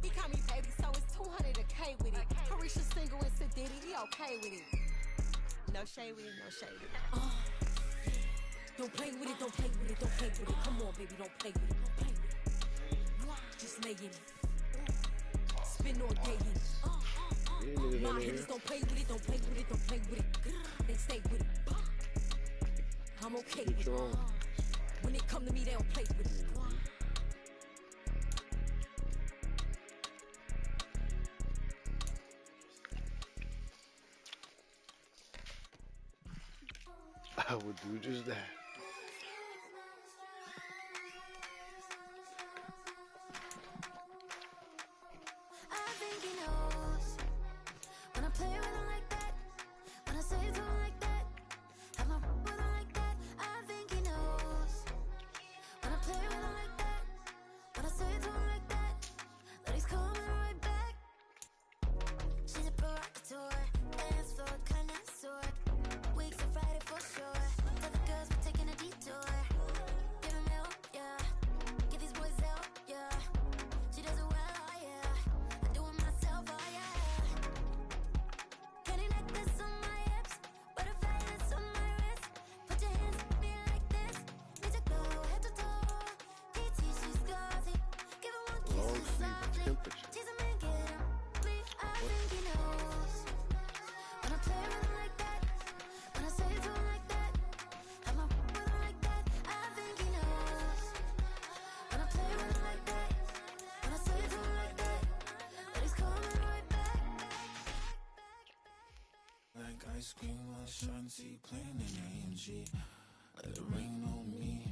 Speaker 22: He call me baby, so it's 200 a K with it. Carisha single and Sadiddy, he okay with it. No shade with it, no shade with it.
Speaker 20: Don't play with it, don't play with it, don't play with it. Come on, baby, don't play with it, don't play with it. Just lay in it. Spin all day in it. My hitters don't play with it, don't play with it, don't play with it. They stay with it. I'm okay with it. When it come to me, they don't play with it.
Speaker 19: I would do just that.
Speaker 23: I think he knows when I play with him like that, when I say to him like that, have my with him like that. I think he knows when I play with him like that, when I say to him like that, that he's coming right back. She's a provocateur, dance floor connoisseur, weeks of Friday for sure. Tell the girls we're taking a detour. Give him help, yeah. Get these boys out, yeah. She does it well, yeah. I do it myself, oh yeah. Candy necklace on my hips, butterflies on my wrist. Put your hands on me like this. Need to go head to toe. DT, she's glossy. Give her one kiss and softly. Tease him and get him, please. I think he knows when I play with him like that, when I say to him like that, have my with him like that. I think he knows when I play with him like that, when I say to him like that, that he's coming right back.
Speaker 24: Like ice cream on Shanty, playing in AMG. Let it rain on me.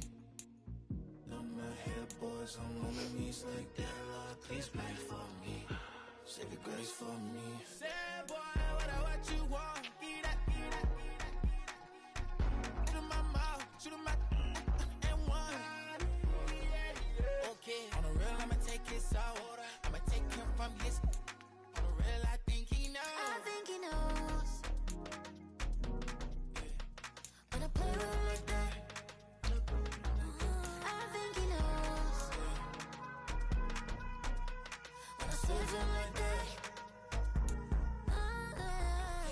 Speaker 24: Not my head, boys, I'm on my knees like that. Lord, please pray for me. Save your grace for me.
Speaker 15: Sad boy, what you want? Eat that, eat that, eat that. Shoot in my mouth, shoot in my and one. Okay, on the real, I'ma take his out. I'ma take him from his. On the real, I think he knows.
Speaker 23: I think he knows when I play with him like that. I think he knows when I say to him moving like that.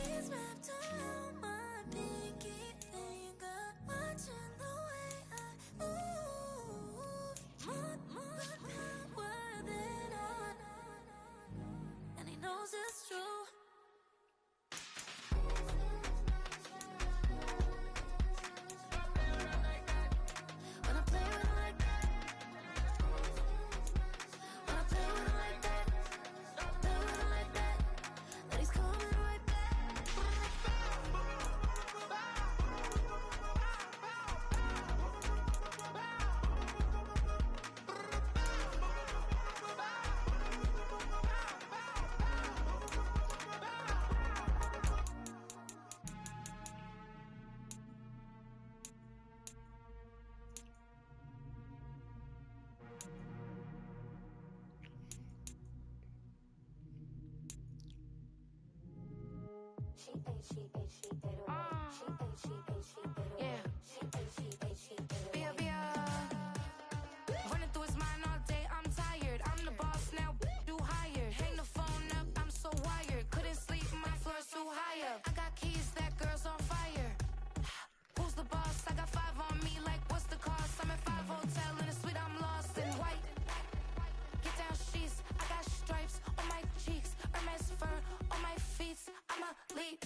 Speaker 23: He's wrapped around my pinky finger, watching the way I move. More power than on, and he knows it's true. When I play with him like that, when I play with him like that, play with him like that, that he's coming right back. Running through his mind all day, I'm tired. I'm the boss now, do higher. Hang the phone up, I'm so wired. Couldn't sleep, my floor's too high up. I got keys, that girl's on fire. Who's the boss? I got 5 on me, like what's the cost? I'm at 5 hotel in a suite, I'm lost in white. Get down sheets, I got stripes on my cheeks, Hermes fur on my feet. I'm a leap.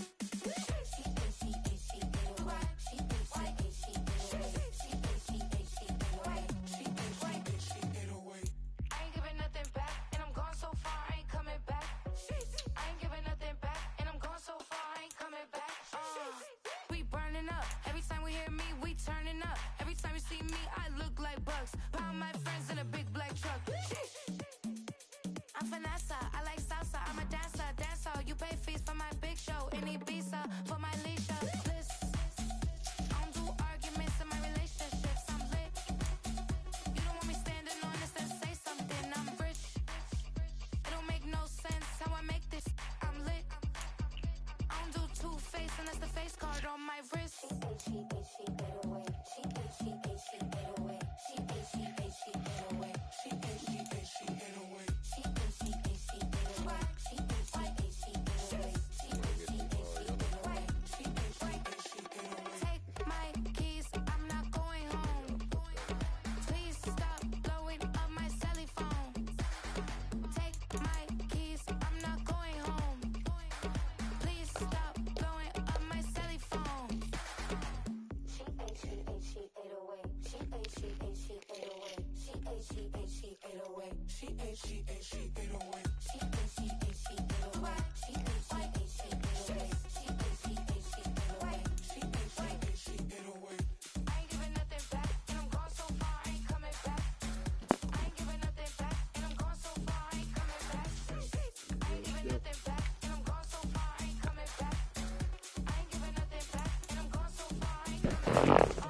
Speaker 23: I ain't giving nothing back, and I'm gone so far, I ain't coming back. I ain't giving nothing back, and I'm gone so far, I ain't coming back. We burning up. Every time we hear me, we turning up. Every time you see me, I look like bugs. Pound my friends in a big black truck. I'm Vanessa, I like salsa, I'm a dancer, dance all. You pay fees for my big show in Ibiza, for my leisure. Listen, I don't do arguments in my relationships, I'm lit. You don't want me standing on this and say something, I'm rich. It don't make no sense how I make this, I'm lit. I don't do two-face unless the face card on my wrist. Take my keys, I'm not going home. Please stop blowing up my celly phone. Take my keys, I'm not going home. Please stop blowing up my celly phone. I ain't giving nothing back, and I'm gone so far, I ain't coming back. I ain't giving nothing back, and I'm gone so far, I ain't coming back. I ain't giving nothing back, and I'm gone so far, I ain't coming back. I ain't giving nothing back, and I'm gone so far, I ain't coming back.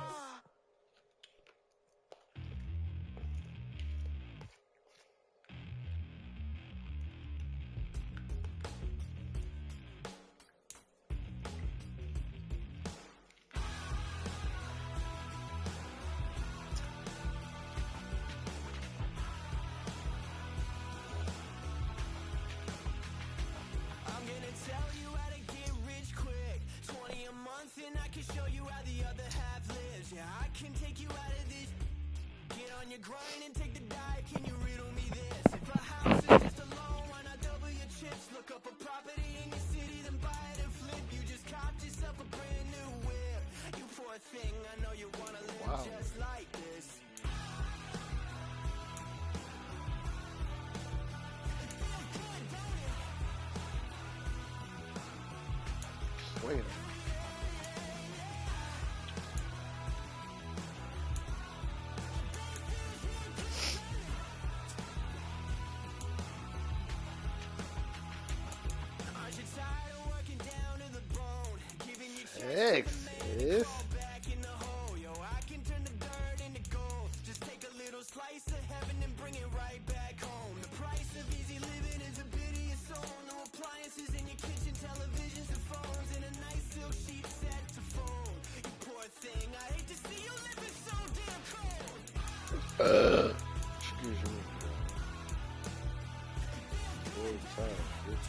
Speaker 1: I'm gonna tell you how to get rich quick. 20 a month and I can show you how the other half lives. Yeah, I can take you out of this. Get on your grind and take the dive. Can you riddle me this? If a house is just a loan, why not double your chips? Look up a property in your city, then buy it and flip. You just copped yourself a brand new whip. You poor thing, I know you wanna live just like this.
Speaker 19: Wait.
Speaker 1: Aren't you tired of working down to the bone? Giving you
Speaker 19: Texas.
Speaker 1: back in the hole, yo. I can turn the dirt into gold. Just take a little slice of heaven and bring it right back home. The price of easy living is a bit of your soul. No appliances in your kitchen, televisions and phones, and a nice silk sheet set to fold. You poor thing, I hate to see you living so damn cold.
Speaker 19: Excuse me. Boy. same time, bitch.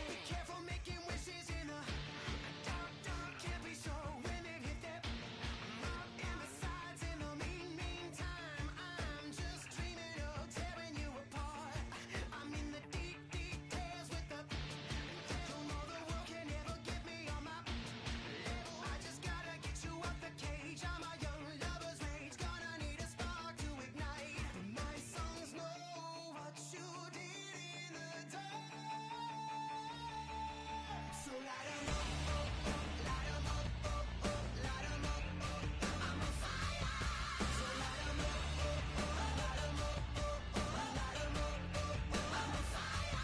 Speaker 1: Be careful making wishes in the dark, dark. Can't be sure when it hit that mark. And besides, in the meantime, I'm just dreaming of tearing you apart. I'm in the deep, deep tears with the devil. No, the world can never get me on my level. I just gotta get you off the cage. I'm a young lover's rage. Gonna need a spark to ignite. My songs know what you did in the dark. So light 'em up, light 'em up, light 'em up, I'm on fire. So light 'em up, light 'em up, light 'em up, I'm on fire.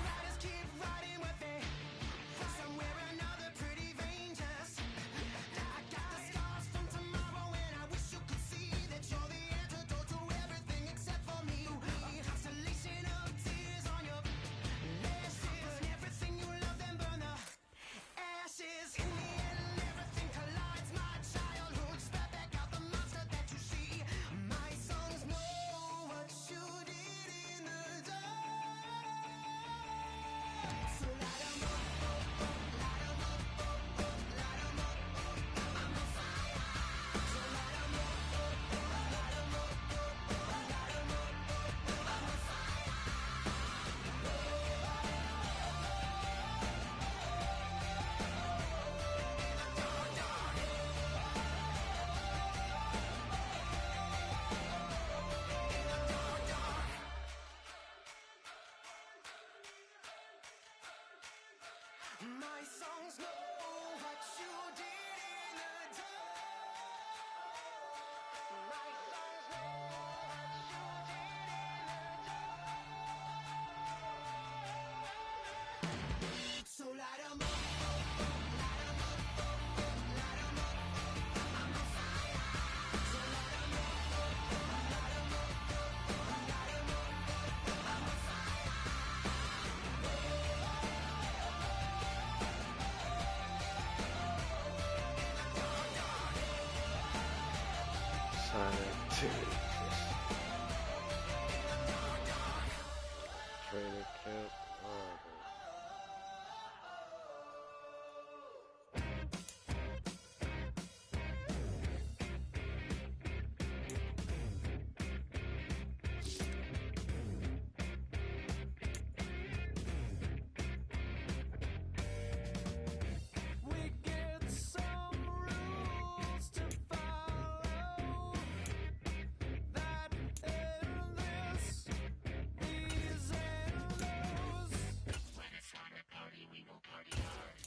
Speaker 1: Riders keep riding with me. Somewhere another pretty vein just. I got the scars from tomorrow, and I wish you could see that you're the antidote to everything except for me. A constellation of tears on your lashes. Burn everything you love, then burn the ashes. In the end, everything collides. My childhood spat back out the monster that you see. My songs know what you did in the dark. So light 'em up, light 'em up, light 'em up, I'm on fire. So light 'em up, light 'em up, light 'em up, I'm on fire. My songs know what you did in the dark. My songs know what you did in the dark. So light 'em up, light 'em up, light 'em up, I'm on fire. So light 'em up, light 'em up, light 'em up, I'm on fire.
Speaker 19: Silent activity. Training camp.
Speaker 1: We get some rules to follow. That and this, these and those. When it's time to party, we will party hard.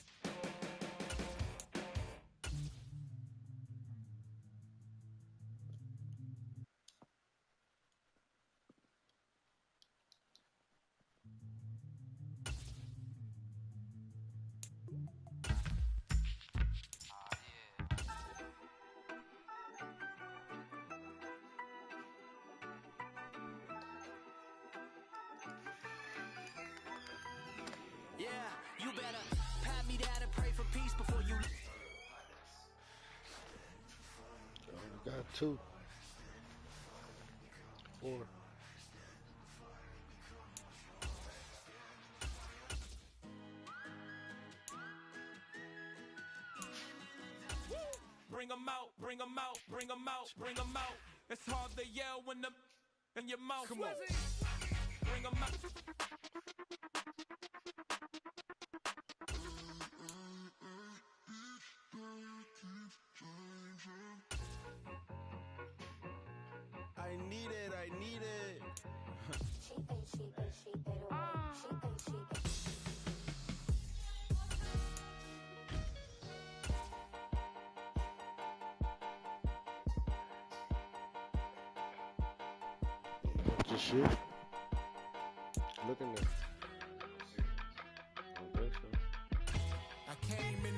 Speaker 1: Yeah, you better pat me down and pray for peace before you.
Speaker 19: Only got 2. 4.
Speaker 15: Bring 'em out, bring 'em out, bring 'em out, bring 'em out. It's hard to yell when the in your mouth. Come on. Bring 'em out.
Speaker 1: I need it, I need it.
Speaker 19: Just shit. Looking there. I don't think so.
Speaker 12: I came in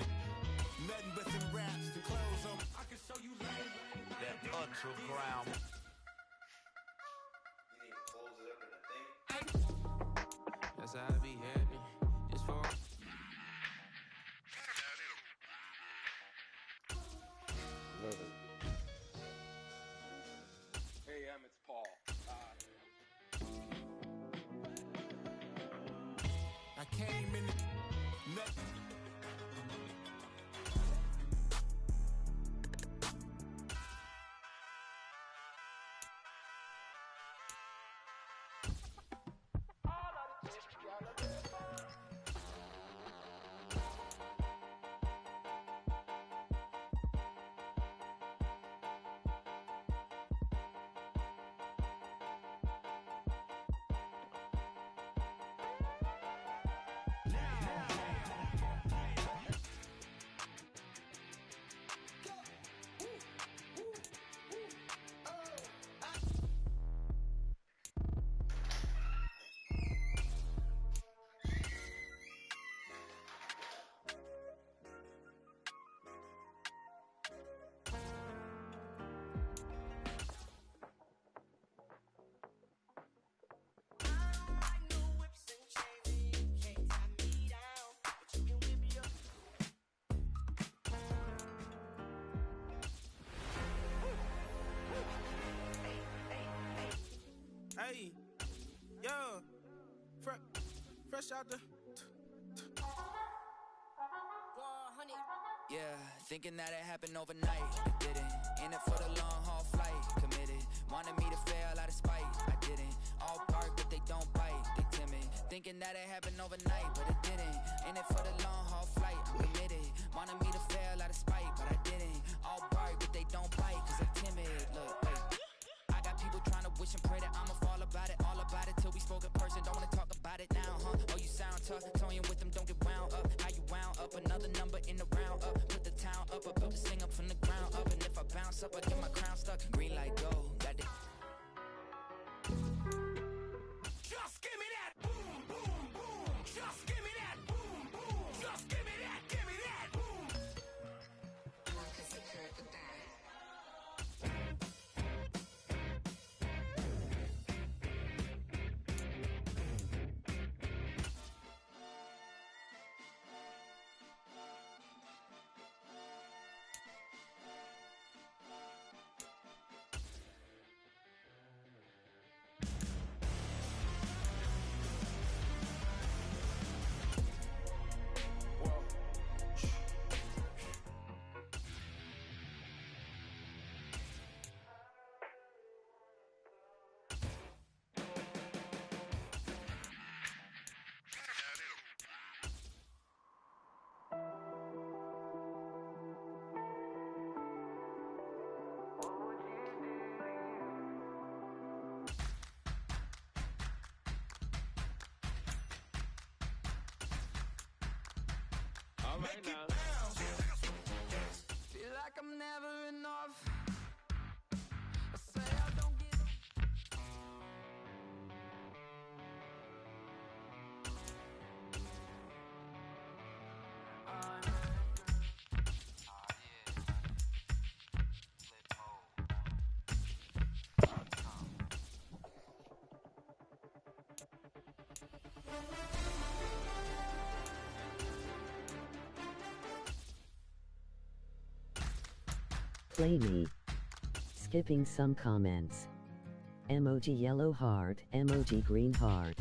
Speaker 12: nothing but some raps to close on. I can show you lame.
Speaker 5: That underground.
Speaker 14: That's how I be happening. Just for
Speaker 19: Nothing.
Speaker 7: Hey, it's Paul.
Speaker 12: I came in nothing.
Speaker 8: Hey, yo, fresh out the.
Speaker 14: yeah, thinking that it happened overnight. It didn't. In it for the long haul flight. Committed. Wanted me to fail out of spite. I didn't. All bark, but they don't bite. They timid. Thinking that it happened overnight, but it didn't. In it for the long haul flight. I'm committed. Wanted me to fail out of spite, but I didn't. All bark, but they don't bite, cause I'm timid. Look, wait. I got people trying to wish and pray that I'ma fall about it. All about it till we spoke in person. Don't wanna talk about it now, huh? Oh, you sound tough. Toying with them, don't get wound up. How you wound up? Another number in the round up. Put the town up. I built this thing up from the ground up. And if I bounce up, I get my crown stuck. Green light go. Got the.
Speaker 12: Just give me that boom, boom, boom. Just give me that boom, boom. Just give me that, give me that boom.
Speaker 8: All right now.
Speaker 14: Feel like I'm never enough. I say I don't get.
Speaker 2: Play me. Skipping some comments. Emoji yellow hard, emoji green hard.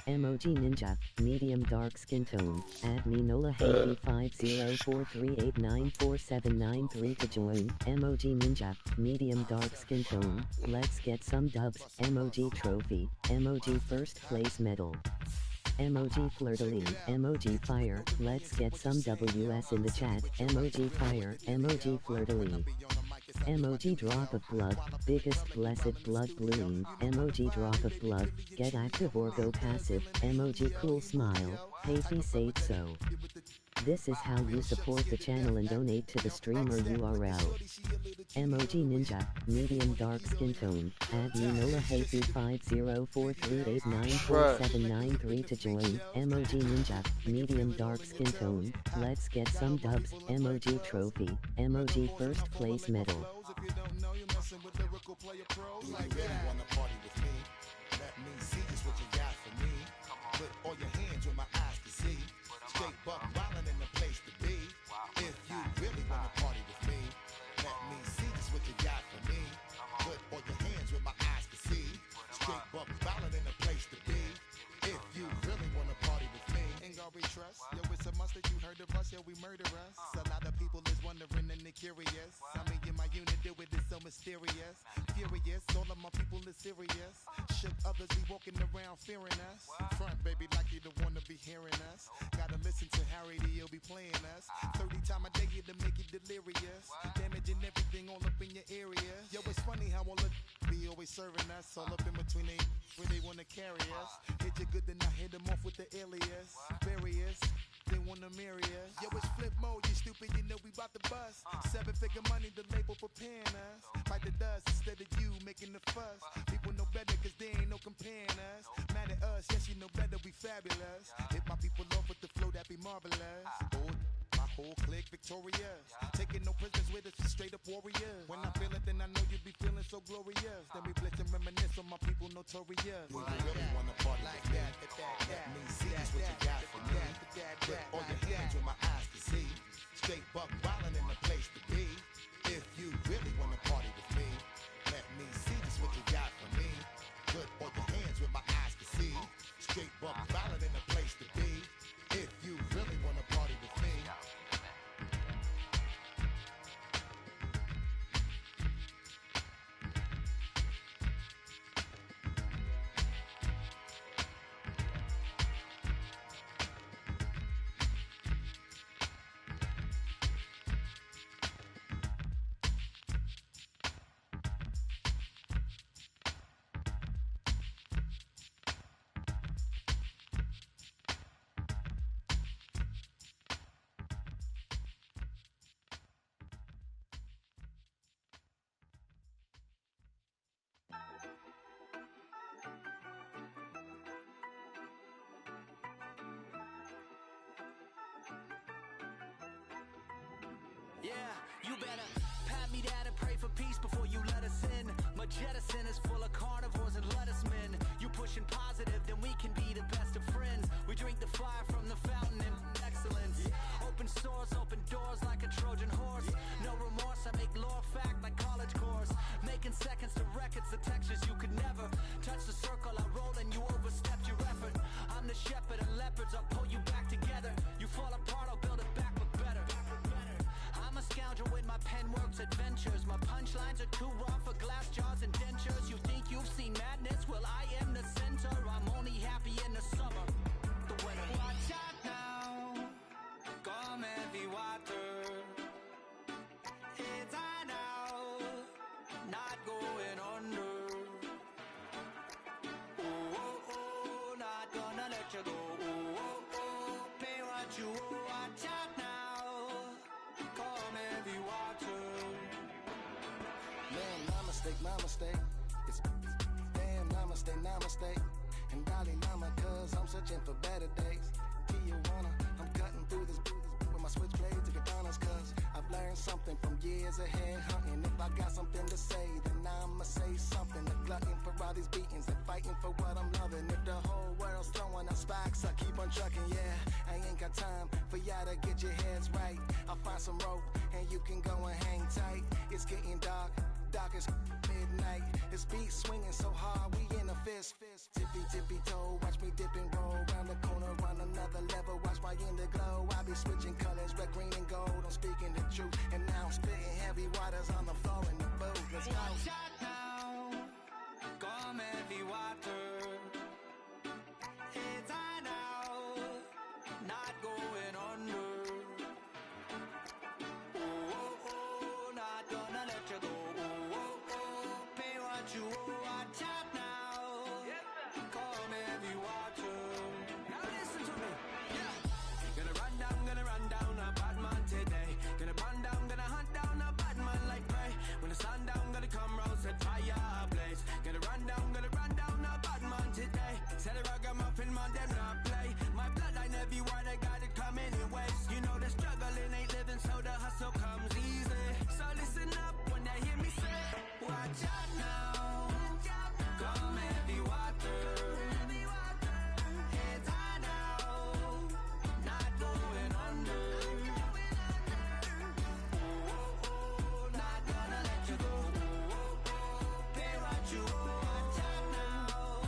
Speaker 2: Emoji ninja, medium dark skin tone. Add me Nola Haiti 5043894793 to join. Emoji ninja, medium dark skin tone. Let's get some dubs. Emoji trophy. Emoji first place medal. Emoji flirtily, emoji fire, let's get some WS in the chat, emoji fire, emoji flirtily. Emoji drop of blood, biggest blessed blood bluing, emoji drop of blood, get active or go passive, emoji cool smile, Haiti said so. This is how you support the channel and donate to the streamer URL. Emoji Ninja, medium dark skin tone, add Enola Happy 5043894793 to join. Emoji Ninja, medium dark skin tone, let's get some dubs. Emoji trophy, emoji first place medal.
Speaker 12: If you don't know, you're messing with lyrical player pros like that. You wanna party with me? Let me see just what you got for me. Put all your hands where my eyes can see. Straight buck wildin' in the place to be. If you really wanna party with me, let me see just what you got for me. Put all your hands where my eyes can see. Straight buck wildin' in the place to be. If you really wanna party with me, ain't gonna be trust. Yo, it's a must that you heard of us, yo, we murder us. A lot of people is wondering and they curious. How me and my unit do it is so mysterious. Furious, all of my people is serious. Shook others be walking around fearing us. Front, baby, like you don't wanna be hearing us. Gotta listen to Harry, he'll be playing us. 30 times a day to make you delirious. Damaging everything all up in your area. Yo, it's funny how all of be always serving us. All up in between they where they wanna carry us. Hit you good, then I hit them off with the alias. Various. They wanna marry us. Yo, it's flip mode, you stupid, you know we bout to bust. 7-figure money, the label preparing us. Fight the dust instead of you making the fuss. People know better cause they ain't no comparing us. Mad at us, yes you know better, we fabulous. Hit my people off with the flow, that be marvelous. My whole clique victorious. Taking no prisoners with us, straight up warriors. When I feel it, then I know you be feeling so glorious. Then we blitz and reminisce on my people notorious. You really wanna party like that? Let me see just what you got for me. Put all your hands where my eyes can see. Straight buck wildin' in the place to be. If you really wanna party with me, let me see just what you got for me. Put all your hands where my eyes can see. Straight buck wildin' in the place to be. If you really wanna party with me.
Speaker 1: Yeah, you better pat me down and pray for peace before you let us in. My jettison is full of carnivores and lettuce men. You pushing positive, then we can be the best of friends. We drink the fire from the fountain and excellence. Open sores, open doors like a Trojan horse. No remorse, I make lore fact like college course. Making seconds to records, the textures you could never touch the circle I roll and you overstepped your effort. I'm the shepherd and leopards, I'll pull you back together. You fall apart, I'll build it back but better. I'm a scoundrel with my pen works adventures. My punchlines are too raw for glass jars and dentures. You think you've seen madness? Well, I am the center. I'm only happy in the summer. The winter. Watch out now. Come heavy water. It's on now. Not going under. Oh, oh, oh. Not gonna let you go. Oh, oh, oh. Pay what you owe. Watch out now. Come heavy water.
Speaker 4: Man, my mistake. It's damn, namaste. And Dolly Lama, cause I'm searching for better days. Tijuana, I'm cutting through this with my switchblade to katanas, cause I've learned something from years of head hunting. If I got something to say, then I'ma say something. The glutton for all these beatings and fighting for what I'm loving. If the whole world's throwing out sparks, I keep on trucking, yeah. I ain't got time for y'all to get your heads right. I'll find some rope and you can go and hang tight. It's getting dark as midnight. This beat swinging so hard, we in a fist. Tippy toe, watch me dip and roll. Round the corner, run another level, watch my glow. I be switching colors, red, green, and gold. I'm speaking the truth, and now I'm spitting heavy waters on the floor in the booth. Let's go.
Speaker 1: Watch out now. Come heavy water. It's on now. Not going under. Oh, oh, oh. Not gonna let you go. Oh, oh, oh. Pay what you owe. Watch out now. Come heavy water. Now listen to me. Yeah. Gonna run down fireplace. Gonna run down a bad man today. Said the ragamuffin man, them not play. My bloodline everywhere, they got it come anyways. You know the struggling ain't living, so the hustle comes easy. So listen up when they hear me say, watch out now. Come heavy water. Heads high now. Not going under. Not gonna let you go. Pay what you owe. Watch out now.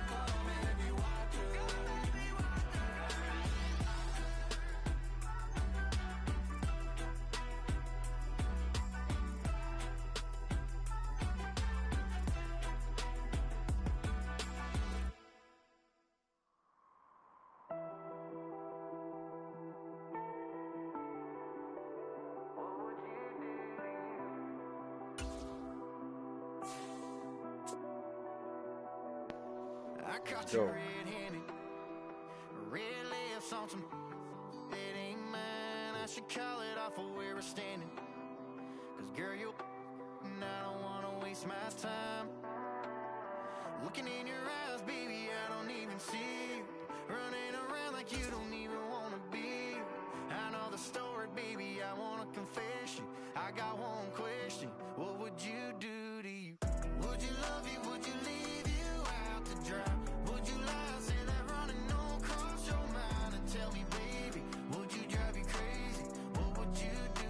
Speaker 1: Come heavy water.
Speaker 4: I caught you red-handed. Red lips on some that ain't mine. I should call it off of where we're standing. Cause girl, you and I don't wanna waste my time. Looking in your eyes, baby, I don't even see you. Running around like you don't even wanna be. I know the story, baby, I wanna confess you. I got one question, what would you do to you? Would you love you, would you leave you out to dry? Would you lie, say that running don't cross your mind? And tell me, baby, would you drive you crazy? What would you do?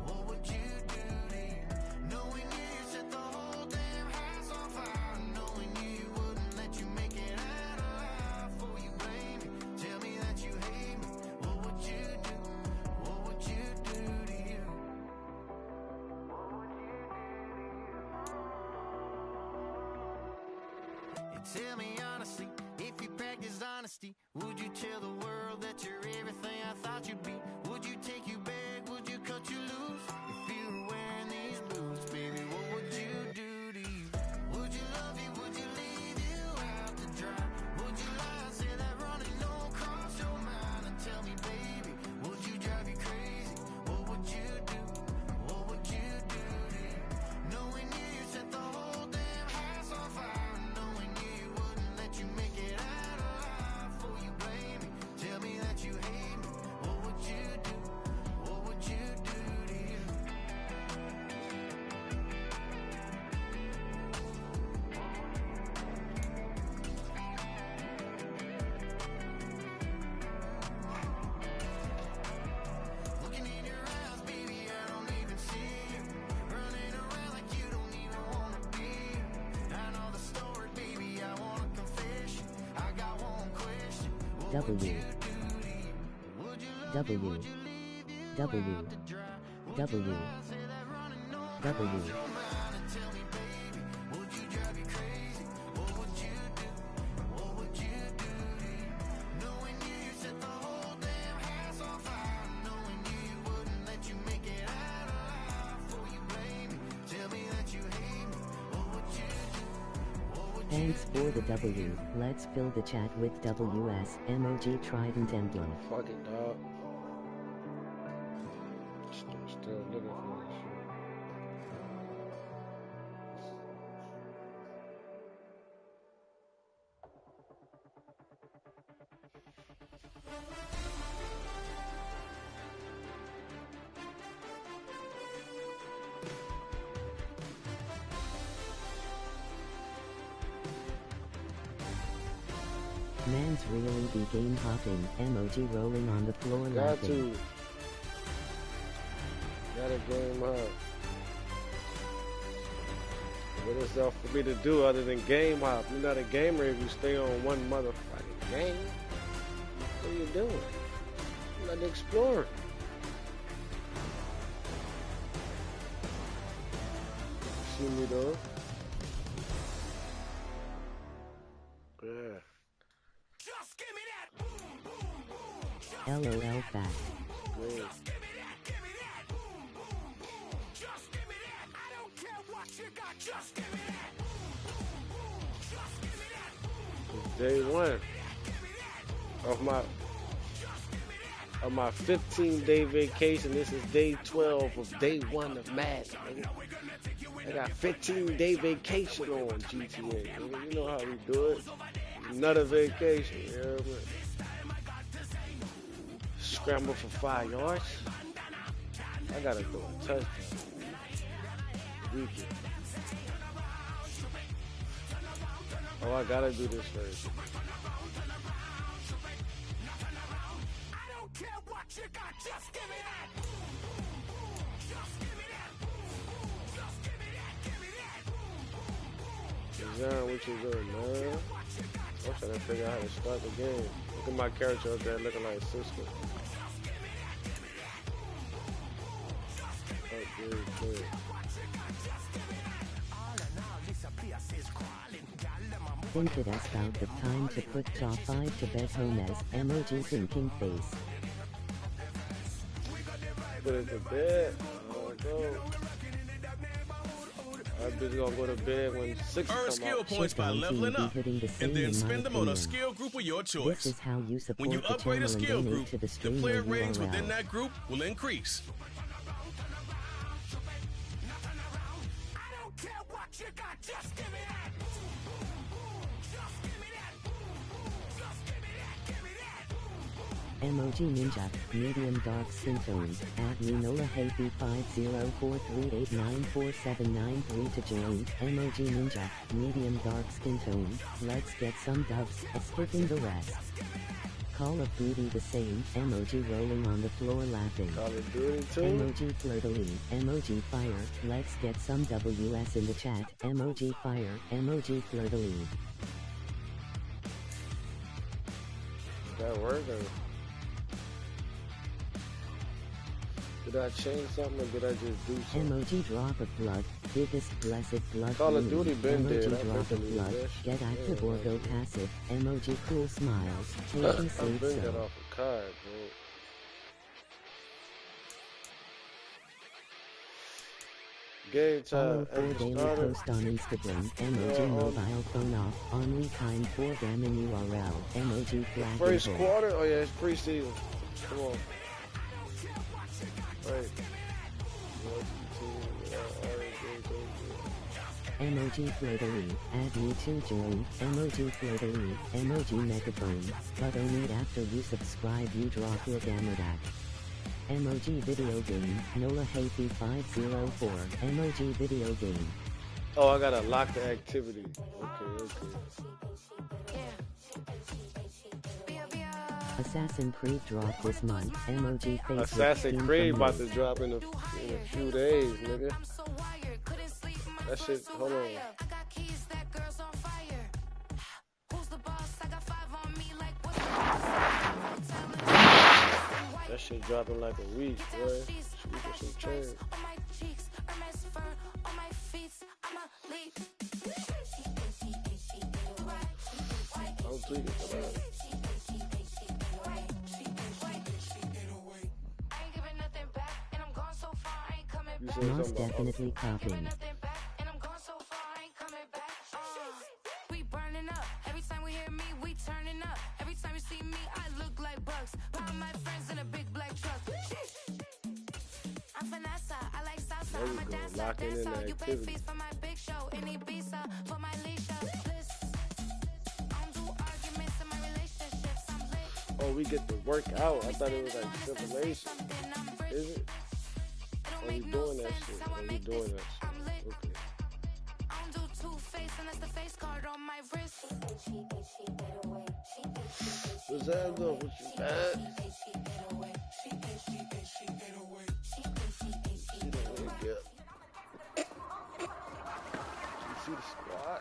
Speaker 4: What would you do to you? Knowing you set the whole damn house on fire. Knowing you wouldn't let you make it out alive. For you blame me, tell me that you hate me. What would you do? What would you do to you? And tell me honestly, if you practice honesty, would you tell the world that you're everything I thought you'd be? Would you take you back? Would you cut you loose? If you were wearing these boots, baby, what would you do to you? Would you love you? Would you leave you out to dry? Would you lie, say that running don't cross your mind? And tell me, baby, would you drive you crazy? What would you do? What would you do to you? Knowing you set the whole damn house on fire. Knowing you wouldn't let you make it out alive. For you blame me, tell me that you hate me. What would you do? What would you do to you? Looking in your eyes, baby, I don't even see you. Running around like you don't even wanna be. I know the story, baby, I wanna confess you. I got one question. What would you do to you? Would you love you? Would you leave you out to dry? Would you lie, say that running don't cross your mind? And tell me, baby, would you drive you crazy? What would you do? What would you do to you? Knowing you set the whole damn house on fire. Knowing you wouldn't let you make it out alive. For you blame me, tell me that you hate me. What would you do? What would you
Speaker 2: Thanks for the W. Let's fill the chat with WS emoji Trident emblem.
Speaker 19: Fucking dog. Still looking for this shit.
Speaker 2: Man's really be game hopping. Emoji rolling on the floor
Speaker 19: Got
Speaker 2: laughing.
Speaker 19: to. Got a game up. What is there for me to do other than game hop? You're not a gamer if you stay on one motherfucking game. What are you doing? You're not exploring. You see me though? Yeah.
Speaker 1: Just give me that boom, boom, boom.
Speaker 2: LOL fact.
Speaker 19: Great.
Speaker 1: Just give me that, give me that. Boom, boom, boom. Just give me that. I don't care what you got. Just give me that. Boom, boom, boom. Just give me that. Boom, boom.
Speaker 19: Day one of my 15-day vacation. This is day 12 of day one of Madden. Nigga. I got 15-day vacation on GTA. You know how we do it. Another vacation, you know what I mean? Scramble for 5 yards. I gotta throw a touchdown. Weekend. Oh, I gotta do this first. John, what you doing, man? I'm trying to figure out how to start the game. Look at my character up there looking like Cisco. Okay.
Speaker 2: Think it is about the time to put top 5 to bed home as emoji thinking face.
Speaker 19: Put it to bed. Oh, go. I'm just gonna go to bed when 6
Speaker 3: Earn skill points by leveling up, and then spend them on a skill group of your choice.
Speaker 2: This is how you support
Speaker 3: when you
Speaker 2: the
Speaker 3: upgrade a
Speaker 2: channel
Speaker 3: skill
Speaker 2: and donate
Speaker 3: group,
Speaker 2: to the
Speaker 3: the player
Speaker 2: streamer
Speaker 3: ratings
Speaker 2: URL.
Speaker 3: within that group will increase.
Speaker 2: Emoji Ninja, medium dark skin tone, at Ninola Happy 50438944793 to join. Emoji Ninja, medium dark skin tone, let's get some dubs, skipping the rest. Call of Duty the same, emoji rolling on the floor laughing.
Speaker 19: Call of Duty too?
Speaker 2: Emoji flirtily, emoji fire, let's get some WS in the chat, emoji fire, emoji flirtily.
Speaker 19: That work or? Did I change something or did I just do something?
Speaker 2: Emoji drop of blood, biggest blessed blood.
Speaker 19: Call of Duty been
Speaker 2: emoji
Speaker 19: dead.
Speaker 2: drop of blood, get active or go passive. Emoji cool smiles, Tasty
Speaker 19: I've
Speaker 2: said
Speaker 19: been got
Speaker 2: so.
Speaker 19: off a card, bro. Game
Speaker 2: Follow
Speaker 19: time.
Speaker 2: 4 daily post on Instagram, emoji mobile phone off, only time 4 gammon URL, emoji flag
Speaker 19: First
Speaker 2: info.
Speaker 19: quarter? Oh yeah, it's preseason. Come on. Right.
Speaker 2: Emoji flirtily, add me to join, emoji flirtily, emoji megaphone, but only after you subscribe you drop your gamerdack. Emoji video game, Nola Happy 504, emoji video game.
Speaker 19: Oh, I gotta lock the activity. Okay.
Speaker 2: Assassin's Creed drop this month, emoji Facebook.
Speaker 19: Assassin's Creed about to drop in a few days, nigga. That shit, hold on. That shit dropping like a week, boy. Week or some change. I'm tweaking for that.
Speaker 2: Most definitely coughing.
Speaker 23: We burning up. Every time we hear me, we turning up. Every time you see me, I look like bugs. All my friends in a big black truck. I'm Vanessa, I like salsa. I'm a dancer, dancer. You pay fees for my big show. In Ibiza, for my leisure. I don't do arguments in my relationships. I'm lit.
Speaker 19: Oh, we get to work out. I thought it was like simulation. Is it? Are we doing that shit? Are we doing that shit? Okay.
Speaker 23: I don't do two-face unless the face card on my wrist.
Speaker 19: What's that though? What you bad? You see the squad?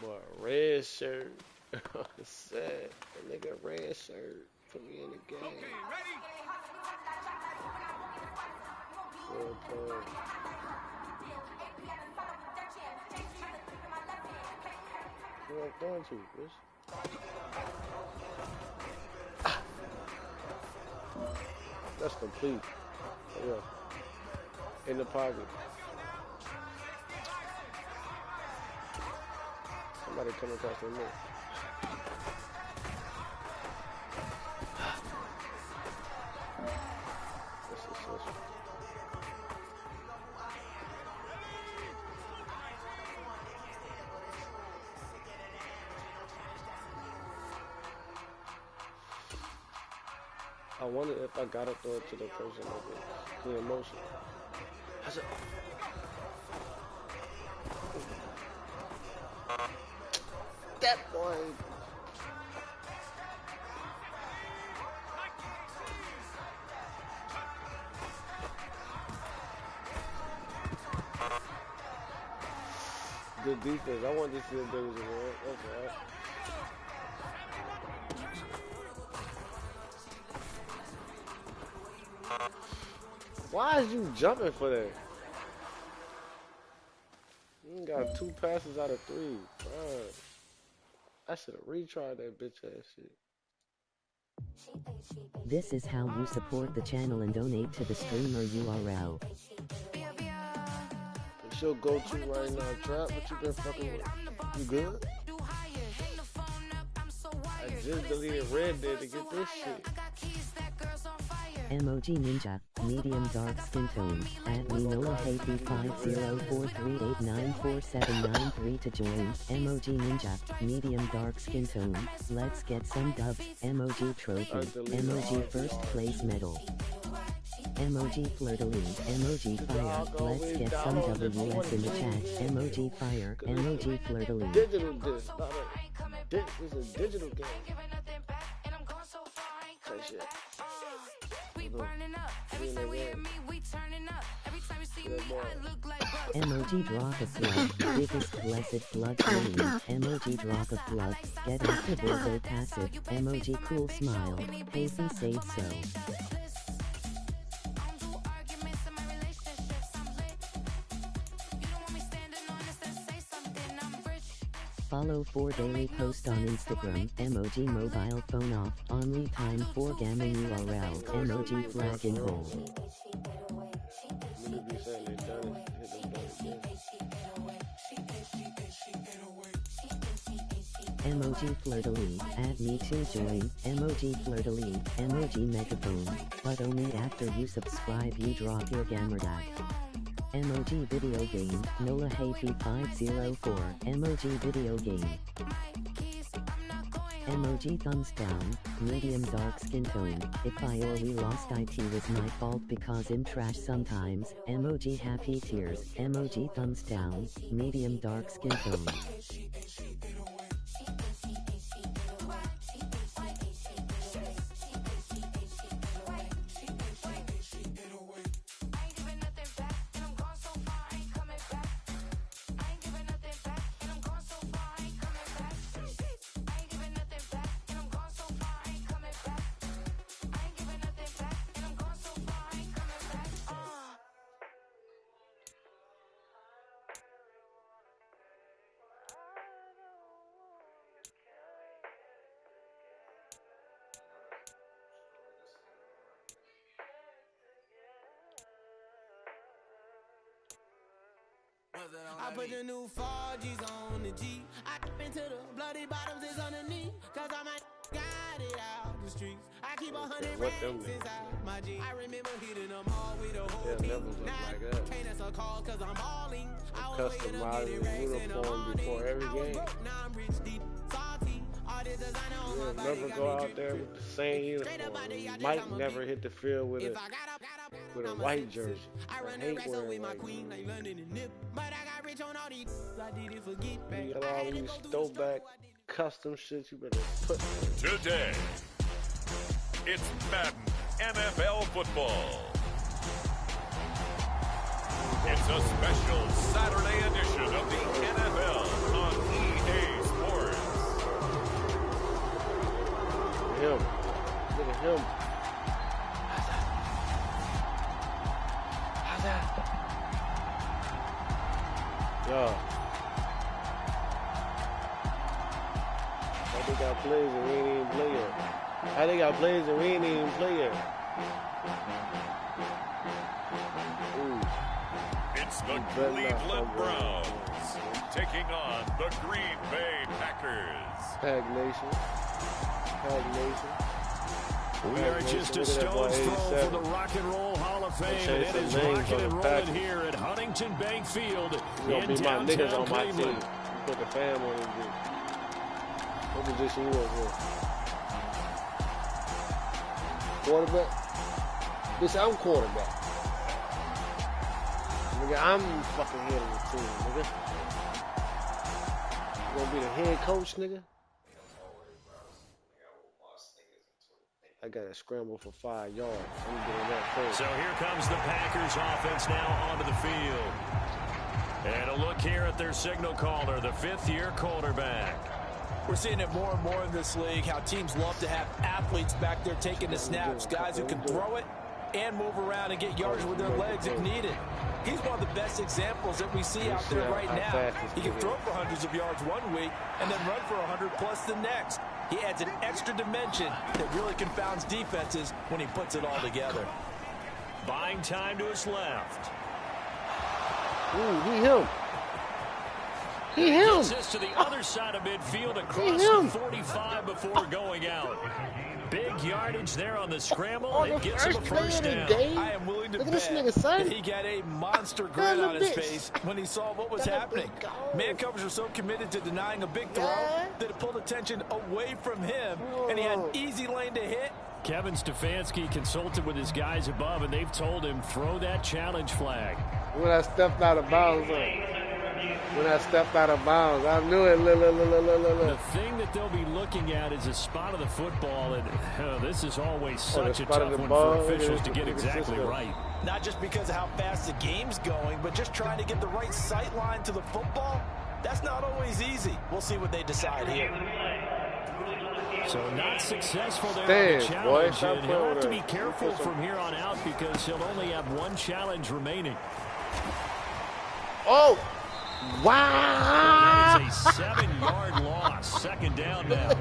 Speaker 19: Boy, red shirt. Sad. A nigga red shirt. Put me in the game. Okay, ready? Where am I going to, bitch? That's complete. Yeah. In the pocket. Somebody coming across the net. one. I wonder if I gotta throw it to the person like the emotion. I said, that boy. Good defense. I wanted to see if there was a win. That's all right. Why is you jumping for that? You got 2 passes out of 3. God. I should have retried that bitch ass shit.
Speaker 2: This is how you support the channel and donate to the streamer URL.
Speaker 19: It's your go-to right now, Trap. What you been fucking with? You good? I just deleted Red Dead to get this shit.
Speaker 2: Emoji Ninja, medium dark skin tone, add me Nola Happy 50438947993 to join, Emoji Ninja, medium dark skin tone, let's get some dubs, Emoji trophy, Emoji first place medal. Emoji flirtaline, Emoji fire, let's get some WS in the chat, Emoji fire, Emoji flirtaline.
Speaker 19: Digital disc, not a disc, it's a digital game. That shit.
Speaker 2: Emoji drop of blood, biggest blessed blood green, emoji drop of blood, get active or go passive, emoji cool smile, Pacey said so. Follow for daily post on Instagram, emoji mobile phone off, only time for gaming URL, emoji flag in hold. Emoji flirtaline, add me to join, emoji flirtaline, emoji megaphone, but only after you subscribe you drop your gamer tag. Emoji video game, Nola Happy 504, emoji video game. Emoji thumbs down, medium dark skin tone, if I or we lost it was my fault because I'm trash sometimes, emoji happy tears, emoji thumbs down, medium dark skin tone.
Speaker 1: I put the new 4Gs on the G. I into the bloody bottoms is underneath. Cause I might got it out the streets. I keep 100 racks inside my G. I remember hitting them all with a whole team. Now can't answer calls cause I'm balling. I was waking up getting racks in the morning. I was broke, now I'm rich, deep, salty. All this designer on my body
Speaker 19: never go out there with the same uniform. You might never hit the field with a white jersey.
Speaker 1: I run the racks up with my queen like London and Nip. But I got rich on all these. I didn't forget back.
Speaker 19: You got all these throwback custom shit you better put.
Speaker 6: Today, it's Madden NFL football. It's a special Saturday edition of the NFL on EA Sports.
Speaker 19: Look at him. How's that? Yo. How they got plays and we ain't even play yet? How they got plays and we ain't even play yet? Ooh.
Speaker 6: It's the Cleveland Browns taking on the Green Bay Packers.
Speaker 19: Pack Nation. Pack Nation.
Speaker 6: We are just a stone's throw from the Rock and Roll Hall of Fame, and it is rocking and rolling here at Huntington Bank Field in downtown Cleveland.
Speaker 19: Put the fam on his dude. What position you want for? Quarterback? Bitch, I'm quarterback. Nigga, I'm fucking head of the team, nigga. You gonna be the head coach, nigga? I got to scramble for 5 yards. I'm getting that first.
Speaker 6: So here comes the Packers offense now onto the field. And a look here at their signal caller, the 5th-year quarterback.
Speaker 9: We're seeing it more and more in this league, how teams love to have athletes back there taking the snaps, guys who can throw it and move around and get yards with their legs if needed. He's one of the best examples that we see out there right now. He can throw for hundreds of yards one week and then run for 100+ the next. He adds an extra dimension that really confounds defenses when he puts it all together.
Speaker 6: Buying time to his left.
Speaker 19: Ooh, he him.
Speaker 6: Gets this to the other side of midfield across the 45 before going out. Big yardage there on the scramble. It gets him a first down.
Speaker 9: I am willing to bet that he got a monster grin on his face when he saw what was happening. Man covers are so committed to denying a big throw that it pulled attention away from him, and he had an easy lane to hit.
Speaker 6: Kevin Stefanski consulted with his guys above, and they've told him throw that challenge flag.
Speaker 19: When I stepped out of bounds, I knew it.
Speaker 6: The thing that they'll be looking at is a spot of the football, and this is always such a tough one for officials to get exactly right.
Speaker 9: Not just because of how fast the game's going, but just trying to get the right sight line to the football. That's not always easy. We'll see what they decide here.
Speaker 6: So not successful there on the challenge, and he'll have to be careful from here on out because he'll only have one challenge remaining.
Speaker 19: Oh! Wow!
Speaker 6: That is a 7-yard loss. Second down now.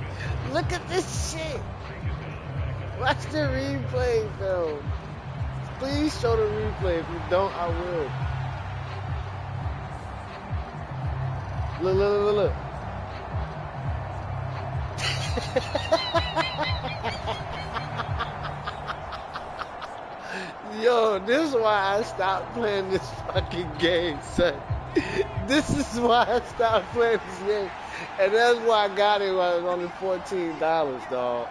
Speaker 19: Look at this shit. Watch the replay, Phil. Please show the replay. If you don't, I will. Look. Yo, this is why I stopped playing this fucking game, son. This is why I stopped playing this game. And that's why I got it when it was only $14, dog.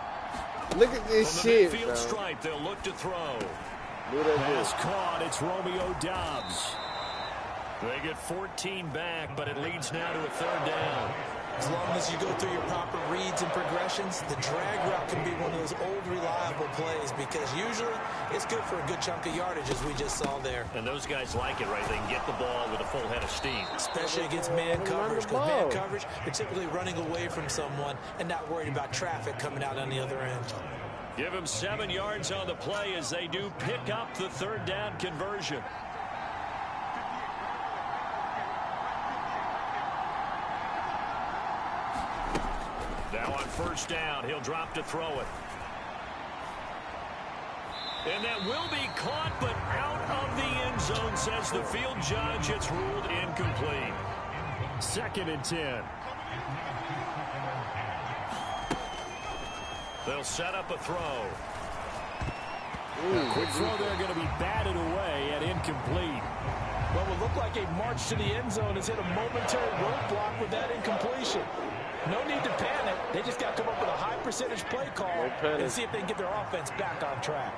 Speaker 19: Look at this shit,
Speaker 6: bro. Stripe, they'll look to throw.
Speaker 19: Pass
Speaker 6: caught. It's Romeo Doubs. They get 14 back, but it leads now to a 3rd down.
Speaker 9: As long as you go through your proper reads and progressions, the drag route can be one of those old reliable plays because usually it's good for a good chunk of yardage, as we just saw there.
Speaker 6: And those guys like it, right? They can get the ball with a full head of steam.
Speaker 9: Especially against man coverage, because man coverage, they're typically running away from someone and not worried about traffic coming out on the other end.
Speaker 6: Give them 7 yards on the play as they do pick up the 3rd down conversion. Now on 1st down, he'll drop to throw it. And that will be caught, but out of the end zone, says the field judge. It's ruled incomplete. 2nd and 10. They'll set up a throw. Quick throw there going to be batted away and incomplete.
Speaker 9: What would look like a march to the end zone has hit a momentary roadblock with that incompletion. No need to panic. They just got to come up with a high percentage play call and see if they can get their offense back on track.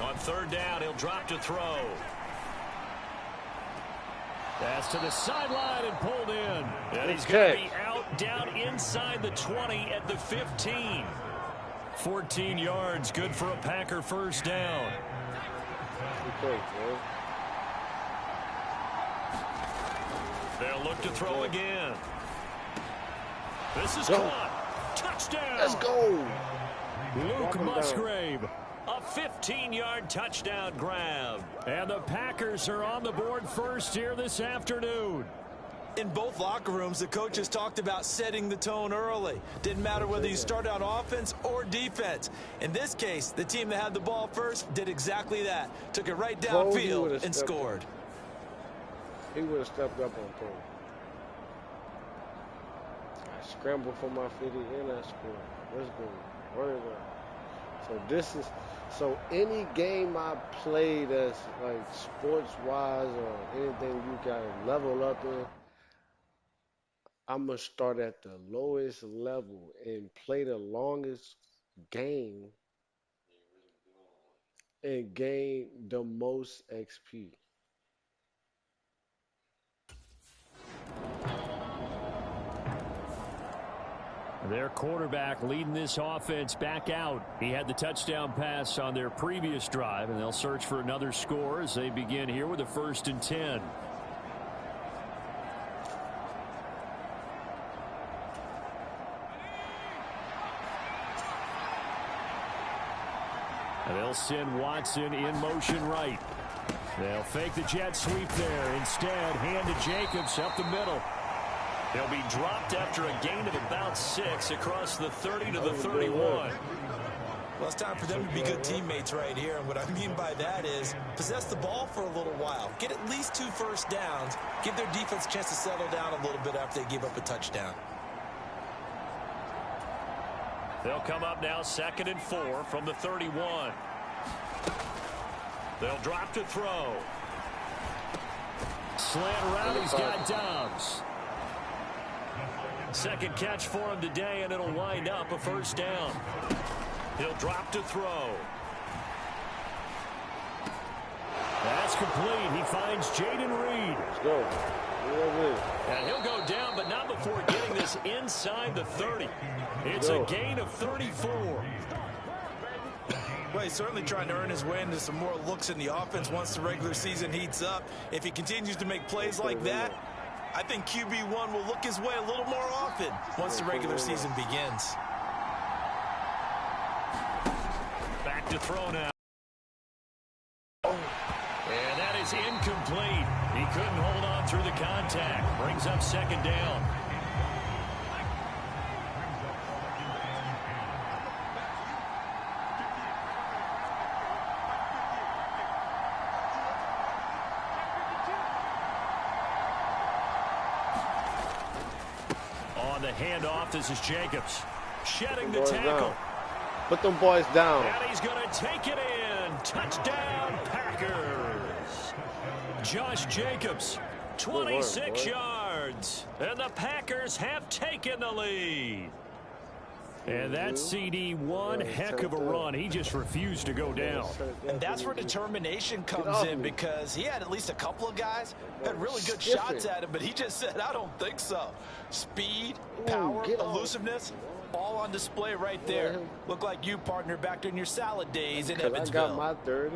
Speaker 6: On 3rd down, he'll drop to throw. Pass to the sideline and pulled in. And he's going to be out down inside the 20 at the 15. 14 yards, good for a Packer 1st down. They'll look to throw again. This is caught. Touchdown.
Speaker 19: Let's go.
Speaker 6: Luke Musgrave. A 15-yard touchdown grab. And the Packers are on the board first here this afternoon.
Speaker 9: In both locker rooms, the coaches talked about setting the tone early. Didn't matter whether you started on offense or defense. In this case, the team that had the ball first did exactly that. Took it right downfield and scored.
Speaker 19: He would have stepped up on Poe. I scrambled for my 50 and I scored. Let's go. Run it up. So any game I play that's like sports-wise or anything you got to level up in, I'm going to start at the lowest level and play the longest game and gain the most XP.
Speaker 6: Their quarterback leading this offense back out. He had the touchdown pass on their previous drive, and they'll search for another score as they begin here with a 1st and 10. And they'll send Watson in motion right. They'll fake the jet sweep there. Instead, hand to Jacobs up the middle. They'll be dropped after a gain of about 6 across the 30 to the 31.
Speaker 9: Well, it's time for them to be good teammates right here. And what I mean by that is possess the ball for a little while. Get at least 2 first downs. Give their defense a chance to settle down a little bit after they give up a touchdown.
Speaker 6: They'll come up now 2nd and 4 from the 31. They'll drop to throw. Slant around, he's got Dobbs. Second catch for him today, and it'll wind up a 1st down. He'll drop to throw. That's complete. He finds Jaden Reed.
Speaker 19: Let's go.
Speaker 6: And he'll go down, but not before getting this inside the 30. It's a gain of 34.
Speaker 9: Well, he's certainly trying to earn his way into some more looks in the offense once the regular season heats up. If he continues to make plays like that, I think QB1 will look his way a little more often once the regular season begins.
Speaker 6: Back to throw now. And that is incomplete. He couldn't hold on through the contact. Brings up 2nd down. On the handoff, this is Jacobs. Shedding the tackle.
Speaker 19: Down. Put them boys down.
Speaker 6: And he's going to take it in. Touchdown, Packers. Josh Jacobs, 26 yards. And the Packers have taken the lead. And that CD, one heck of a run. He just refused to go down.
Speaker 9: And that's where determination comes in, because he had at least a couple of guys who had really good shots at him, but he just said, I don't think so. Speed, power, elusiveness, all on display right there. Look like you, partner, back in your salad days in Evansville.
Speaker 19: I got my 30.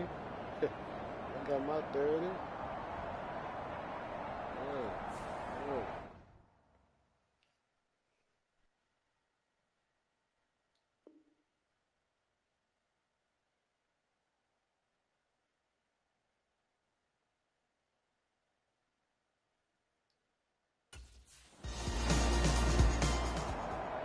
Speaker 19: I got my 30.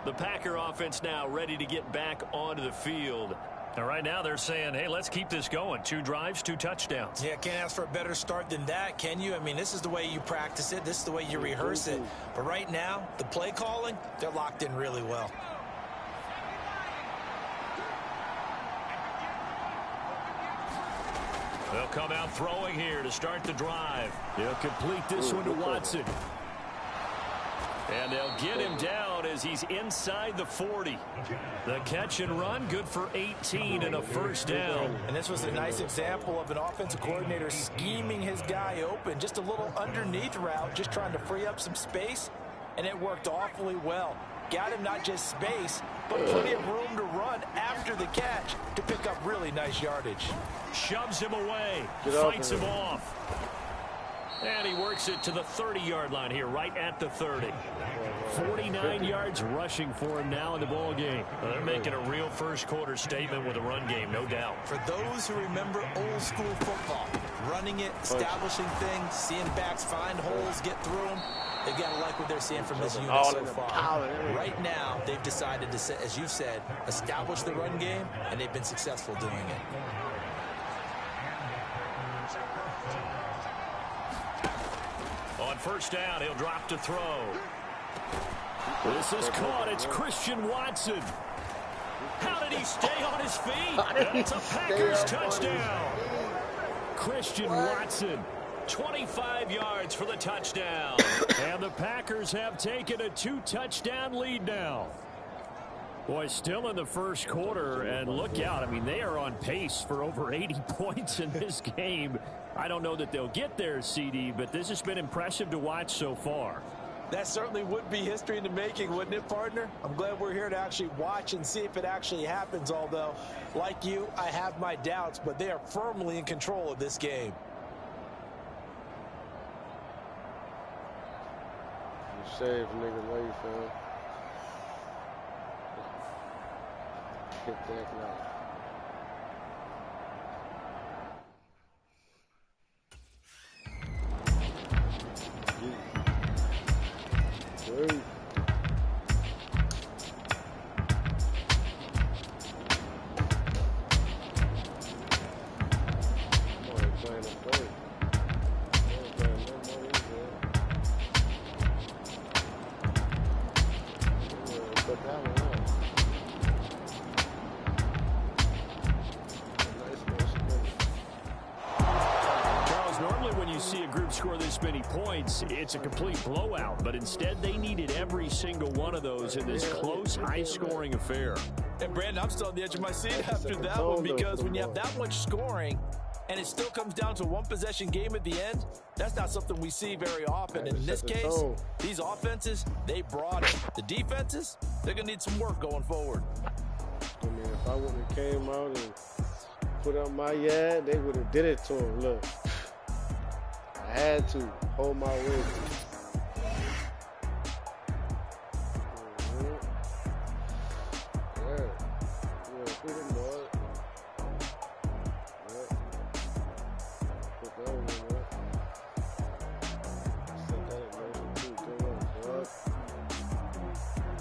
Speaker 6: The Packer offense now ready to get back onto the field. And right now they're saying, hey, let's keep this going. 2 drives, 2 touchdowns.
Speaker 9: Yeah, can't ask for a better start than that, can you? I mean, this is the way you practice it. This is the way you rehearse it. But right now, the play calling, they're locked in really well.
Speaker 6: They'll come out throwing here to start the drive. They'll complete this one to Watson. And they'll get him down as he's inside the 40. The catch and run, good for 18 and a 1st down.
Speaker 9: And this was a nice example of an offensive coordinator scheming his guy open. Just a little underneath route, just trying to free up some space. And it worked awfully well. Got him not just space, but plenty of room to run after the catch to pick up really nice yardage.
Speaker 6: Shoves him away, fights him off. And he works it to the 30-yard line here, right at the 30. 49 yards rushing for him now in the ball game. Well, they're making a real first-quarter statement with a run game, no doubt.
Speaker 9: For those who remember old-school football, running it, establishing things, seeing backs find holes, get through them, They've got to like what they're seeing from this unit so far. Right now, they've decided to, as you said, establish the run game, and they've been successful doing it.
Speaker 6: On first down, he'll drop to throw. This is caught. It's Christian Watson. How did he stay on his feet? It's a Packers touchdown. Christian Watson, 25 yards for the touchdown. And the Packers have taken a 2-touchdown lead now. Boy, still in the first quarter, and look out. I mean, they are on pace for over 80 points in this game. I don't know that they'll get there, CD, but this has been impressive to watch so far.
Speaker 9: That certainly would be history in the making, wouldn't it, partner? I'm glad we're here to actually watch and see if it actually happens, although, like you, I have my doubts, but they are firmly in control of this game.
Speaker 19: You save nigga life, fam. Hit that now. Hey.
Speaker 6: Score this many points, it's a complete blowout, but instead they needed every single one of those in this close, high-scoring affair.
Speaker 9: And Brandon, I'm still on the edge of my seat after that one, because when you have that much scoring and it still comes down to one possession game at the end, that's not something we see very often. And in this case, these offenses, they brought it. The defenses, they're going to need some work going forward.
Speaker 19: I mean, if I would have came out and put up my yard, they would have did it to him. Look. I had to hold my weight. Yeah. Yeah, put him on. Yeah. Put that one in there. Set that in motion too. Good one, bud.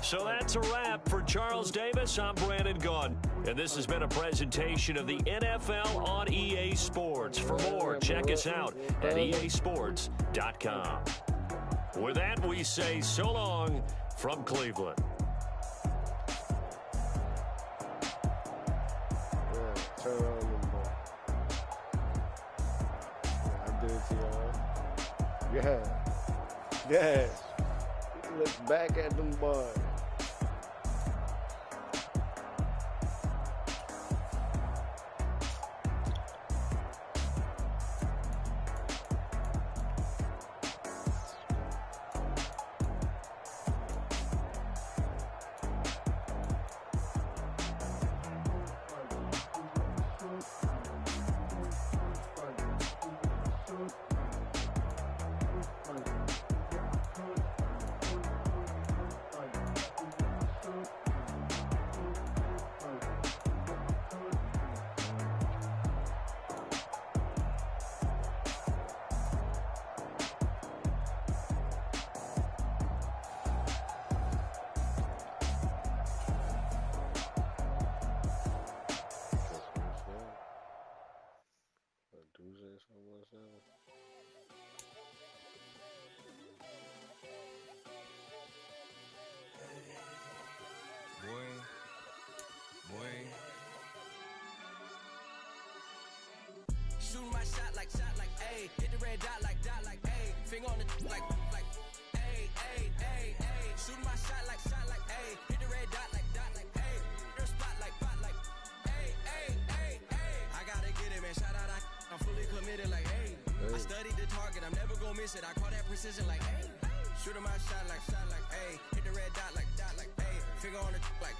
Speaker 6: So that's a wrap for Charles Davis. I'm Brandon Gunn. And this has been a presentation of the NFL on EA Sports. For more, check us out at easports.com. With that, we say so long from Cleveland.
Speaker 19: Yeah, turn around them ball. Yeah, I did it to y'all. Yeah. Yeah. Look back at them boys.
Speaker 13: Shooting my shot like, ayy. Hit the red dot like, ayy. Finger on the like, ayy, ayy, ayy, ayy. Shooting my shot like, ayy. Hit the red dot like, ayy. Your spot like, ayy, ayy, ayy, ayy. I gotta get it, man. Shout out, I'm fully committed like, hey. I studied the target, I'm never gonna miss it. I call that precision like, hey. Shooting my shot like, ayy. Hit the red dot like, ayy. Finger on the like,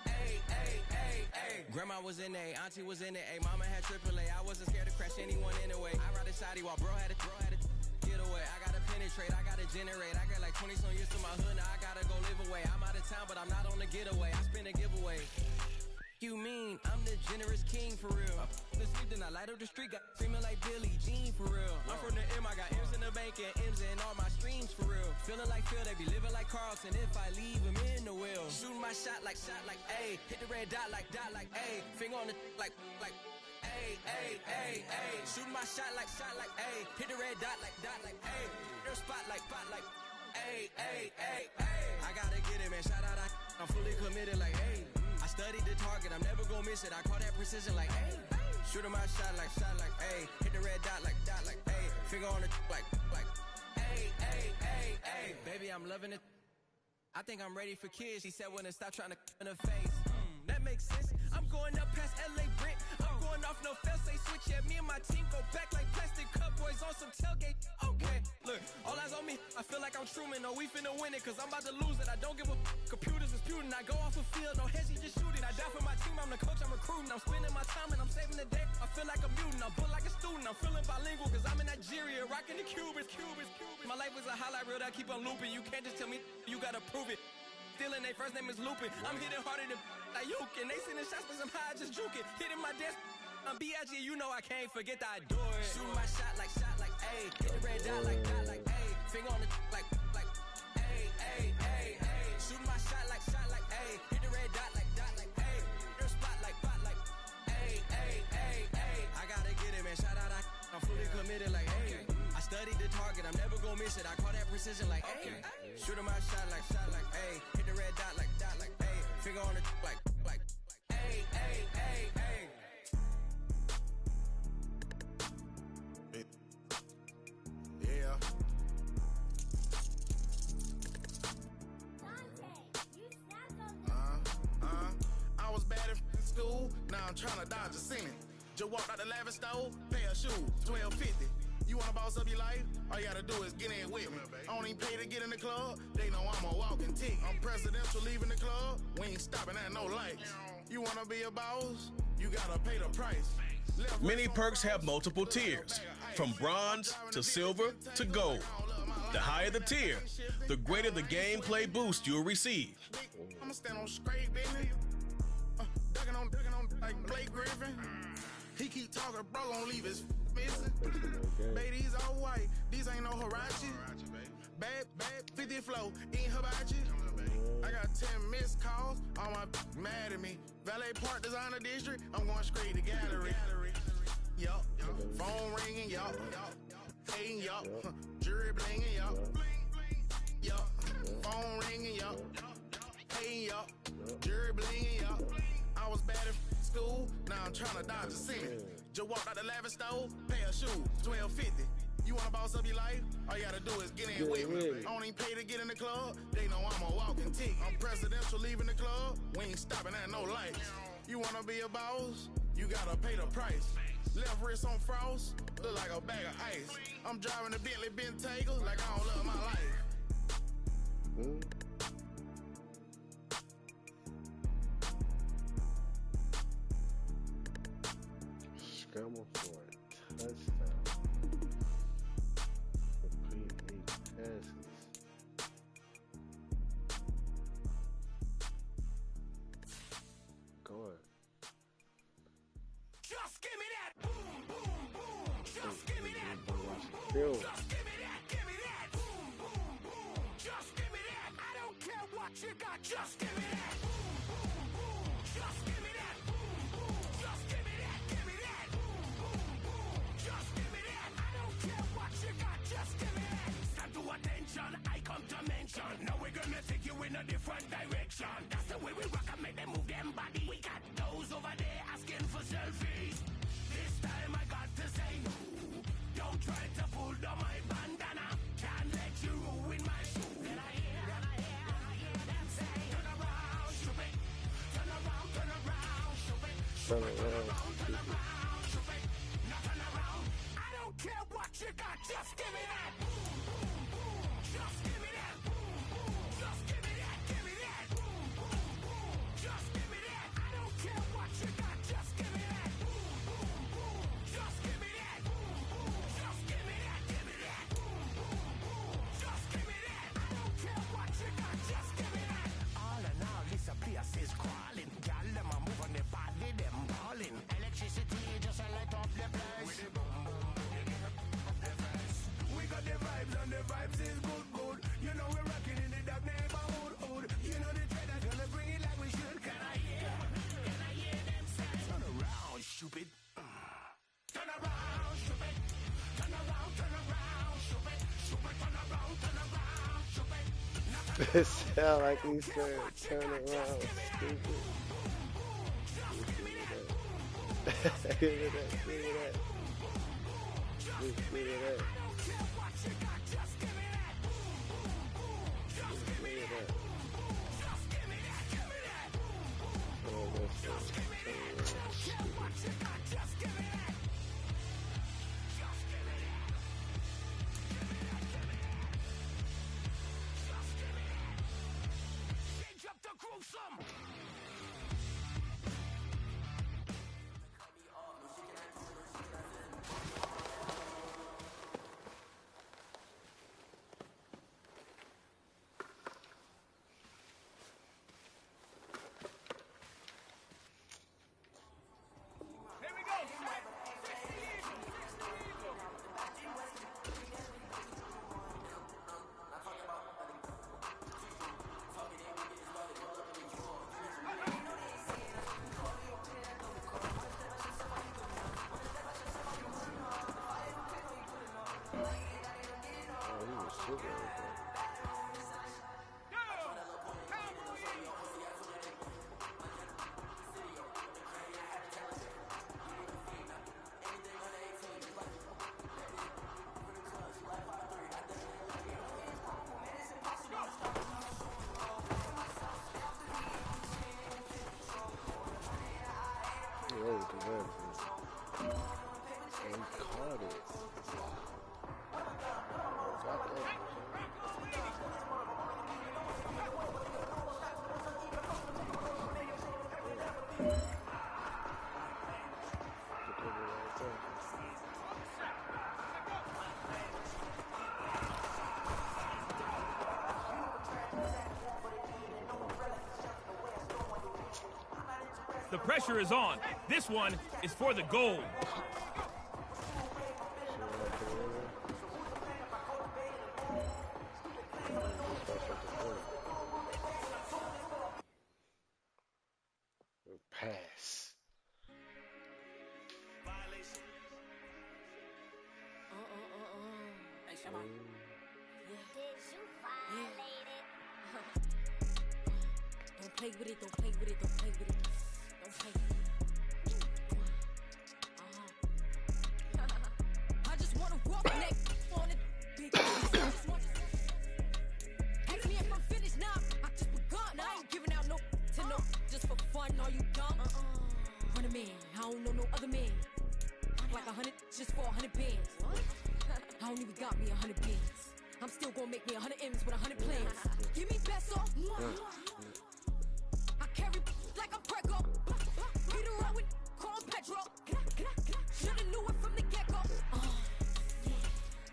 Speaker 13: ayy, ayy, ayy, ayy. Grandma was in A, auntie was in the A, mama had AAA. I wasn't scared to crash anyone anyway. I ride a shotty while bro had a get away. I gotta penetrate, I gotta generate. I got like 20 some years to my hood, now I gotta go live away. I'm out of town, but I'm not on the getaway. I spin a giveaway. You mean I'm the generous king for real? The sleep, then I light up the street, got screaming like Billie Jean for real. I'm from the M, I got M's in the bank. ranking M's and all my streams for real. Feeling like Phil, they be living like Carlson if I leave him in the wheel. Shooting my shot like A. Hit the red dot like A. Finger on the like A. Shooting my shot like A. Hit the red dot like A. Their spot like A. I gotta get it, man. Shout out, I'm fully committed like A. I studied the target, I'm never gonna miss it. I call that precision like A. Shooting my shot like A. Hit the red dot like A. Finger on the like A. Baby, I'm loving it. I think I'm ready for kids. She said when to stop trying to in her face. That makes sense. I'm going up past LA Brent. I'm going off no fail, say switch. Yeah, me and my team go back like plastic cup boys on some tailgate. Okay, look, all eyes on me. I feel like I'm Truman. No, we finna win it, cause I'm about to lose it. I don't give a computers disputing. I go off the field, no heads, just shooting. I die for my team, I'm the coach, I'm recruiting. I'm spending my time and I'm saving the day. I feel like a mutant, I'm built like a student. I'm feeling bilingual, cause I'm in Nigeria, rocking the Cubans. My life is a highlight reel that I keep on looping. You can't just tell me, you gotta prove it. Stealing, their first name is Lupin. I'm hitting harder than like Yukin. They sending shots, but I'm high, just juking. Hitting my desk, I'm B.I.G. You know I can't forget that I do it. Shooting my shot like A. Hit the red dot like A. Finger on the like A. Shooting my shot like A. Hit the red dot like A. Their spot like A. I gotta get it, man. Shout out, I'm fully committed like A. I studied the target, I'm never gonna miss it. I call that precision like A. Shooting my shot like A. Hit the red dot like A. Finger on the like A.
Speaker 12: Yeah. I was bad in school, now I'm trying to dodge a sentence. Just walked out the lavish store, pair of shoes, $12.50. You wanna boss up your life? All you gotta do is get in with me. I don't even pay to get in the club. They know I'm a walking tick. I'm presidential leaving the club. We ain't stopping at no lights. You wanna be a boss? You gotta pay the price.
Speaker 3: Many perks have multiple tiers, from bronze to silver to gold. The higher the tier, the greater the gameplay boost you'll receive.
Speaker 12: I'ma stand on straight, baby. Ducking on like Blake Griffin. He keep talking, bro, gon' leave his missing. Baby, these all white, these ain't no Hirachi. Bad, 50 flow, ain't hibachi. I got 10 missed calls, all my mad at me. Valet Park Designer District, I'm going straight to gallery. Yup, phone ringing, yup, hating, yup, jury blinging, yup, yup, phone ringing, yup, hating, yup, jury blinging, yup. I was bad at school, now I'm trying to dodge a sin. Just walked out the lavish store, pair of shoes, $12.50. You wanna boss up your life? All you gotta do is get in with me. I don't even pay to get in the club. They know I'm a walking tick. I'm presidential leaving the club. We ain't stopping at no lights. You wanna be a boss? You gotta pay the price. Left wrist on frost, look like a bag of ice. I'm driving a Bentley Bentayga like I don't love my life.
Speaker 19: Scramble for a touchdown. Complete 8 passes. Go ahead.
Speaker 17: Just give me that boom, boom, boom. Just give me that boom, boom. Just give me that boom, boom, boom. Just give me that. I don't care what you got. Just give me that boom, boom, boom. Just give me that boom, boom. Just give me that. Give me that boom, boom, boom. Just give me that. I don't care what you got. Just give me that. Stand to attention. I come to mention. Now we're gonna take you in a different direction. That's the way we rock and make them move them body. We got those over there asking for selfies. This time I got to say no. Don't try to pull down my bandana. Can't let you ruin my shoe. Then I hear them say, turn around, shoot it. Turn around, shoot it.
Speaker 19: Turn around,
Speaker 17: shoot it. Now turn around. I don't care what you got, just give me that. Boom, boom, boom. Just give me that. Boom, boom. Just give me that. Give me that. Boom, boom, boom. Just give me that. I don't care what you got, just give me that. Boom, boom, boom. Just give me that. Boom, boom. Just give me that. Give me that. Boom, boom, boom. Just give me that. I don't care what you got, just give me that. All in all, this place is crawling. Girl, them a move on the body, them balling. Electricity just a light up the place. With the boom, boom, boom, the face. We got the vibe
Speaker 19: It sound like he's trying to turn around, stupid. Give me that. Give me that. Just give me that. Just give me that. Oh, that's it.
Speaker 15: The pressure is on. This one is for the goal.
Speaker 19: Pass.
Speaker 20: Don't play with it, don't play with it, don't play with it. Don't play with it. I just wanna walk next on it. Big ask me if I'm finished now. I just begun. I ain't giving out no to no just for fun. Are you dumb? Run a man, I don't know no other man. Like 100 just for 100 bands. I don't even got me 100 bands. I'm still gonna make me 100 M's with 100 plans. Give me peso. I carry like I'm Prego. Beat her up with Chrome Petro. Shoulda knew it from the get-go. Yeah.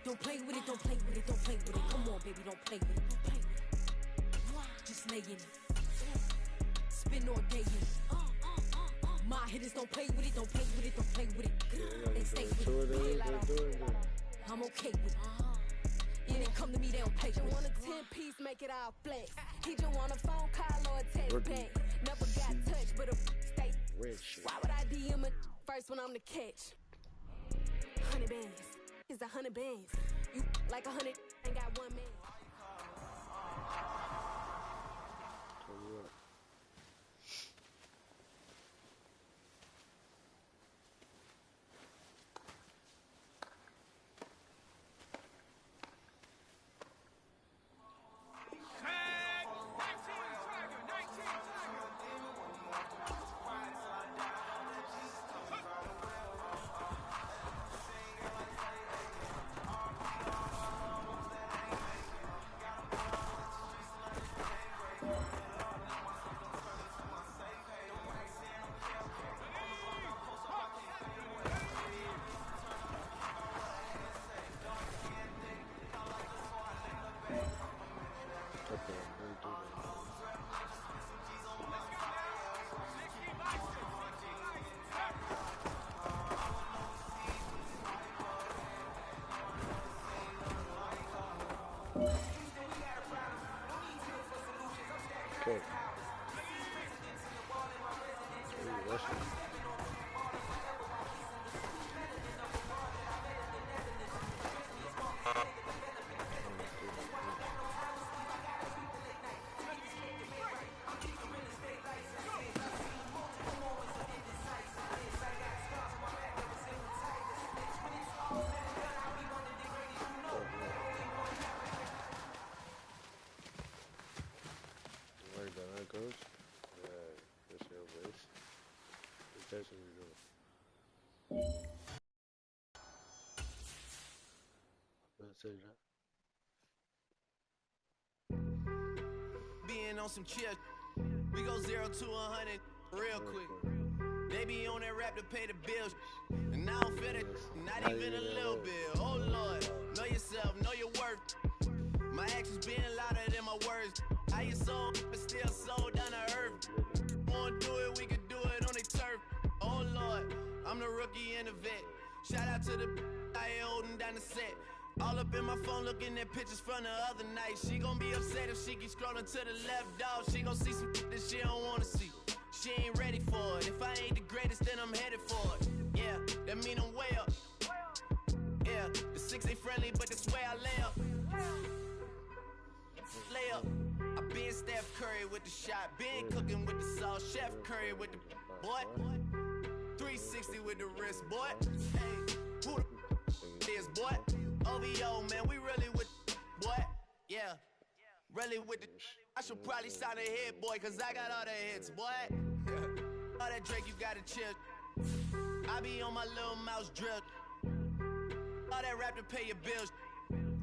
Speaker 20: Don't play with it, don't play with it, don't play with it. Come on, baby, don't play with it, don't play with it. Just lay in it. Spin all day in it. My hitters don't play with it, don't play with it, don't play with it. They stay with it. I'm okay with it. Yeah, they come to me, they don't pay. You want a 10-piece, make it all flex. He just want a phone call or a text back. Never got touched, but a stay. Why would I DM it first when I'm the catch? 100 bands. It's 100 bands. You like 100 ain't got one man.
Speaker 19: Okay. say that.
Speaker 1: Being on some chill, we go 0 to 100 real quick. They be on that rap to pay the bills, and I don't feel it, not even a little bit. Oh Lord, know yourself, know your worth. My actions being louder than my words. How you soul, but still soul down to earth. Wanna do it, we can do it on the turf. Oh Lord, I'm the rookie and the vet. Shout out to the I holding down the set. All up in my phone looking at pictures from the other night. She gon' be upset if she keeps scrolling to the left, dog. She gon' see some that she don't wanna see. She ain't ready for it. If I ain't the greatest, then I'm headed for it. Yeah, that mean I'm way up. Yeah, the 6 ain't friendly, but that's where I lay up. Lay up. I been Steph Curry with the shot. Been cooking with the sauce. Chef Curry with the boy. 360 with the wrist, boy. Hey, who the is, boy? OVO, man, we really with boy. Yeah, really with the. I should probably sign a hit, boy, cause I got all the hits, boy. All that Drake, you gotta chill. I be on my little mouse drip. All that rap to pay your bills.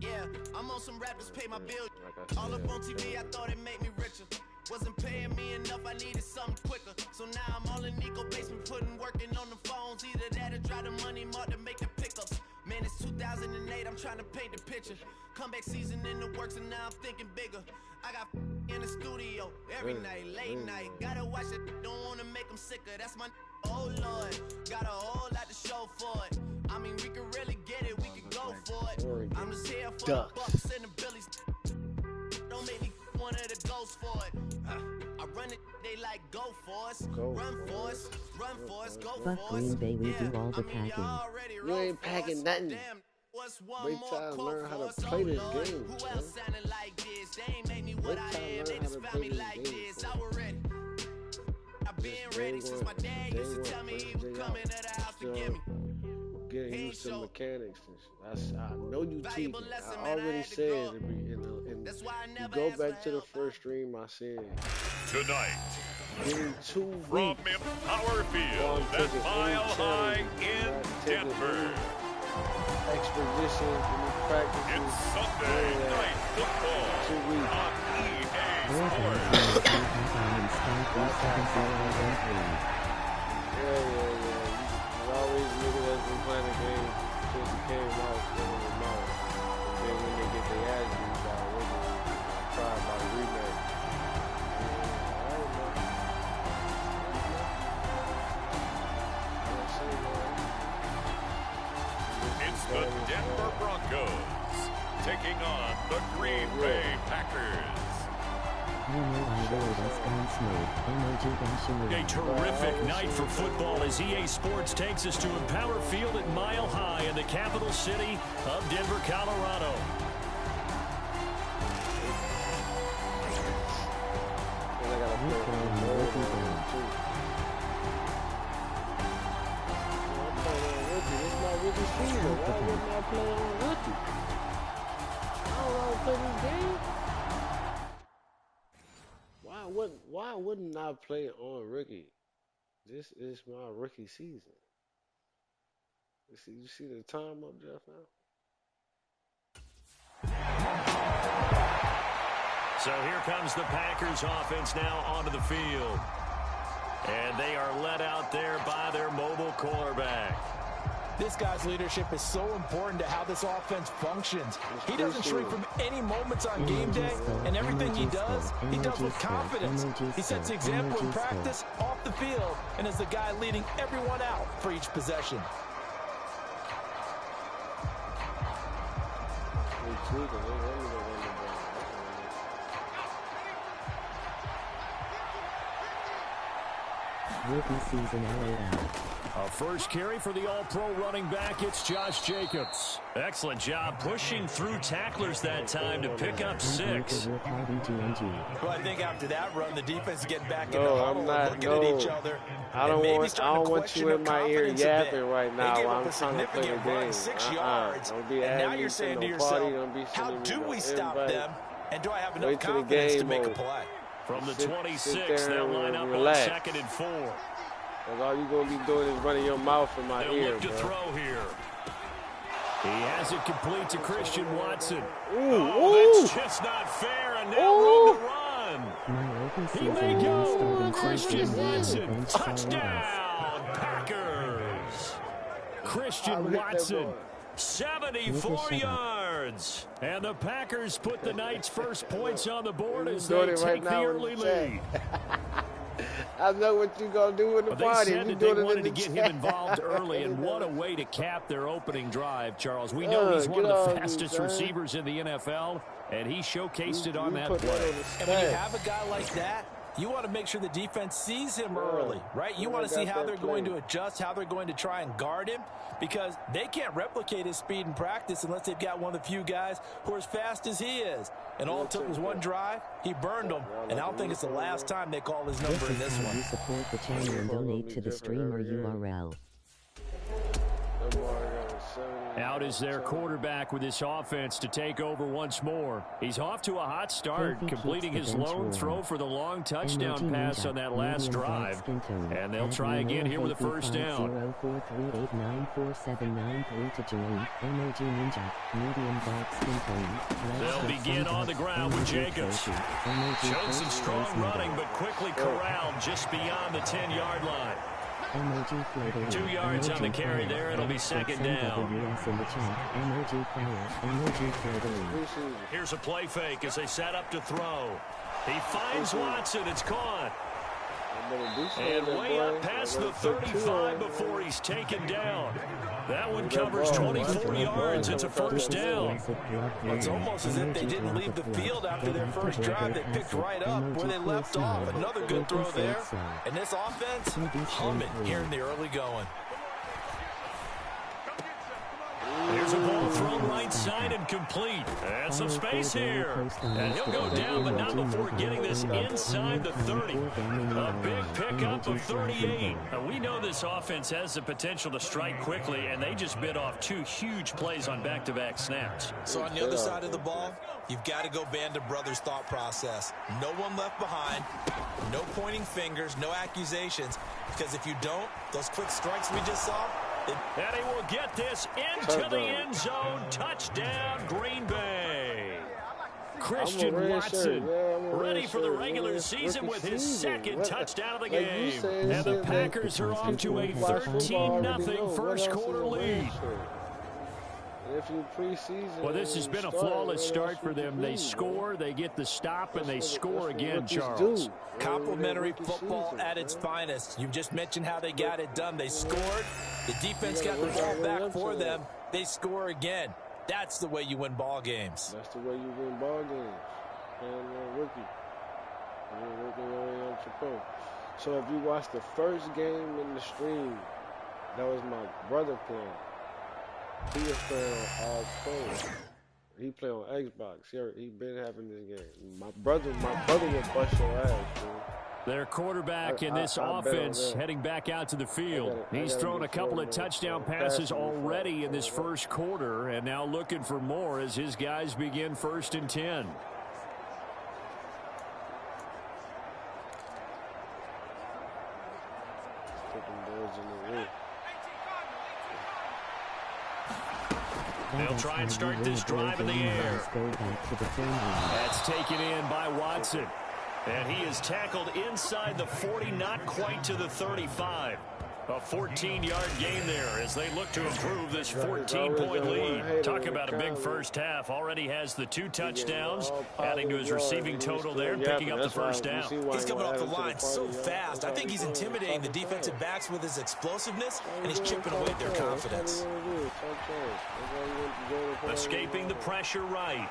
Speaker 1: Yeah, I'm on some rappers pay my bills. All up on TV, I thought it made me richer. Wasn't paying me enough, I needed something quicker. So now I'm all in Nico basement, working on the phones. Either that or drive the money mark to make the pickups. Man, it's 2008, I'm trying to paint the picture. Comeback season in the works, and now I'm thinking bigger. I got in the studio every night, late night. Gotta watch it, don't wanna make them sicker. That's my oh Lord, got a whole lot to show for it. I mean, we could really get it, we could go for it. I'm just here for the bucks and the billies. Don't make me one of the ghosts for it. I run it, they like go for us, run for us, run for us, go for us.
Speaker 2: Fuck Green Bay, we do all the packing.
Speaker 19: You ain't packing nothing. Wait till I learn how to play this game.
Speaker 1: Who else sounded like this? They ain't made me what I am. They just found me like this. I was ready. I've been ready since my dad used to tell me he was coming to the house to get me.
Speaker 19: Getting used to mechanics and shit. I know you teaching. I already said it. You go back to the first stream. I said
Speaker 6: tonight.
Speaker 19: Getting 2 weeks
Speaker 6: from Empower Field at Mile High in Denver.
Speaker 19: Expedition, practice.
Speaker 6: It's Sunday night football
Speaker 19: 2 weeks.
Speaker 6: on EA Sports.
Speaker 19: Yeah. You always nigga that's been playing the game since it came out, running their mouth. And then when they get their ass beat by originally, try about a rematch.
Speaker 6: It's the Denver Broncos taking on the Green Bay Packers. A terrific night for football as EA Sports takes us to Empower Field at Mile High in the capital city of Denver, Colorado.
Speaker 19: Why wouldn't I play on rookie? This is my rookie season. You see the time up just now?
Speaker 6: So here comes the Packers offense now onto the field. And they are led out there by their mobile quarterback.
Speaker 9: This guy's leadership is so important to how this offense functions. He doesn't shrink from any moments on game day, and everything he does with confidence. He sets the example in practice, off the field, and is the guy leading everyone out for each possession.
Speaker 2: Rookie season LAL.
Speaker 6: A first carry for the all-pro running back, it's Josh Jacobs. Excellent job pushing through tacklers that time to pick up 6.
Speaker 9: Well, I think after that run, the defense is getting back in the huddle and looking at each other.
Speaker 19: I don't want you in my ear yapping right now while I'm trying to play the game.
Speaker 9: 6 yards.
Speaker 19: Don't be
Speaker 9: and now
Speaker 19: adding
Speaker 9: you're saying to
Speaker 19: no
Speaker 9: yourself,
Speaker 19: party, don't be
Speaker 9: how
Speaker 19: sending
Speaker 9: do
Speaker 19: me
Speaker 9: we
Speaker 19: no
Speaker 9: stop
Speaker 19: invite.
Speaker 9: them? And do I have enough
Speaker 19: Wait till the
Speaker 9: confidence to
Speaker 19: game
Speaker 9: make a
Speaker 19: over.
Speaker 9: play?
Speaker 6: From the
Speaker 19: Sit
Speaker 6: 26,
Speaker 19: there
Speaker 6: they'll
Speaker 19: and
Speaker 6: line up
Speaker 19: relax.
Speaker 6: on 2nd and 4.
Speaker 19: Because all you're going to be doing is running your mouth in my
Speaker 6: They'll
Speaker 19: ear,
Speaker 6: look to
Speaker 19: bro.
Speaker 6: throw here. He has it complete to Christian Watson.
Speaker 19: Ooh,
Speaker 6: that's just not fair, and now room to run.
Speaker 2: My open
Speaker 6: He
Speaker 2: season
Speaker 6: may
Speaker 2: long
Speaker 6: go.
Speaker 2: starting
Speaker 6: Christian
Speaker 2: season
Speaker 6: Watson,
Speaker 2: bench
Speaker 6: touchdown, Packers. Christian Watson, 74 yards. And the Packers put the night's first points on the board as they take the early lead.
Speaker 19: I know what you're going to do in the party.
Speaker 6: They said that they wanted to get him involved early, and what a way to cap their opening drive, Charles. We know he's one of the fastest receivers in the NFL, and he showcased it on that play.
Speaker 9: And when you have a guy like that, you want to make sure the defense sees him early, right? You want to see how they're going to adjust, how they're going to try and guard him, because they can't replicate his speed in practice unless they've got one of the few guys who are as fast as he is. And all it took was one drive. He burned them, and I don't think it's the last time they call his number in this one.
Speaker 2: You support the channel and donate to the streamer URL.
Speaker 6: Out is their quarterback with his offense to take over once more. He's off to a hot start, completing his lone throw for the long touchdown pass on that last drive. And they'll try again here with a first down.
Speaker 2: 043894793 to join. MOG Ninja, medium dark skin tone.
Speaker 6: They'll begin on the ground with Jacobs. Showed some strong running, but quickly corralled just beyond the 10-yard line. 2 yards on the carry there. It'll be second down. Here's a play fake as they set up to throw. He finds Watson. It's caught. And way up past the 35 before he's taken down. That one covers 24 yards. It's a first down.
Speaker 9: It's almost as if they didn't leave the field after their first drive. They picked right up where they left off. Another good throw there. And this offense, humming here in the early going.
Speaker 6: Here's a ball thrown right side and complete. And some space here. And he'll go down, but not before getting this inside the 30. A big pickup of 38. Now, we know this offense has the potential to strike quickly, and they just bit off 2 huge plays on back-to-back snaps.
Speaker 9: So on the other side of the ball, you've got to go Band of Brothers thought process. No one left behind, no pointing fingers, no accusations, because if you don't, those quick strikes we just saw,
Speaker 6: and he will get this into the end zone. Touchdown, Green Bay. Christian Watson ready for the regular season with his second touchdown of the game. And the Packers are off to a 13-0 first quarter lead. Well, this has been a flawless start for them. They score, they get the stop, and they score again, Charles.
Speaker 9: Complimentary football at its finest. You just mentioned how they got it done. They scored. The defense got the ball back for them. They score again. That's the way you win ball games.
Speaker 19: That's the way you win ball games. And rookie. So if you watch the first game in the stream, that was my brother playing. He was playing on all phones. He play on Xbox. He been having this game. My brother will bust your ass, dude.
Speaker 6: Their quarterback in this offense heading back out to the field. He's thrown a couple of touchdown passes already in this first quarter, and now looking for more as his guys begin 1st and 10. They'll try and start this drive in the air. That's taken in by Watson. And he is tackled inside the 40, not quite to the 35. A 14-yard gain there as they look to improve this 14-point lead. Talk about a big first half. Already has the 2 touchdowns, adding to his receiving total there, picking up the first down.
Speaker 9: He's coming off the line so fast. I think he's intimidating the defensive backs with his explosiveness, and he's chipping away at their confidence.
Speaker 6: Escaping the pressure right.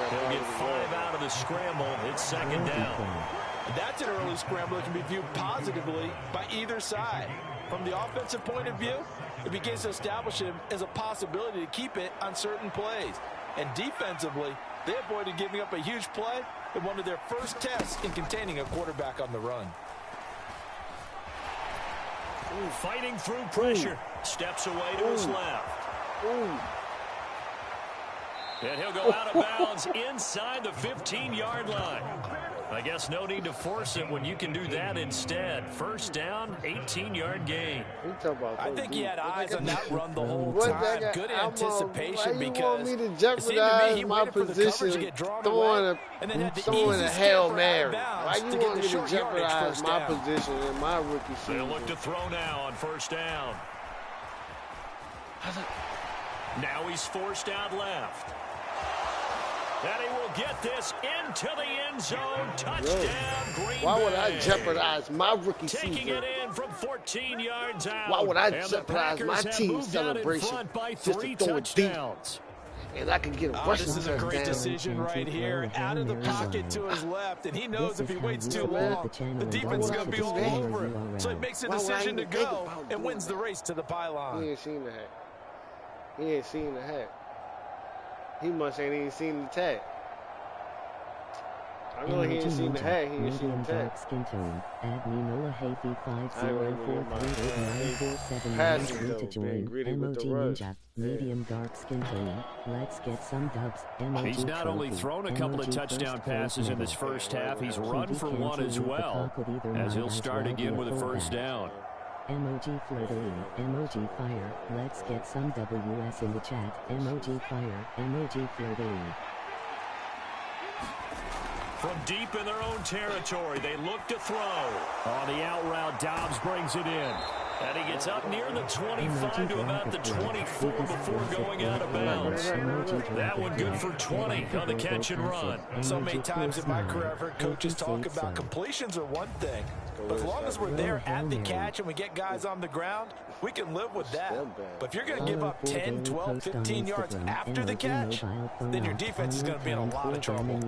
Speaker 6: He'll get 5 out of the scramble. It's second down.
Speaker 9: That's an early scramble that can be viewed positively by either side. From the offensive point of view, it begins to establish him as a possibility to keep it on certain plays. And defensively, they avoided giving up a huge play in one of their first tests in containing a quarterback on the run.
Speaker 6: Fighting through pressure. Steps away to his left. And he'll go out of bounds inside the 15-yard line. I guess no need to force it when you can do that instead. First down, 18-yard gain.
Speaker 9: I think he had eyes on that run the whole time. Good anticipation because
Speaker 19: you want me to jeopardize my position throwing a Hail Mary? Why you want me to jeopardize my position in my rookie season?
Speaker 6: They'll look to throw now on first down. Now he's forced out left. And he will get this into the end zone. Touchdown, Green Bay.
Speaker 19: Why would I jeopardize my rookie season?
Speaker 6: Taking it in from 14 yards out.
Speaker 19: Why would I jeopardize my team celebration just to throw it deep? And I can get a rushing
Speaker 9: This is a great decision right here. Out of the pocket to his left, and he knows if he waits too long, the defense is going to be all over him. So he makes a decision to go and wins the race to the pylon.
Speaker 19: He ain't seen the hat. He ain't seen the hat. He must ain't even seen the tag. I know he ain't seen the hat. He ain't seen the tag.
Speaker 2: Skin tone. Add me Noah Hafey 50438947 to join. Emoji Ninja. Medium dark skin tone. Let's get some dubs. Emoji
Speaker 6: He's not only thrown a couple of touchdown passes in this first half, he's run for one as well, as he'll start again with a first down.
Speaker 2: Emoji flirting, emoji fire, let's get some WS in the chat, emoji fire, emoji flirting.
Speaker 6: From deep in their own territory, they look to throw. On the out route, Dobbs brings it in. And he gets up near the 25 to about the 24 before going out of bounds. That one good for 20 on the catch and run.
Speaker 9: So many times in my career, I've heard coaches talk about completions are one thing, but as long as we're there at the catch and we get guys on the ground, we can live with that. But if you're going to give up 10, 12, 15 yards after the catch, then your defense is going to be in a lot of trouble.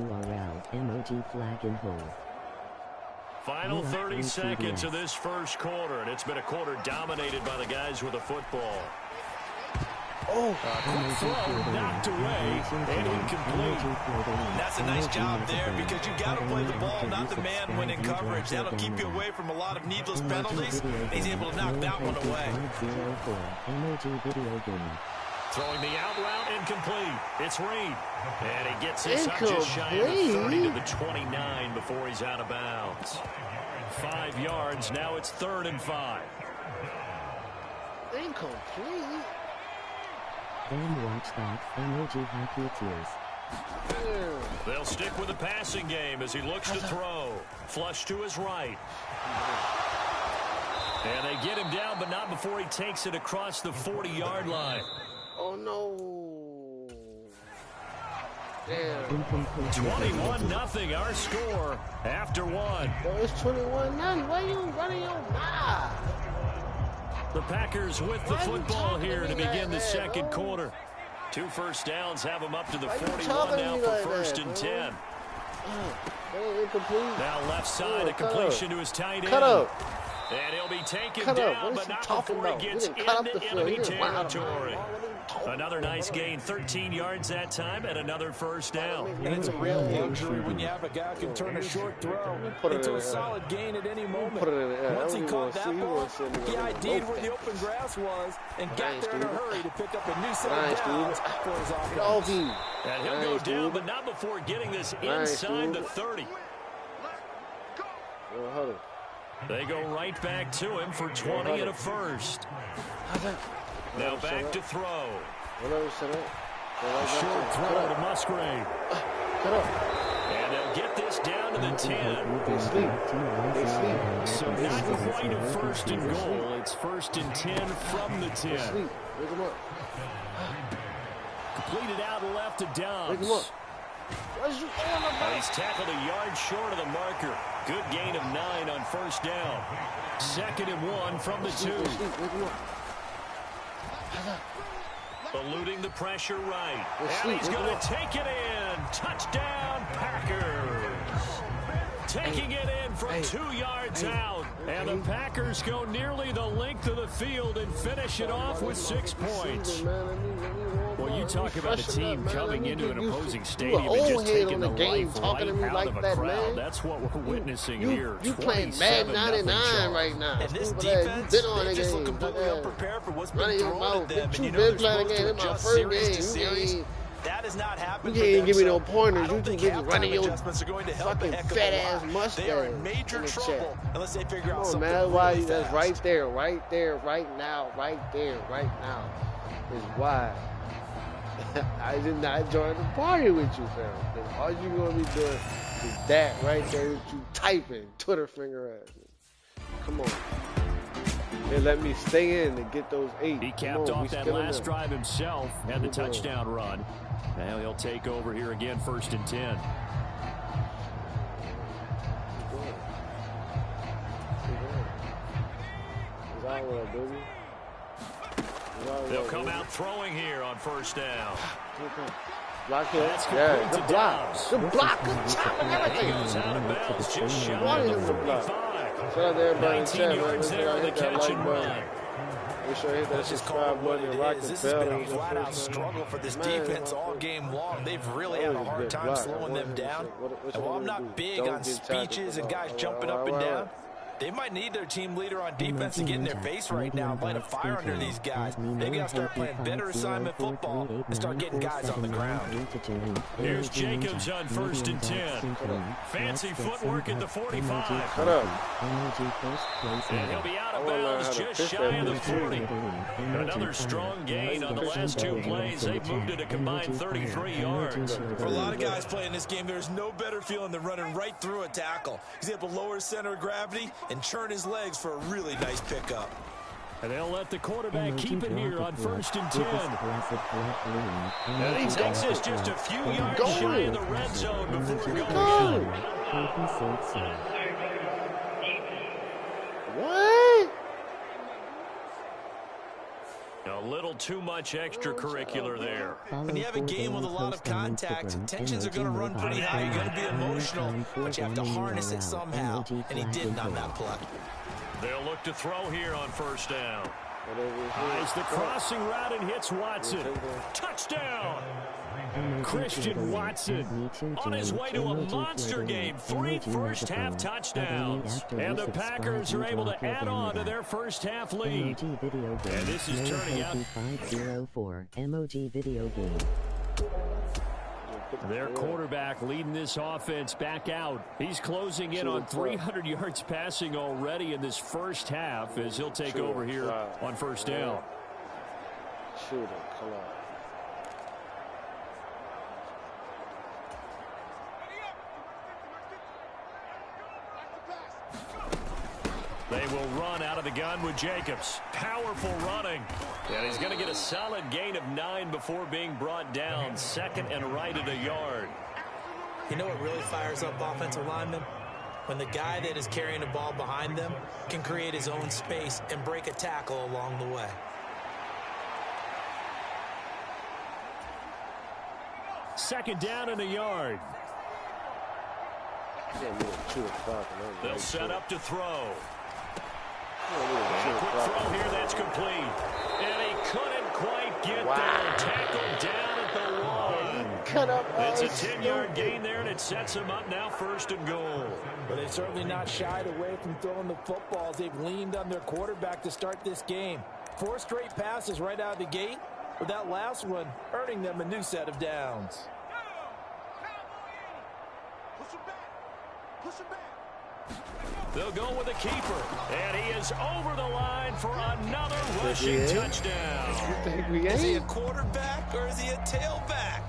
Speaker 6: Final 30 seconds of this first quarter, and it's been a quarter dominated by the guys with the football.
Speaker 9: Quick throw, knocked away, and incomplete. That's a nice job there because you got to play the ball, not the man when in coverage. That'll keep you away from a lot of needless penalties. He's able to knock that one away.
Speaker 6: Throwing the out route, incomplete. It's Reed. And he gets this up just shy of the 30 to the 29 before he's out of bounds. 5 yards, now it's 3rd and 5.
Speaker 19: Incomplete.
Speaker 2: Then watch that, emoji happy tears.
Speaker 6: They'll stick with the passing game as he looks to throw. Flush to his right. And they get him down, but not before he takes it across the 40-yard line.
Speaker 19: Oh, no. Damn.
Speaker 6: 21-0, our score after one.
Speaker 19: Well, it's 21-0. Why you running your mouth?
Speaker 6: The Packers with the football here to begin the second quarter. 2 first downs have them up to the 41 now for 1st and 10. Now left side, a completion to his tight end.
Speaker 19: Cut up.
Speaker 6: And he'll be taken down, but not before he gets into enemy territory. Another nice gain, 13 yards that time, and another first down.
Speaker 9: And it's a real luxury when you have a guy who can turn a short throw into a solid gain at any moment. Once he caught that ball, he ID'd where the open grass was and got there in a hurry to pick up a new set of downs for his offense.
Speaker 6: And he'll go down, but not before getting this inside the 30. They go right back to him for 20 and a first. Now back to throw. Short throw to Musgrave. And they'll get this down to the 10. So not quite a 1st and goal. It's 1st and 10 from the 10. Completed out left to Dobbs. He's tackled a yard short of the marker. Good gain of 9 on first down. 2nd and 1 from the 2. Eluding the pressure right. And he's going to take it in. Touchdown, Packers. Taking it in from 2 yards out. And the Packers go nearly the length of the field and finish it off with 6 points. Well, you talk about a team coming into an opposing stadium and just taking the life right out of a crowd. That's what we're witnessing here.
Speaker 19: You playing Madden 99 right now.
Speaker 9: And this defense, they just look completely unprepared for what's been thrown at them. And you know
Speaker 19: there's no room to adjust series to series.
Speaker 9: That has not happened.
Speaker 19: You can't give me no pointers.
Speaker 9: I don't think halftime adjustments are going to help a heck of a lot.
Speaker 19: Mustang.
Speaker 9: They are in major trouble unless they figure out something
Speaker 19: man,
Speaker 9: really
Speaker 19: why
Speaker 9: fast.
Speaker 19: that's right there, right there, right now, right there, right now is why I did not join the party with you, fam. Because all you gonna be doing is that right there with you typing, Twitter finger ass. Come on. They let me stay in and get those 8.
Speaker 6: He capped off that last drive himself, had the touchdown run. Now he'll take over here again, 1st and 10. They'll come out throwing here on 1st down.
Speaker 19: Block it. Yeah, good block. Good block. Good job and everything.
Speaker 6: Goes out of bounds, just shy of the 45.
Speaker 19: Shout out to everybody in
Speaker 6: 19
Speaker 19: chat,
Speaker 6: yards
Speaker 19: man.
Speaker 6: there on the
Speaker 19: Hit that
Speaker 6: catch
Speaker 19: like
Speaker 6: and
Speaker 19: button.
Speaker 6: run.
Speaker 19: Make sure you hit that subscribe button and rock the
Speaker 9: This
Speaker 19: bell.
Speaker 9: has been a flat-out struggle for this defense all game long. They've really had a hard time slowing them down. And while I'm not big on speeches and guys jumping up and down, they might need their team leader on defense to get in their face right now and light a fire under these guys. They got to start playing better assignment football and start getting guys on the ground.
Speaker 6: Here's Jacobs on 1st and 10. Fancy footwork at the 45.
Speaker 19: Shut up.
Speaker 6: And he'll be out of bounds just shy of the 40. Another strong gain on the last 2 plays. They've moved it a combined 33 yards.
Speaker 9: For a lot of guys playing this game, there's no better feeling than running right through a tackle. He's able to lower his center of gravity and churn his legs for a really nice pickup.
Speaker 6: And they'll let the quarterback keep it here on 1st and 10. And he takes us just a few yards shy of the red zone before going in.
Speaker 19: What?
Speaker 6: A little too much extracurricular there.
Speaker 9: When you have a game with a lot of contact, tensions are going to run pretty high. You're going to be emotional, but you have to harness it somehow, and he didn't on that play.
Speaker 6: They'll look to throw here on 1st down. Eyes the crossing route and hits Watson. Touchdown! Christian Watson on his way to a monster game. 3 first-half touchdowns. And the Packers are able to add on to their first-half lead. And this is turning out.
Speaker 2: 504 MOG video game.
Speaker 6: Their quarterback leading this offense back out. He's closing in on 300 yards passing already in this first half as he'll take over here on 1st down. They will run out of the gun with Jacobs. Powerful running. And he's going to get a solid gain of 9 before being brought down. 2nd and right at a yard.
Speaker 9: You know what really fires up offensive linemen? When the guy that is carrying the ball behind them can create his own space and break a tackle along the way.
Speaker 6: Second down and a yard. They'll set up to throw. And a quick throw here, that's complete. And he couldn't quite get there. Tackled down at the 1.
Speaker 19: Cut up.
Speaker 6: It's a 10-yard gain there, and it sets him up now 1st and goal.
Speaker 9: But they've certainly not shied away from throwing the football. They've leaned on their quarterback to start this game. 4 straight passes right out of the gate, with that last one earning them a new set of downs.
Speaker 6: They'll go with a keeper, and he is over the line for another rushing touchdown.
Speaker 9: Is he a quarterback or is he a tailback?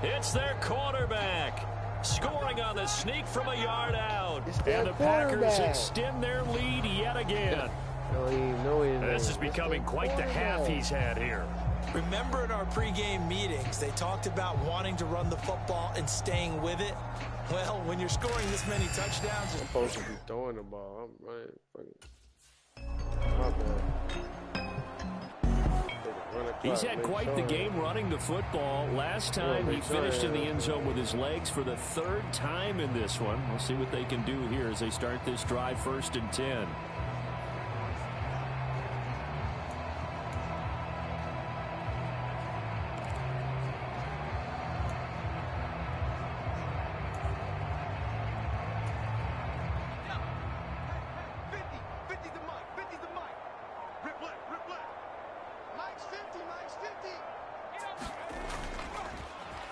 Speaker 6: It's their quarterback, scoring on the sneak from a yard out. And the Packers extend their lead yet again. This is becoming quite the half he's had here.
Speaker 9: Remember in our pregame meetings, they talked about wanting to run the football and staying with it? Well, when you're scoring this many touchdowns...
Speaker 19: I'm supposed to be throwing the ball. I'm right. My bad.
Speaker 6: He's had quite the game running the football. Last time he finished in the end zone with his legs for the 3rd time in this one. We'll see what they can do here as they start this drive 1st and 10.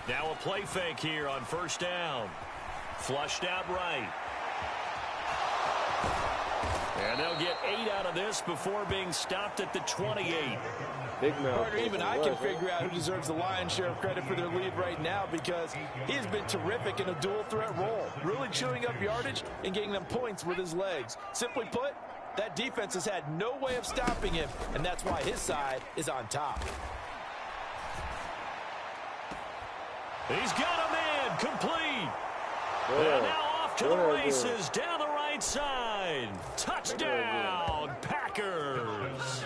Speaker 6: Now a play fake here on first down. Flushed out right. And they'll get 8 out of this before being stopped at the 28.
Speaker 19: Big man.
Speaker 9: Partner, even I can figure out who deserves the lion's share of credit for their lead right now because he has been terrific in a dual threat role, really chewing up yardage and getting them points with his legs. Simply put, that defense has had no way of stopping him, and that's why his side is on top.
Speaker 6: He's got a man complete. And now off to the races down the right side. Touchdown, Packers.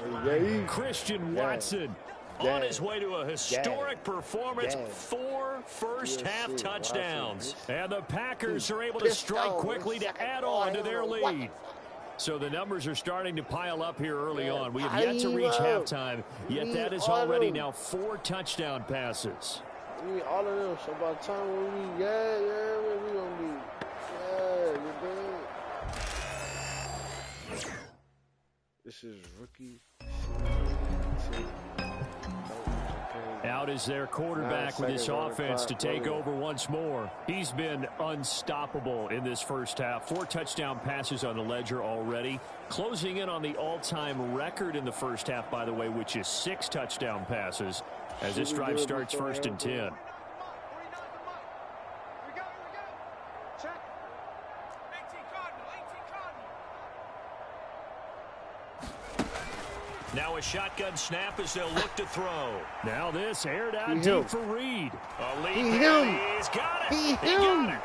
Speaker 6: Christian Watson on his way to a historic performance. 4 first-half touchdowns. And the Packers are able to strike quickly to add on to their lead. So the numbers are starting to pile up here early on. We have yet to reach halftime, yet that is already now 4 touchdown passes.
Speaker 19: We need all of them. So by the time when we we gonna be, you dig? This is rookie.
Speaker 6: Out is their quarterback with his offense to take over once more. He's been unstoppable in this first half. 4 touchdown passes on the ledger already. Closing in on the all-time record in the first half, by the way, which is 6 touchdown passes as this drive starts first and 10. Now a shotgun snap as they'll look to throw. Now this aired out deep for Reed. A lead. He's got it. He got it.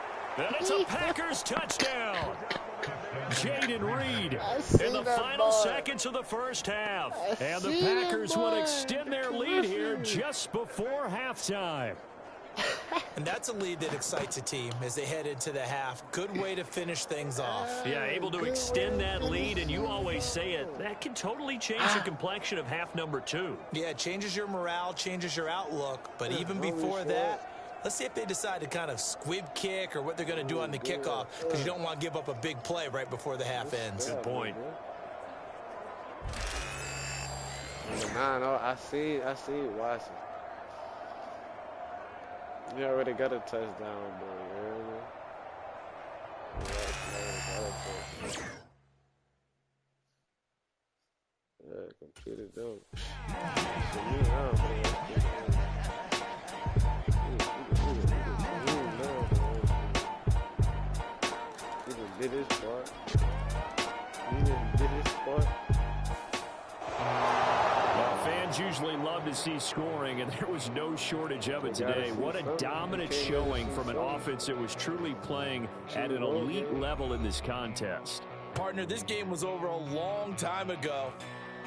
Speaker 6: And it's a Packers touchdown. Jaden Reed in the final seconds of the first half. And the Packers will extend their lead here just before halftime.
Speaker 9: And that's a lead that excites a team as they head into the half. Good way to finish things off.
Speaker 6: Yeah, able to extend that lead, and you always say it, that can totally change the complexion of half number 2.
Speaker 9: Yeah, it changes your morale, changes your outlook. But even before that, let's see if they decide to kind of squib kick or what they're going to do on the kickoff, because you don't want to give up a big play right before the half ends.
Speaker 6: Good point.
Speaker 19: I see Watson. You already got a touchdown, boy. You hear me? Yeah, completed dope. He did his part.
Speaker 6: Fans usually love to see scoring, and there was no shortage of it today. What a dominant showing from an offense that was truly playing at an elite level in this contest.
Speaker 9: Partner, this game was over a long time ago,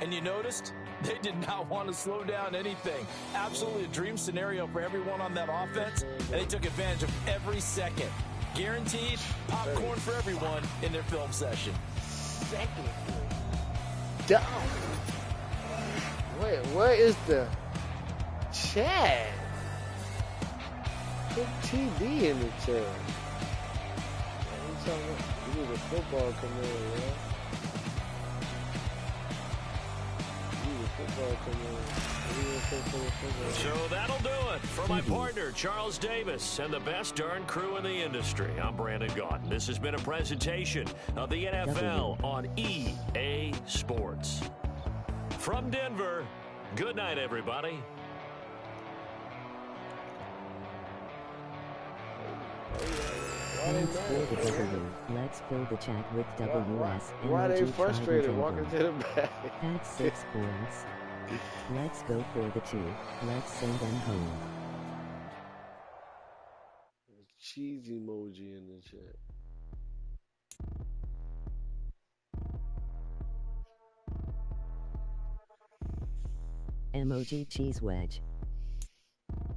Speaker 9: and you noticed they did not want to slow down anything. Absolutely a dream scenario for everyone on that offense, and they took advantage of every second. Guaranteed popcorn for everyone in their film session.
Speaker 19: Down. Wait, where is the chat? Put TV in the chat. You need a football command, yeah? You need a football command.
Speaker 6: So that'll do it for my partner, Charles Davis, and the best darn crew in the industry. I'm Brandon Gaudin. This has been a presentation of the NFL on EA Sports. From Denver, good night, everybody.
Speaker 2: Thanks for the W. Let's fill the chat with WS.
Speaker 19: Why are they frustrated walking to the back?
Speaker 2: That's 6 points. Let's go for the 2. Let's send them home.
Speaker 19: Cheese emoji in the chat.
Speaker 2: Emoji cheese wedge.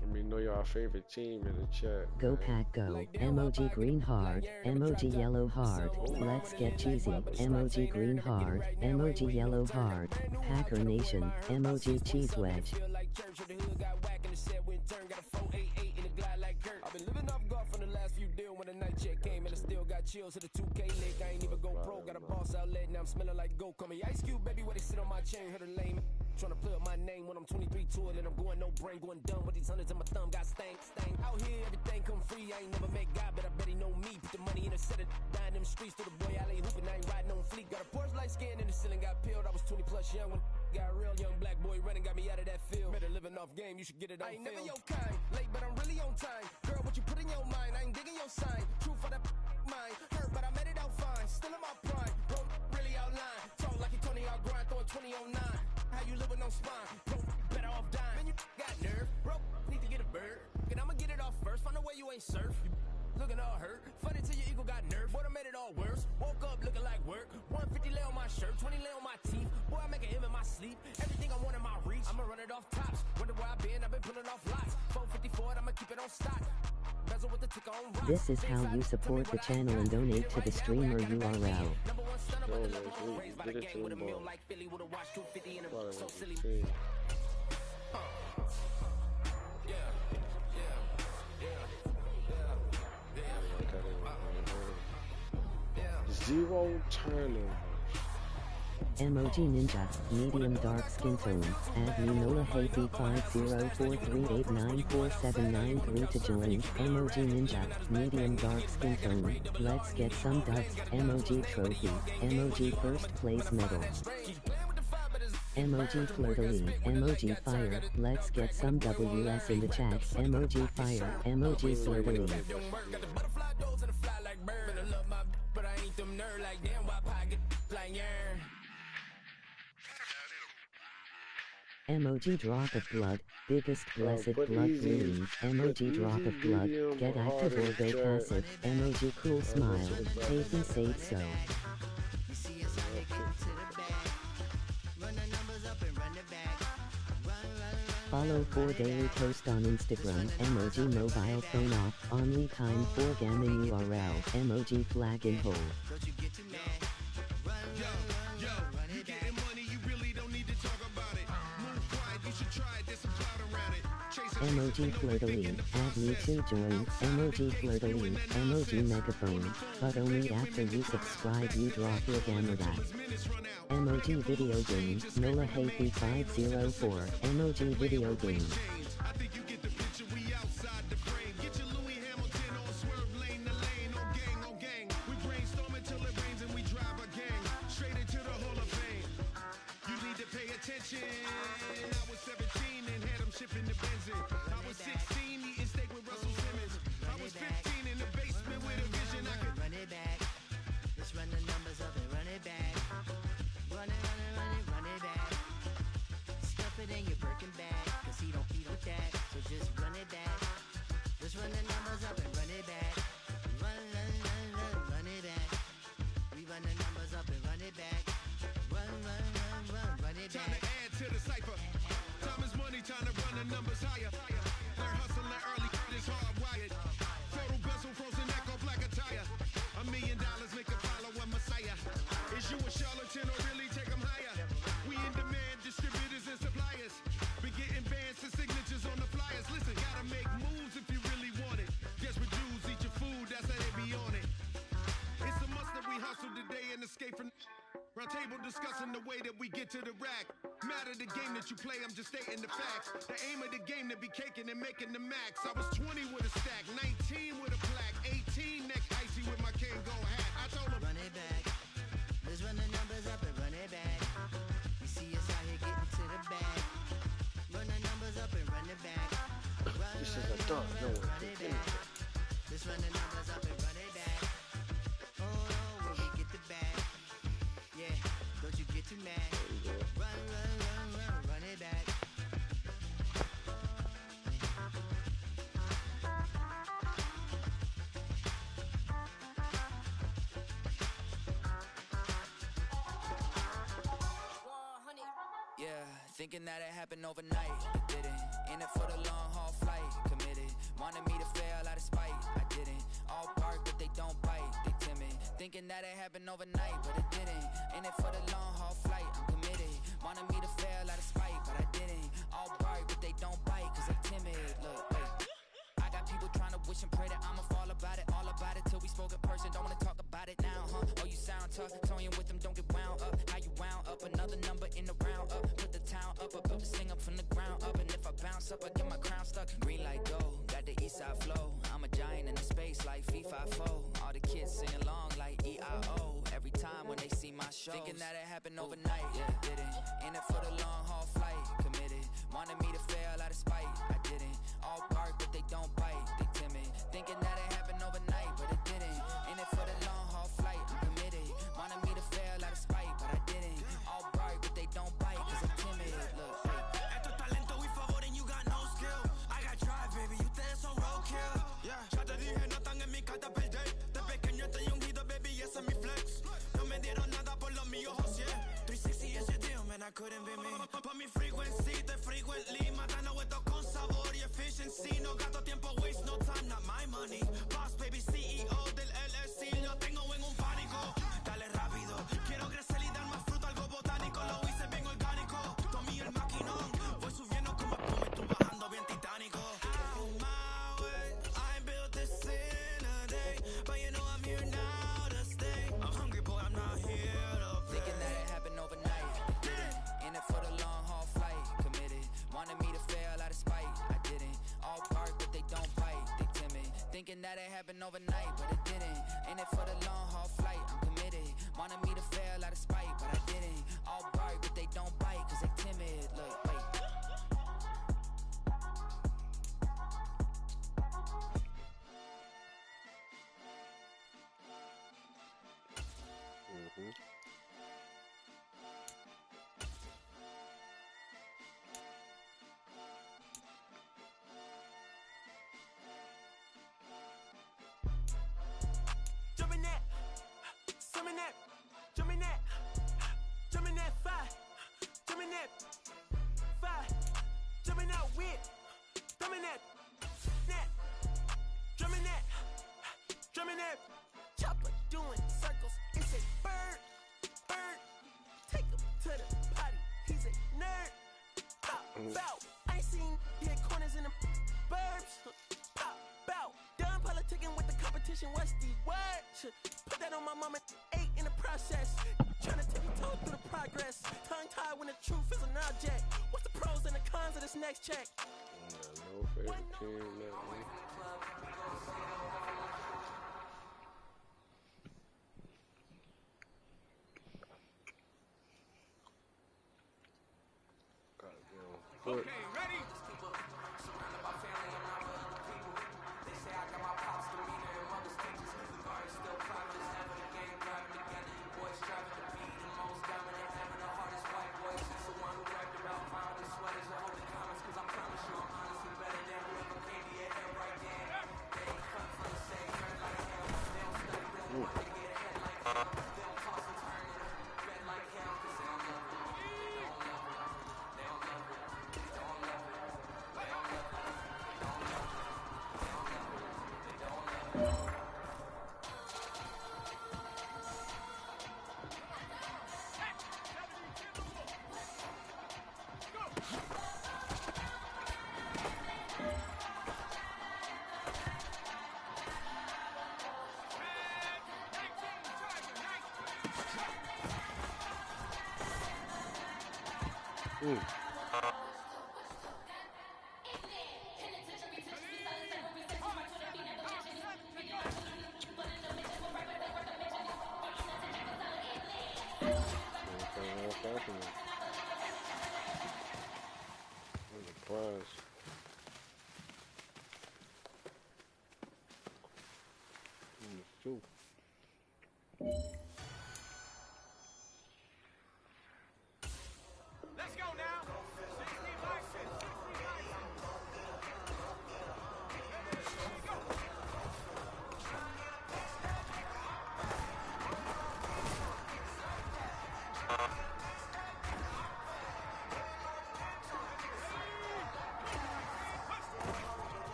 Speaker 19: Let me know your favorite team in the chat.
Speaker 2: Go Pack Go. Emoji green hard. Emoji yellow hard. Let's get cheesy. Emoji green hard. Emoji yellow hard. Packer Nation. Emoji cheese wedge.
Speaker 13: I've been living off golf from the last few deals when the night check came and I still got chills to the 2K lick. I ain't even go pro, got a boss outlet, now I'm smelling like go. Call me Ice Cube, baby, where they sit on my chain, heard a lame. Tryna play up my name when I'm 23 to it, and I'm going no brain, going dumb with these hundreds in my thumb, got stank. Out here, everything come free, I ain't never met God, but I bet he know me. Put the money in a set of dying them streets to the boy alley hooping, I ain't riding on fleek. Got a Porsche light skin in the ceiling, got peeled, I was 20 plus young when got real young black boy running, got me out of that field. Better living off game, you should get it on film. I ain't never your kind, late but I'm really on time. Girl, what you put in your mind, I ain't digging your sign. True for that mine, hurt but I made it out fine. Still in my prime, bro, really outline. Talk like you Tony out grind, throwing 20 on 9. How you live with no spine, bro, better off dying. Man, you got nerve, bro, need to get a bird. And I'ma get it off first, find a way you ain't surf. You looking all hurt, funny till your ego got nerve. Boy, I made it all worse, woke up looking like work. 150 lay on my shirt, 20 lay on my teeth. Boy, I make an M in my sleep, everything I want in my reach. I'ma run it off tops, wonder where I've been pulling off lots. 454, I'ma keep it on stock. Bezel with the ticker on rocks.
Speaker 2: This is how you support the channel and donate to the streamer URL.
Speaker 19: Zero turnover.
Speaker 2: Emoji Ninja, medium dark skin tone, add me Nola Hazy 50438947993 to join. Emoji Ninja, medium dark skin tone, let's get some dubs. Emoji trophy, emoji first place medal. Emoji fleur-de-lis, emoji fire, let's get some WS in the chat. Emoji fire, emoji fleur-de-lis. Emoji drop of blood, biggest blessed blood bleeding. Emoji drop of blood, get active or go passive. Emoji cool smile, Nathan said so. Follow for daily toast on Instagram. Emoji mobile phone off, only kind for gaming URL. Emoji flag in hole. Emoji fleur-de-lis, add me to join. Emoji fleur-de-lis, emoji megaphone, but only after you subscribe you drop your gamma that. Emoji video game, Nola Hazy 504, emoji video game.
Speaker 12: Time to add to the cipher. Time is money, time to run the numbers higher. Learn hustling early, it's hardwired. Total bezel, frozen neck off like a tire. $1 million make a follow a messiah. Is you a charlatan or really take them higher? We in demand, distributors and suppliers. Been getting bands and signatures on the flyers. Listen, gotta make moves if you really want it. Desperate Jews eat your food, that's how they be on it. It's a must that we hustle today and escape from... Round table discussing the way that we get to the rack. Matter the game that you play, I'm just stating the facts. The aim of the game to be caking and making the max. I was 20 with a stack, 19 with a plaque, 18 neck icy with my Kango hat. I told him, run it back. Let's run the numbers up and run it back. You see us out here getting to the bag. Run the numbers up and run it back.
Speaker 19: This is a dog, no one
Speaker 12: run it back. Let's run the numbers up and run it back. Oh no, when we get the bag. Yeah, don't you get too mad. Run, run, run, run, run it back.
Speaker 14: Yeah, thinking that it happened overnight, it didn't. In it for the long haul flight, committed. Wanted me to fail out of spite, I didn't. All bark but they don't bite, they timid. Thinking that it happened overnight, but it didn't. In it for the long haul flight, I'm committed. Wanted me to fail out of spite, but I didn't. All bark but they don't bite, cause I'm timid. Look, wait. I got people trying to Wish and pray that I'ma fall about it till we spoke in person. Don't wanna talk about it now, huh? Oh, you sound tough, toying with them, don't get wound up. How you wound up? Another number in the round up. Put the town up, I built this thing up from the ground up. And if I bounce up, I get my crown stuck. Green light go, got the east side flow. I'm a giant in the space like FIFA 4. All the kids sing along like EIO. Every time when they see my show, thinking that it happened overnight, yeah, didn't. In it for the long haul flight, committed. Wanted me to fail out of spite, I didn't. All bark but they don't bite, they timid. Thinking that it happened overnight, but it didn't. In it for the long haul flight, I'm committed. Wanted me to fail out of spite, but I didn't. All bark but they don't bite, cause I'm timid. Look,
Speaker 17: Esto es talento y favor and you got no skill. I got drive, baby, you ustedes son roadkill. Yeah, ya te dije, no están en mi carta perder. De pequeño estoy ungido, baby, y ese es mi flex. No me dieron nada por lo mío, José. 360 is your deal, man, I couldn't be me. Pa' mi frequency, te frequently. Matando esto con sabor y efficiency. No gasto tiempo, waste no time, not my money. Boss, baby, CEO del LLC. Lo tengo en un pánico. Dale rápido, quiero crecer y dar más fruto, algo botánico. Lo hice bien orgánico. Tomé el maquinón. Voy subiendo como espuma y tú bajando bien titánico. On my way, I built this in a day. But you know I'm here now to stay. I'm hungry, boy, I'm not here to play.
Speaker 14: thinking that it happened overnight, didn't. In it for the long haul flight, committed. Wanted me to fail out of spite, I didn't. All bark but they don't bite, they timid. Thinking that it happened overnight, but it didn't. In it for the long haul flight, I'm committed. Wanted me to fail out of spite, but I didn't. All bark but they don't bite, cause they timid. Look, wait.
Speaker 17: Jumping that, summon that, jumping that, jumping that fire, jumping that fire, jumping out with, drumming that, drumming that, drumming that. Chopper doing circles, it's a bird, bird. Take him to the potty, he's a nerd. Pop, bout, I ain't seen hit corners in the burbs. Pop, bout, done politicking with the competition, what's the word? Put that on my mama, 8 in the process. Trying to take you toe through the progress. Tongue tied when the truth is an object. What's the pros and the cons of this next check?
Speaker 19: No favorite team, man.
Speaker 15: Okay, ready?
Speaker 14: Surrounded by family, I'm not with other people. They say I got my pops demeanor and mother's teachers. The guard is still private as ever. The game driving together. You boys driving the beat. The most dominant, having the hardest white boys. Since the one who rapped about violent sweaters and holding comments. Cause I promise you I'm honestly better than whoever came to your head right then. They ain't cut from the same dirt like hell. They don't study, they don't want to get ahead like hell. They don't toss and turn it up, red like hell. Cause they don't love it. They don't love it. They don't love it.
Speaker 15: Let's go now. 60 boxes. 60 boxes.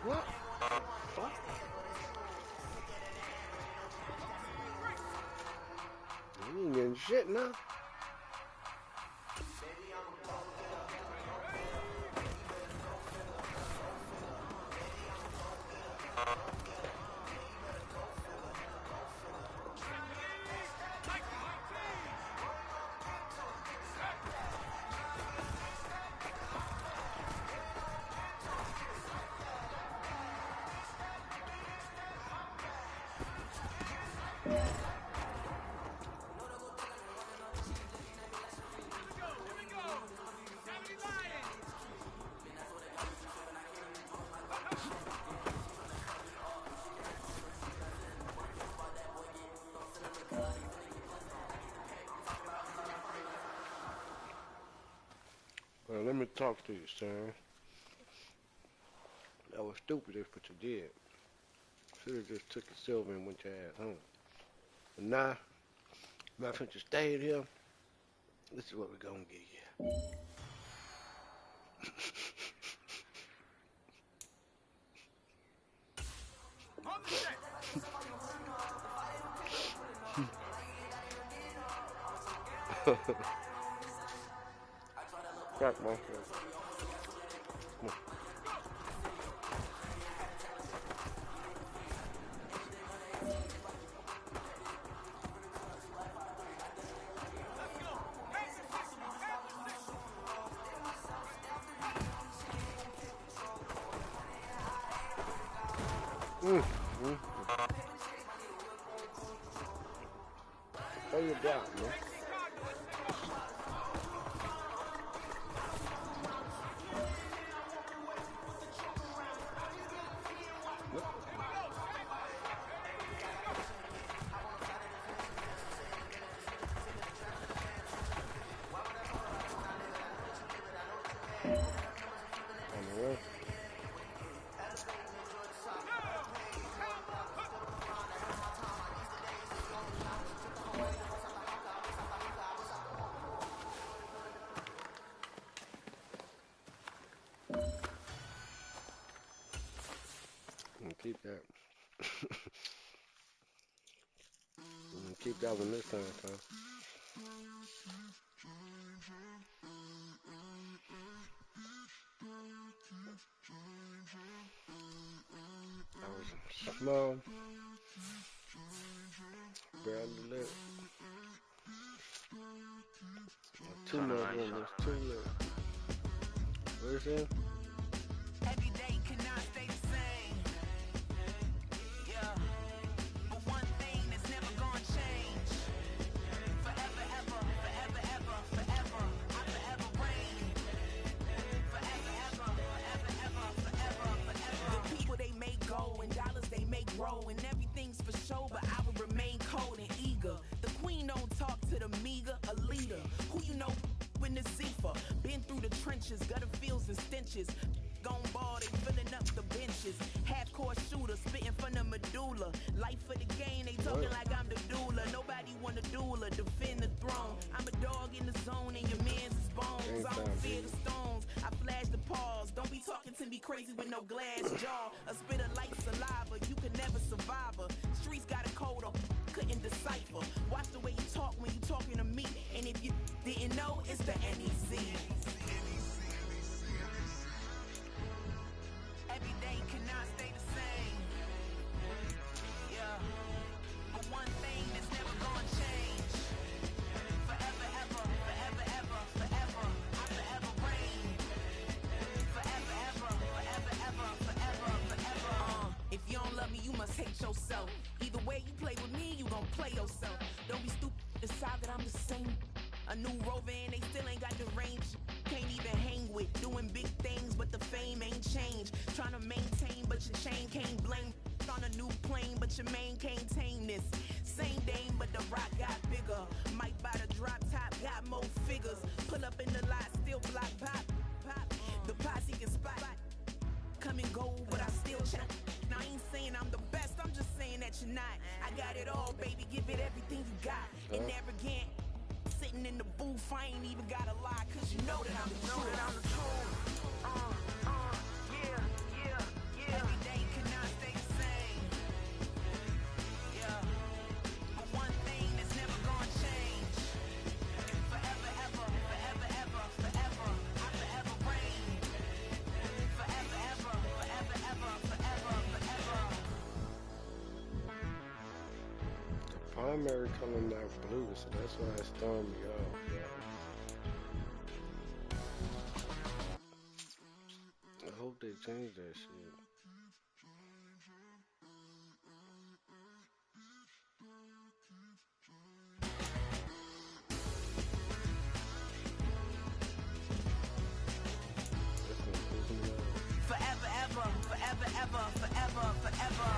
Speaker 19: What? What? You ain't getting shit now. Well, let me talk to you, son. That was stupid, that's what you did. Should have just took your silver and went your ass home. But now, since you stayed here, this is what we're gonna give you. Crack my foot. Come on. Throw your doubt, man. On the way. Keep that. Keep that one this time, son. That was small. Barely lit. Two more rooms. Two lit. What is that?
Speaker 1: Every day cannot stay the same. Yeah. But one thing that's never gonna change. Forever, ever, forever, ever, forever. I forever reign. Forever, ever, forever, ever, forever, forever. The people they make go and dollars they make grow and everything's for show, but I will remain cold and eager. The queen don't talk to the meager, a leader. Who you know in the Zephyr? Been through the trenches, gutter fields and stenches. Gone ball, they filling up the benches. Half-court shooter, spitting from the medulla. Life for the game, they talking like I'm the doula. Nobody wanna doula, defend the throne. I'm a dog in the zone and your man's is bones. I don't fear the stones, I flash the paws. Don't be talking to me crazy with no glass jaw. A spit of light saliva, you can never survive her. Streets got a code up, couldn't decipher. Watch the way you talk when you talking to me. And if you didn't know, it's the NEC. Every day cannot stay the same. Yeah. But one thing that's never gonna change. Forever, ever, forever, ever, forever. I forever reign. Forever, ever, forever, ever, forever, forever. If you don't love me, you must hate yourself. Either way you play with me, you gon' play yourself. Don't be stupid, decide that I'm the same. A new rover and they still ain't got the range. Can't even hang with, doing big things, but the fame ain't changed. Trying to maintain, but your chain can't blame. On a new plane, but your main can't tame this. Same dame, but the rock got bigger. Might buy the drop top, got more figures. Pull up in the lot, still block pop. The posse can spot. Come and go, but I still check. Now I ain't saying I'm the best, I'm just saying that you're not. I got it all, baby, give it everything you got. And arrogant. Sitting in the booth, I ain't even gotta lie, cause you know that I'm the truth. Yeah. Every day cannot stay the same. Yeah. But one thing that's never gonna change. Forever, ever, forever, ever, forever. I forever reign. Forever, ever, forever, ever, forever, forever.
Speaker 19: The primary color not blue, so that's why it's throwing me off. I hope they change that shit.
Speaker 1: Forever, ever, forever, ever, forever, forever.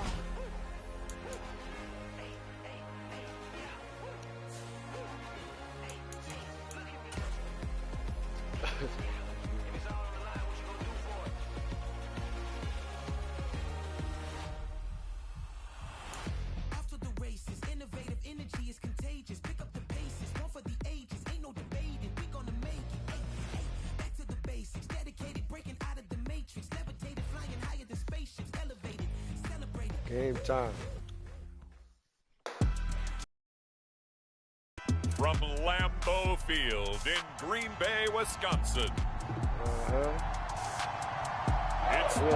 Speaker 19: Game time.
Speaker 6: From Lambeau Field in Green Bay, Wisconsin. It's week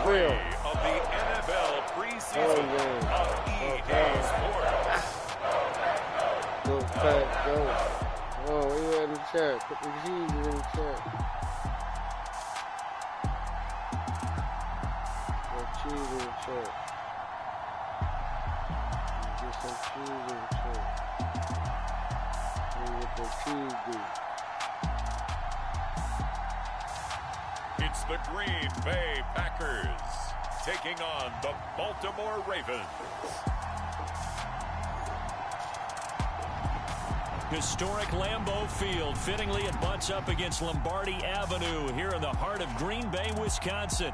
Speaker 6: 3 of the NFL preseason of EA Sports.
Speaker 19: Go, Pat, go. Oh, where you at in the chat? Put the G's in the chat. Put cheese in the chat. Get some cheese in the chat. What the cheese do?
Speaker 6: It's the Green Bay Packers taking on the Baltimore Ravens.
Speaker 10: Historic Lambeau Field. Fittingly, it butts up against Lombardi Avenue here in the heart of Green Bay, Wisconsin.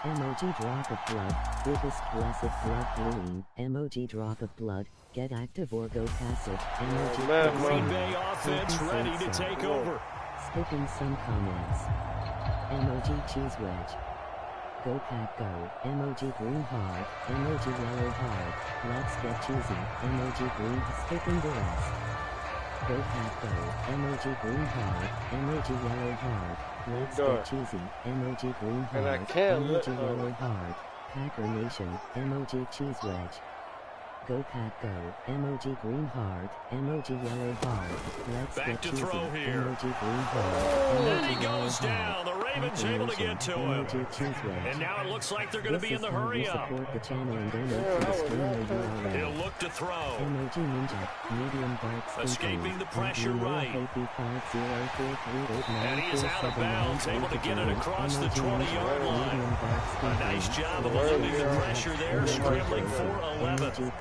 Speaker 2: Emoji drop of blood, biggest blessed blood bleeding, emoji drop of blood, get active or go passive, emoji
Speaker 10: Green Bay offense ready to take over.
Speaker 2: Skipping some comments. Emoji cheese wedge. Go pack go, emoji green hard, emoji yellow hard, let's get cheesy, emoji green skipping the rest. Go pack go, emoji green hard, emoji yellow hard, let's get cheesy, emoji green hard, emoji yellow hard, Packer Nation, emoji cheese wedge. Go pack go, emoji green hard, emoji yellow hard, let's
Speaker 10: Back
Speaker 2: get
Speaker 10: to
Speaker 2: cheesy,
Speaker 10: throw here.
Speaker 2: emoji green hard,
Speaker 10: And he
Speaker 2: emoji yellow
Speaker 10: goes down. The Ravens
Speaker 2: Packer
Speaker 10: able to
Speaker 2: Nation,
Speaker 10: get to him.
Speaker 2: emoji cheese wedge.
Speaker 10: And now it looks like they're going to
Speaker 2: This
Speaker 10: be in
Speaker 2: is
Speaker 10: the
Speaker 2: how
Speaker 10: hurry
Speaker 2: you
Speaker 10: up.
Speaker 2: support the channel and donate to the streamer URL.
Speaker 10: He'll look to throw.
Speaker 2: Emoji Ninja, medium dark skin
Speaker 10: Escaping
Speaker 2: tone,
Speaker 10: the pressure
Speaker 2: and
Speaker 10: right.
Speaker 2: AP504389479471.
Speaker 10: And he is out of bounds, able to get it across the 20-yard line. A nice job of eliminating the pressure there, scrambling for 11.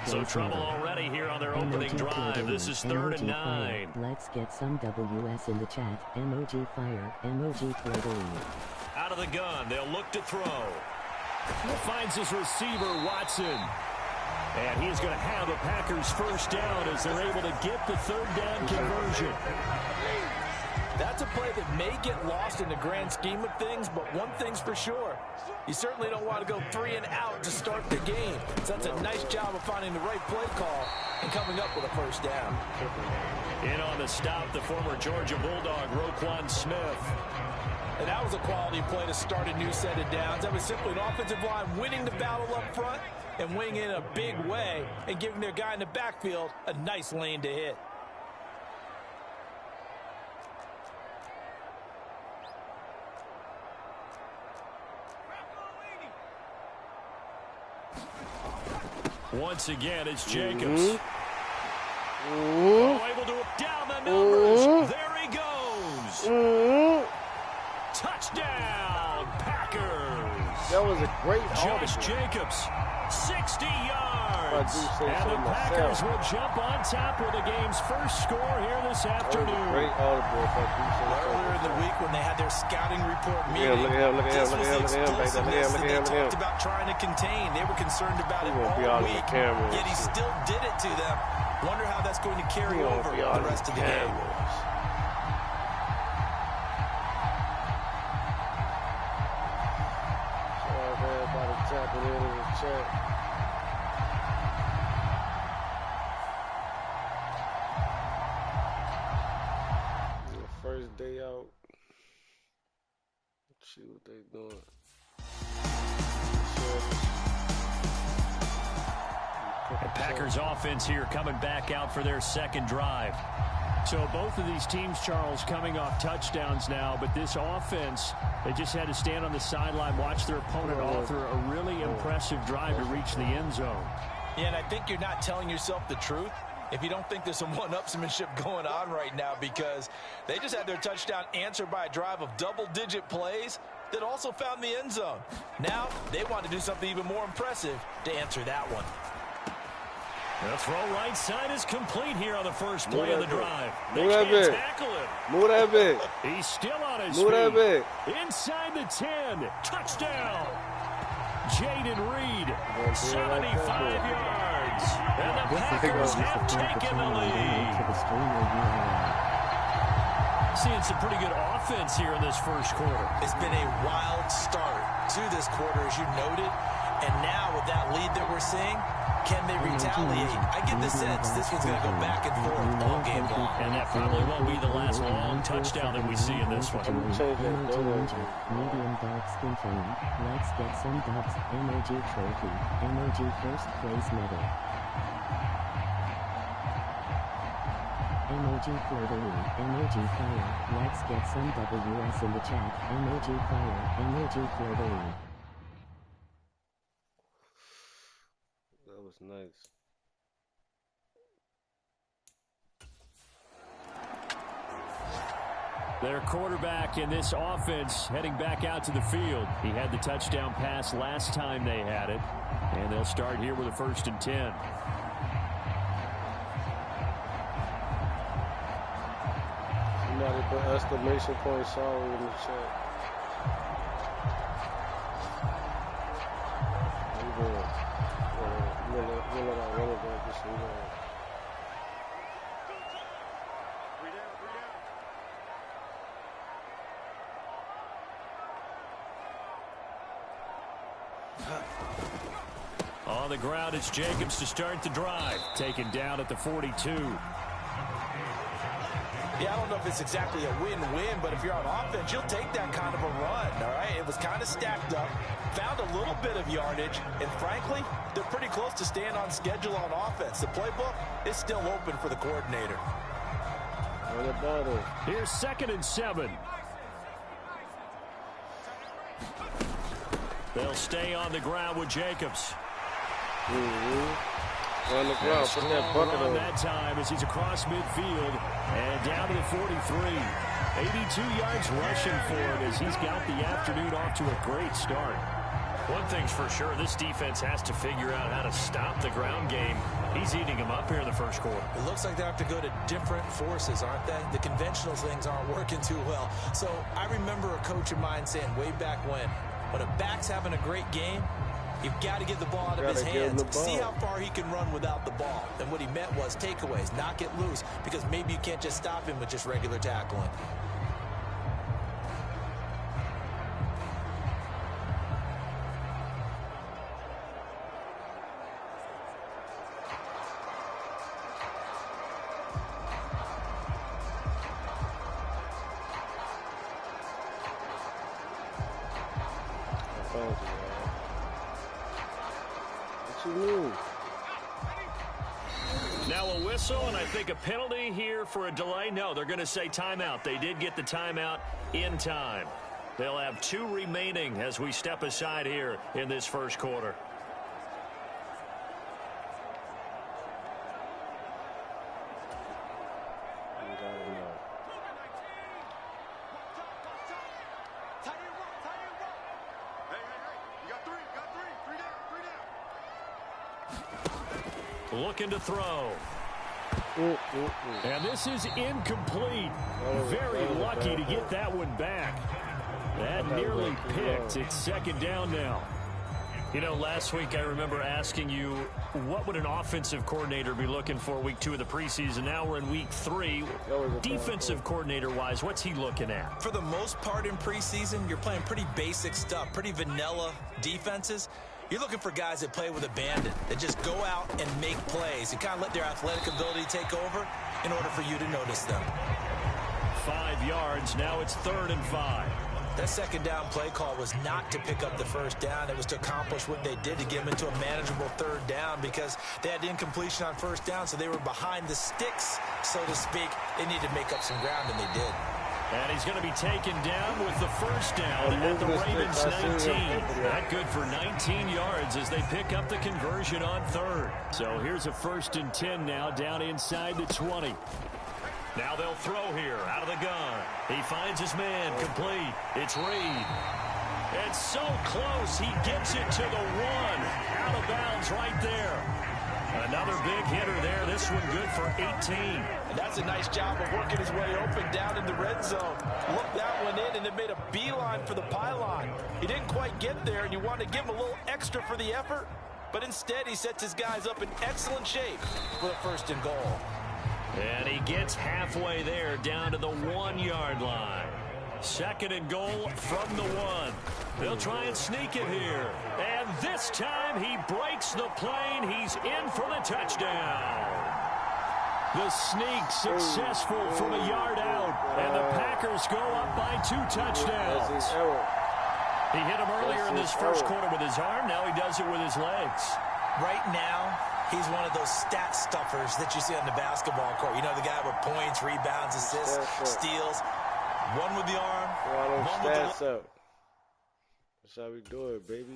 Speaker 10: So trouble already here on their opening drive. This is 3rd and 9.
Speaker 2: Let's get some WS in the chat. Emoji fire, emoji flirting.
Speaker 10: Out of the gun, they'll look to throw. He finds his receiver, Watson. And he's going to have the Packers first down as they're able to get the 3rd down conversion.
Speaker 9: That's a play that may get lost in the grand scheme of things, but one thing's for sure. You certainly don't want to go 3 and out to start the game. So that's a nice job of finding the right play call and coming up with a first down.
Speaker 10: In on the stop, the former Georgia Bulldog, Roquan Smith.
Speaker 9: And that was a quality play to start a new set of downs. That was simply an offensive line winning the battle up front and winning it in a big way and giving their guy in the backfield a nice lane to hit.
Speaker 10: Once again, it's Jacobs. Oh, able to down the numbers. There he goes. Touchdown, Packers.
Speaker 19: That was a great
Speaker 10: Josh Jacobs, 60 yards. And the Packers will jump on top with the game's first score here this afternoon.
Speaker 19: Great audible.
Speaker 9: Earlier in the week when they had their scouting report meeting,
Speaker 19: look at him, look at him, look at him, look at him, look at him, look at him.
Speaker 9: They talked about trying to contain. They were concerned about it all week, yet he still did it to them. Wonder how that's going to carry over the rest of the game.
Speaker 19: Everybody tapping in the chat. First day out. Let's see what they doing.
Speaker 10: The Packers offense here coming back out for their 2nd drive. So both of these teams, Charles, coming off touchdowns now, but this offense, they just had to stand on the sideline, watch their opponent offer a really impressive drive to reach the end zone.
Speaker 9: Yeah, and I think you're not telling yourself the truth if you don't think there's some one-upsmanship going on right now, because they just had their touchdown answered by a drive of double-digit plays that also found the end zone. Now they want to do something even more impressive to answer that one.
Speaker 10: The throw right side is complete here on the first play of the drive.
Speaker 19: Move that bit. Move that bit.
Speaker 10: He's still on his
Speaker 19: feet. Move that bit.
Speaker 10: Inside the 10. Touchdown. Jaden Reed, 75 yards. And the Packers have taken the lead. Seeing some pretty good offense here in this first quarter.
Speaker 9: It's been a wild start to this quarter, as you noted. And now with that lead that we're seeing, can they retaliate? I get the sense this one's going to go back and forth all game long.
Speaker 10: And that probably won't be the last long touchdown that we see in this one.
Speaker 2: Medium dark skin tone. Let's get some dubs. MOG trophy. MOG first place medal. MOG Fleur de Lis. MOG fire. Let's get some WS in the chat. MOG fire. MOG Fleur de Lis.
Speaker 19: That was nice.
Speaker 10: Their quarterback in this offense heading back out to the field. He had the touchdown pass last time they had it. And they'll start here with a 1st and 10.
Speaker 19: Somebody put exclamation point sorry in the chat.
Speaker 10: On the ground, it's Jacobs to start the drive. Taken down at the 42.
Speaker 9: Yeah, I don't know if it's exactly a win-win, but if you're on offense, you'll take that kind of a run, all right? It was kind of stacked up, found a little bit of yardage, and frankly, they're pretty close to staying on schedule on offense. The playbook is still open for the coordinator.
Speaker 10: Here's 2nd and 7. They'll stay on the ground with Jacobs.
Speaker 19: On the ground, put that bucket on.
Speaker 10: That time as he's across midfield and down to the 43. 82 yards rushing for him as he's got the afternoon off to a great start. One thing's for sure, this defense has to figure out how to stop the ground game. He's eating them up here in the first quarter.
Speaker 9: It looks like they have to go to different forces, aren't they? The conventional things aren't working too well. So I remember a coach of mine saying way back when a back's having a great game, you've got to get the ball out of his hands. See how far he can run without the ball. And what he meant was takeaways, not get loose, because maybe you can't just stop him with just regular tackling.
Speaker 10: Now a whistle, and I think a penalty here for a delay. No, they're going to say timeout. They did get the timeout in time. They'll have 2 remaining as we step aside here in this first quarter. Looking to throw. And this is incomplete. Very lucky to get that one back. That nearly picked. It's 2nd down now. You know, last week I remember asking you, what would an offensive coordinator be looking for week 2 of the preseason? Now we're in week 3. Defensive coordinator-wise, what's he looking at?
Speaker 9: For the most part in preseason, you're playing pretty basic stuff, pretty vanilla defenses. You're looking for guys that play with abandon, that just go out and make plays and kind of let their athletic ability take over in order for you to notice them.
Speaker 10: 5 yards. Now it's 3rd and 5.
Speaker 9: That 2nd down play call was not to pick up the 1st down. It was to accomplish what they did, to get them into a manageable 3rd down, because they had incompletion on 1st down, so they were behind the sticks, so to speak. They needed to make up some ground, and they did.
Speaker 10: And he's going to be taken down with the 1st down at the Ravens 19. That good for 19 yards as they pick up the conversion on 3rd. So here's a 1st and 10 now, down inside the 20. Now they'll throw here out of the gun. He finds his man, complete. It's Reed. It's so close. He gets it to the 1. Out of bounds right there. Another big hitter there. This one good for 18.
Speaker 9: And that's a nice job of working his way open down in the red zone. Looked that one in, and it made made a beeline for the pylon. He didn't quite get there, and you wanted to give him a little extra for the effort, but instead he sets his guys up in excellent shape for the 1st and goal.
Speaker 6: And he gets halfway there, down to the 1-yard line. 2nd and goal from the 1. They'll try and sneak it here. And this time he breaks the plane. He's in for the touchdown. The sneak successful from a yard out. And the Packers go up by 2 touchdowns. He hit him earlier in this first quarter with his arm. Now he does it with his legs.
Speaker 9: Right now, he's one of those stat stuffers that you see on the basketball court. You know, the guy with points, rebounds, assists, steals. One with the arm, one with the...
Speaker 19: Up. That's how we do it, baby.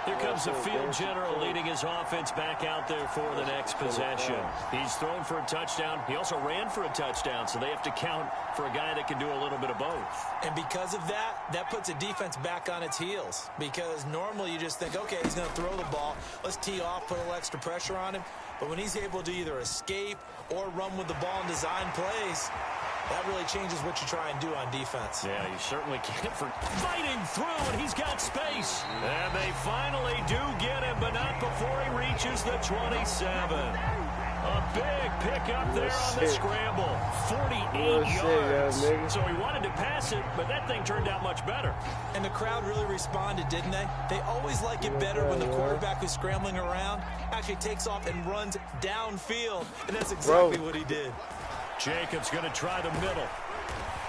Speaker 6: Here comes the field general leading his offense back out there for the next possession. He's thrown for a touchdown. He also ran for a touchdown, so they have to count for a guy that can do a little bit of both.
Speaker 9: And because of that, that puts a defense back on its heels. Because normally you just think, okay, he's going to throw the ball. Let's tee off, put a little extra pressure on him. But when he's able to either escape or run with the ball and design plays, that really changes what you try and do on defense.
Speaker 6: Yeah, you certainly can't for fighting through, and he's got space. And they finally do get him, but not before he reaches the 27. A big pickup there on the scramble. 48 yards. So he wanted to pass it, but that thing turned out much better.
Speaker 9: And the crowd really responded, didn't they? They always like it better when the quarterback who's scrambling around actually takes off and runs downfield. And that's exactly what he did.
Speaker 6: Jacobs going to try the middle.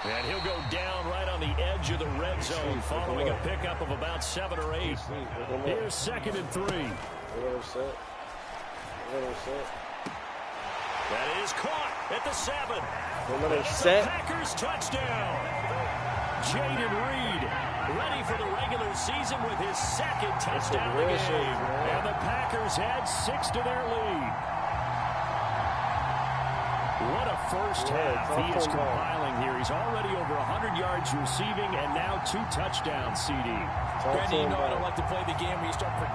Speaker 6: And he'll go down right on the edge of the red zone following a pickup of about 7 or 8. Here's 2nd and 3. That is caught at the 7. It's a Packers touchdown. Jaden Reed ready for the regular season with his 2nd touchdown of the game. And the Packers add 6 to their lead. What a first half he is compiling here. He's already over 100 yards receiving and now 2 touchdowns, CD.
Speaker 9: Randy, you know I don't like to play the game where you start for...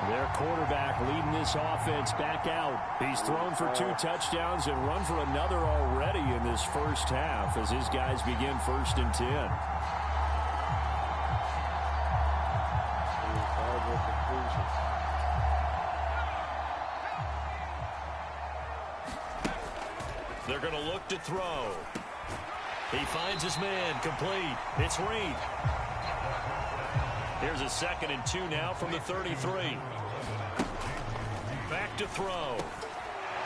Speaker 6: Their quarterback leading this offense back out. He's thrown for 2 touchdowns and run for another already in this first half as his guys begin 1st and 10. They're going to look to throw. He finds his man, complete. It's Reed. Here's a 2nd and 2 now from the 33. Back to throw.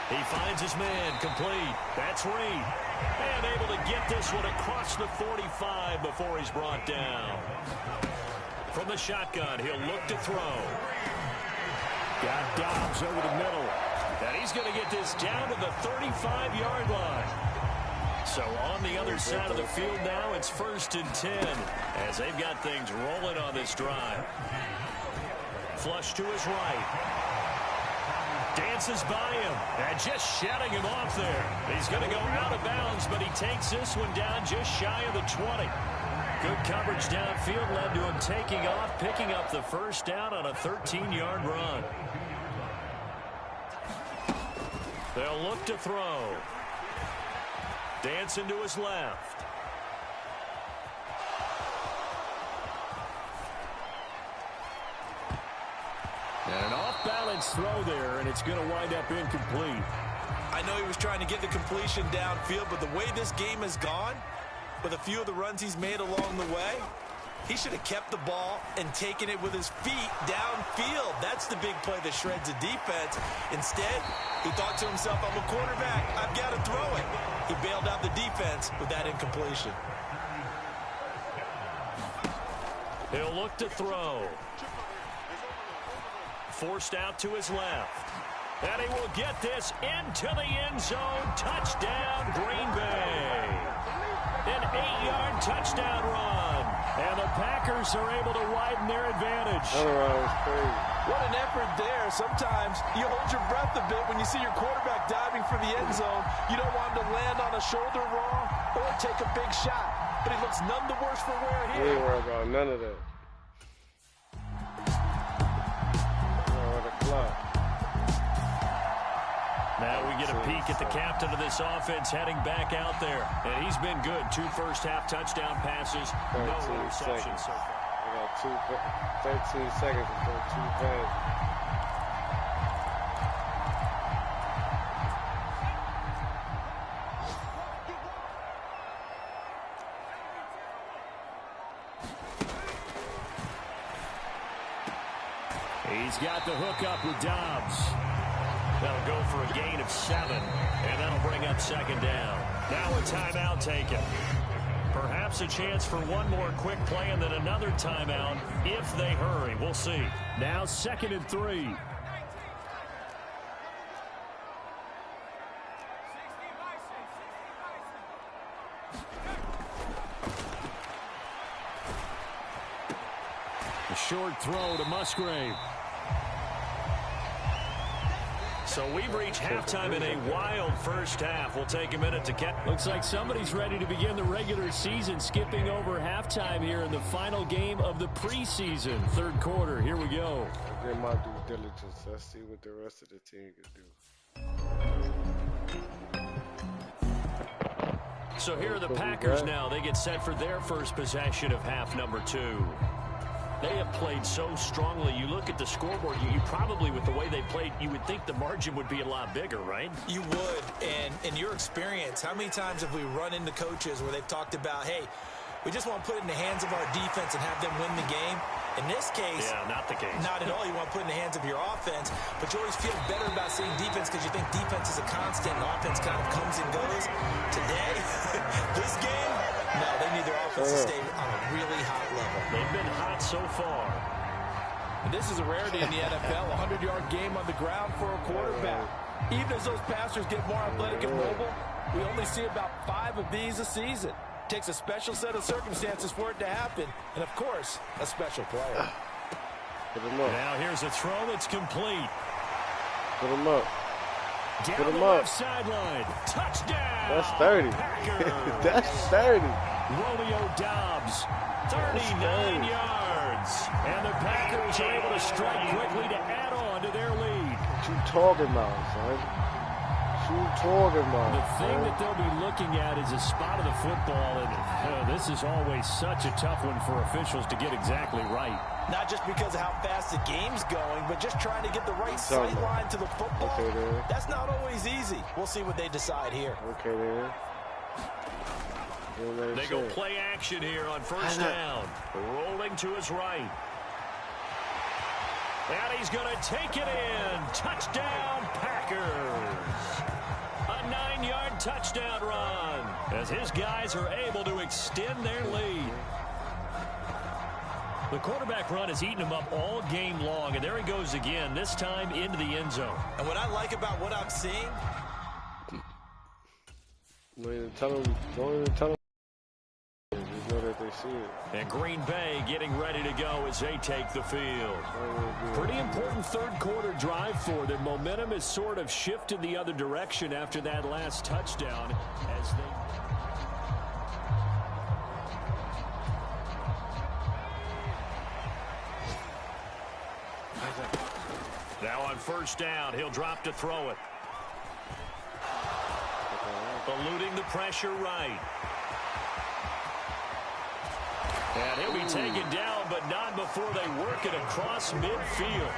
Speaker 6: He finds his man, complete. That's Reed. And able to get this one across the 45 before he's brought down. From the shotgun, he'll look to throw. Got Dobbs over the middle. And he's going to get this down to the 35-yard line. So on the other side of the field now, it's 1st and 10 as they've got things rolling on this drive. Flush to his right. Dances by him and just shutting him off there. He's going to go out of bounds, but he takes this one down just shy of the 20. Good coverage downfield led to him taking off, picking up the 1st down on a 13-yard run. They'll look to throw. Dancing to his left. And an off-balance throw there, and it's going to wind up incomplete.
Speaker 9: I know he was trying to get the completion downfield, but the way this game has gone, with a few of the runs he's made along the way, he should have kept the ball and taken it with his feet downfield. That's the big play that shreds the defense. Instead, he thought to himself, I'm a quarterback. I've got to throw it. He bailed out the defense with that incompletion.
Speaker 6: He'll look to throw. Forced out to his left. And he will get this into the end zone. Touchdown, Green Bay. An 8-yard touchdown run. And the Packers are able to widen their advantage.
Speaker 9: What an effort there. Sometimes you hold your breath a bit when you see your quarterback diving for the end zone. You don't want him to land on a shoulder wrong or take a big shot. But he looks none the worse for wear here.
Speaker 19: We ain't worried about none of that. The clock.
Speaker 10: get a peek at the captain of this offense heading back out there. And he's been good. 2 first-half touchdown passes, no interceptions so far.
Speaker 19: I got 13 seconds before 2 passes.
Speaker 10: He's got the hook up with Dobbs. That'll go for a gain of 7, and that'll bring up 2nd down. Now a timeout taken. Perhaps a chance for one more quick play and then another timeout if they hurry. We'll see. Now 2nd and 3. A short throw to Musgrave. So we've reached halftime in a wild first half. We'll take a minute to catch. Looks like somebody's ready to begin the regular season, skipping over halftime here in the final game of the preseason. 3rd quarter. Here we go.
Speaker 19: I did my due diligence. Let's see what the rest of the team can do.
Speaker 10: So here are the Packers now. They get set for their first possession of half number 2. They have played so strongly. You look at the scoreboard, you probably, with the way they played, you would think the margin would be a lot bigger, right?
Speaker 9: You would. And in your experience, how many times have we run into coaches where they've talked about, hey, we just want to put it in the hands of our defense and have them win the game? In this case,
Speaker 10: yeah, not the case.
Speaker 9: Not at all. You want to put it in the hands of your offense, but you always feel better about seeing defense because you think defense is a constant and offense kind of comes and goes. Today, this game, no, they need their offense to stay on a really hot level.
Speaker 10: They've been hot so far.
Speaker 9: And this is a rarity in the NFL, a 100-yard game on the ground for a quarterback. Even as those passers get more athletic and mobile, we only see about 5 of these a season. Takes a special set of circumstances for it to happen, and of course, a special player.
Speaker 10: Now here's a throw that's complete.
Speaker 19: Put him up.
Speaker 10: Down the left sideline. Touchdown.
Speaker 19: That's 30. That's 30.
Speaker 10: Romeo Dobbs, 39 yards. And the Packers are able to strike quickly to add on to their lead.
Speaker 19: What you talking about, son?
Speaker 10: The thing that they'll be looking at is a spot of the football, and this is always such a tough one for officials to get exactly right.
Speaker 9: Not just because of how fast the game's going, but just trying to get the right sight line to the football.
Speaker 19: Okay,
Speaker 9: that's not always easy. We'll see what they decide here.
Speaker 19: Okay, then.
Speaker 10: They go play action here on first down. Rolling to his right. And he's going to take it in. Touchdown, Packers. A 9-yard touchdown run as his guys are able to extend their lead. The quarterback run has eaten him up all game long, and there he goes again, this time into the end zone.
Speaker 9: And what I like about what I'm seeing...
Speaker 19: Don't even tell them. Just know that they see it.
Speaker 10: And Green Bay getting ready to go as they take the field. Pretty important 3rd quarter drive for them. Momentum has sort of shifted the other direction after that last touchdown as they... Now on first down, he'll drop to throw it. Eluding the pressure right. And he'll be taken down, but not before they work it across midfield.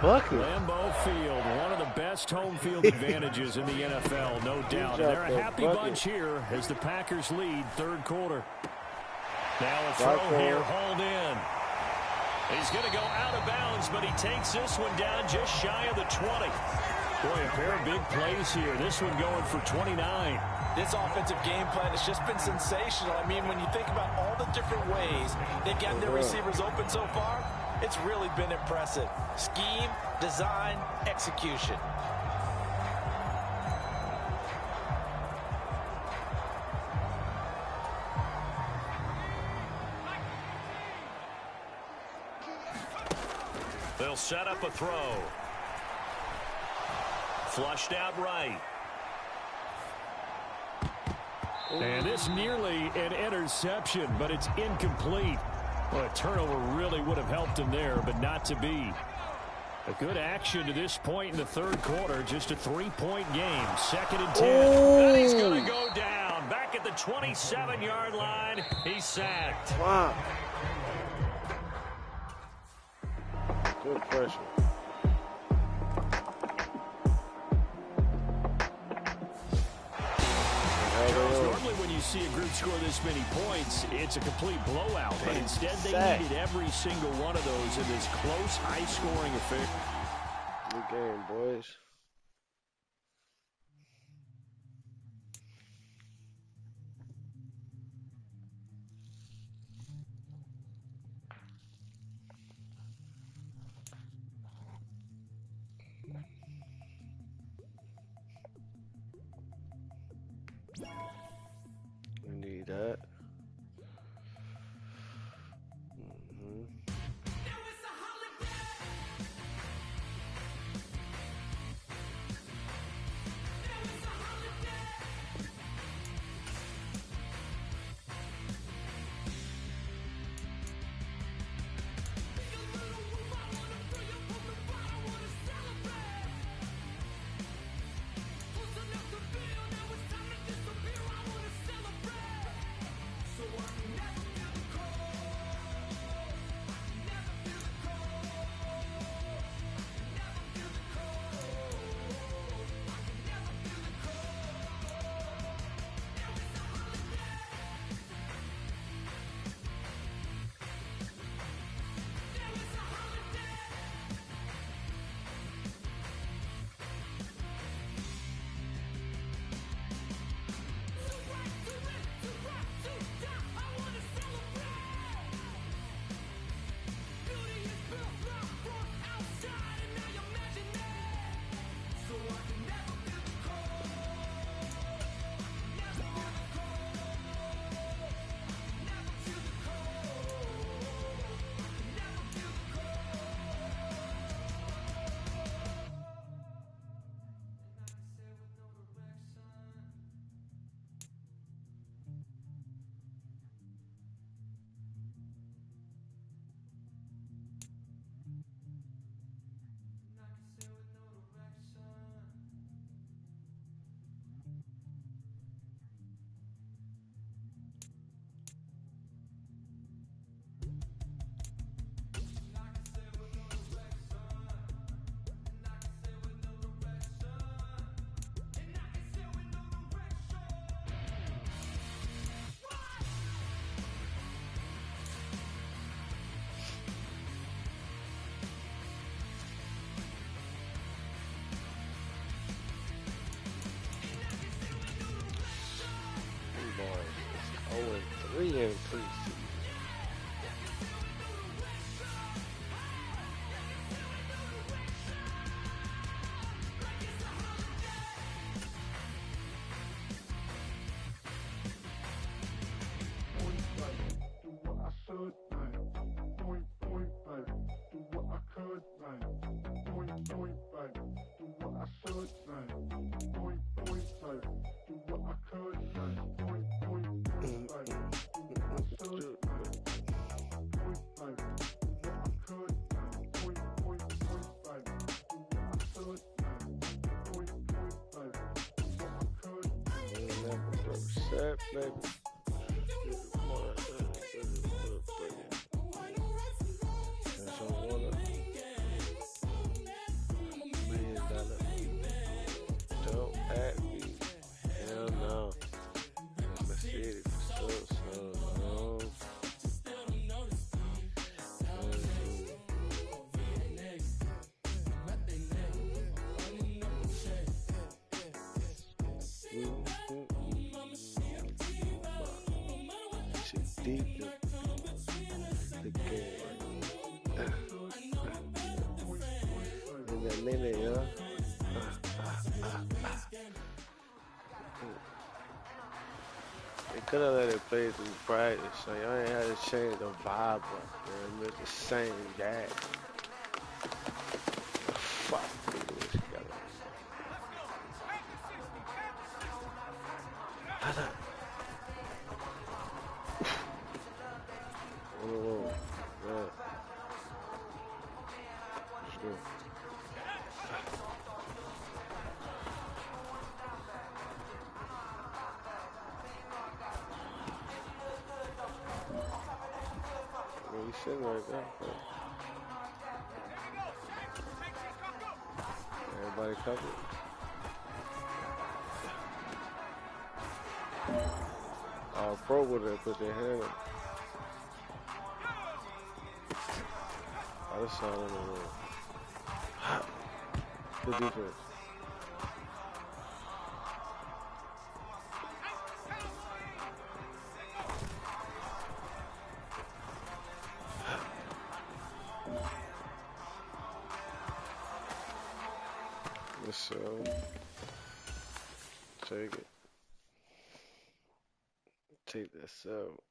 Speaker 10: Lambeau Field, one of the best home field advantages in the NFL, no doubt. And they're a happy bunch here as the Packers lead 3rd quarter. Now a throw here, hauled in. He's going to go out of bounds, but he takes this one down just shy of the 20. Boy, a pair of big plays here. This one going for 29.
Speaker 9: This offensive game plan has just been sensational. I mean, when you think about all the different ways they've gotten their receivers open so far, it's really been impressive. Scheme, design, execution.
Speaker 10: They'll set up a throw. Flushed out right. And this nearly an interception, but it's incomplete. Well, a turnover really would have helped him there, but not to be. A good action to this point in the third quarter. Just a 3-point game. 2nd and 10.
Speaker 19: Ooh.
Speaker 10: And he's going to go down. Back at the 27-yard line. He's sacked.
Speaker 19: Wow. Good pressure.
Speaker 10: Normally when you see a group score this many points, it's a complete blowout. But instead they needed every single one of those in this close, high-scoring affair.
Speaker 19: Good game, boys. We need that. Boys, it's 0-3 in preseason. Set, baby. Don't at me. Hell no. Let's see it. So. Deep the game. In that minute, yeah. They could have let it play through practice, so y'all ain't had to change the vibe up, man. It's the same guy. Fuck, this guy. Whoa, yeah. Let's go. 10 right there. Everybody covered. Pro would have put their hand up. Other side of the road. The defense. So take it. Take this out.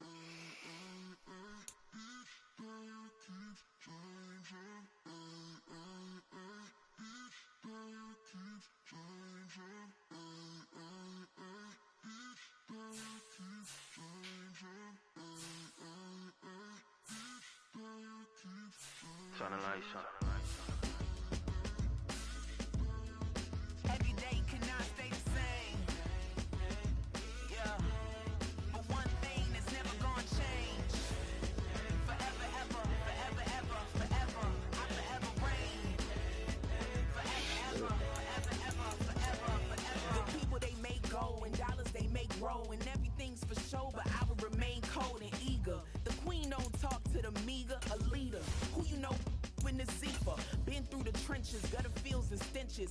Speaker 5: Turn the lights on.
Speaker 1: Every day cannot stay the same. Yeah. But one thing that's never gonna change. Forever, ever, forever, ever, forever. I forever reign. Forever, ever, forever, ever, forever, forever. The people they make go and dollars they make grow and everything's for show, but I will remain cold and eager. The queen don't talk to the meager, a leader. Who you know in the Zephyr? Been through the trenches, gutter fields and stenches.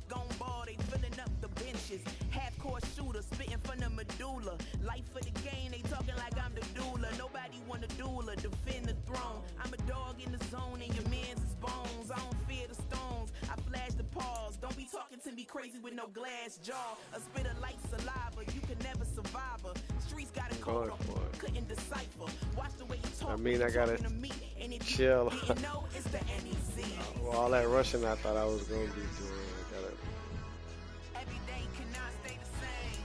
Speaker 1: Gone ball, they filling up the benches. Half-court shooter, spitting from the medulla. Life for the game, they talking like I'm the doula. Nobody want a doula, defend the throne. I'm a dog in the zone and your man's is bones. I don't fear the stones, I flash the paws. Don't be talking to me crazy with no glass jaw. A spit of light saliva, you can never survive her. Streets got a code on, couldn't decipher. Watch the way you talk.
Speaker 19: I mean, I gotta chill. Well, all that rushing I thought I was gonna be doing. I gotta.
Speaker 1: Every day cannot stay the same.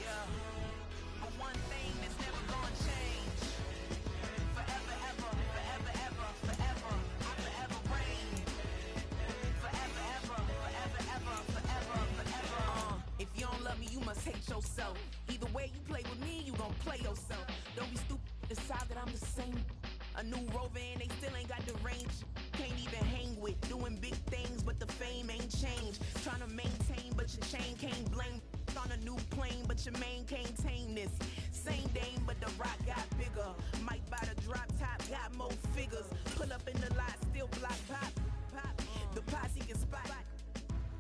Speaker 1: Yeah. But one thing that's never gonna change. Forever, ever, forever, ever, forever. I forever reign. Forever, ever, forever, ever, forever, forever. If you don't love me, you must hate yourself. Either way you play with me, you gon' play yourself. Don't be stupid, decide that I'm the same. A new rover and they still ain't got the range. Can't even hang with, doing big things, but the fame ain't changed. Trying to maintain, but your chain can't blame. On a new plane, but your main can't tame this. Same dame, but the rock got bigger. Might buy the drop top, got more figures. Pull up in the lot, still block pop. The posse can spot.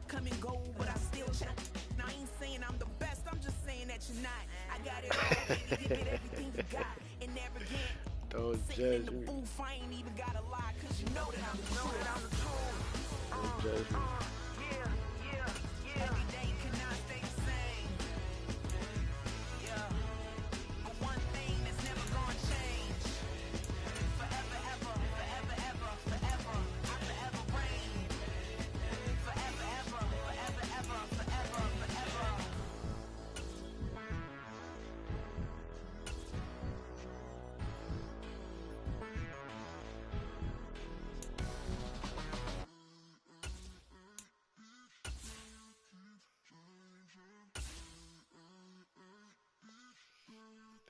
Speaker 1: Come and go, but I still check. Now I ain't saying I'm the best, I'm just saying that you're not. I got it all, baby, give it everything you got. And never again.
Speaker 19: Don't
Speaker 1: Sitting in
Speaker 19: judge
Speaker 1: the
Speaker 19: me.
Speaker 1: booth, I ain't even gotta lie, cause you know that I'm the truth.
Speaker 19: Don't judge me.
Speaker 1: Every day cannot stay the same. Yeah. But one thing that's never gonna change. Forever, ever, forever, ever, forever. I forever reign. Forever, ever, forever, ever, forever, forever.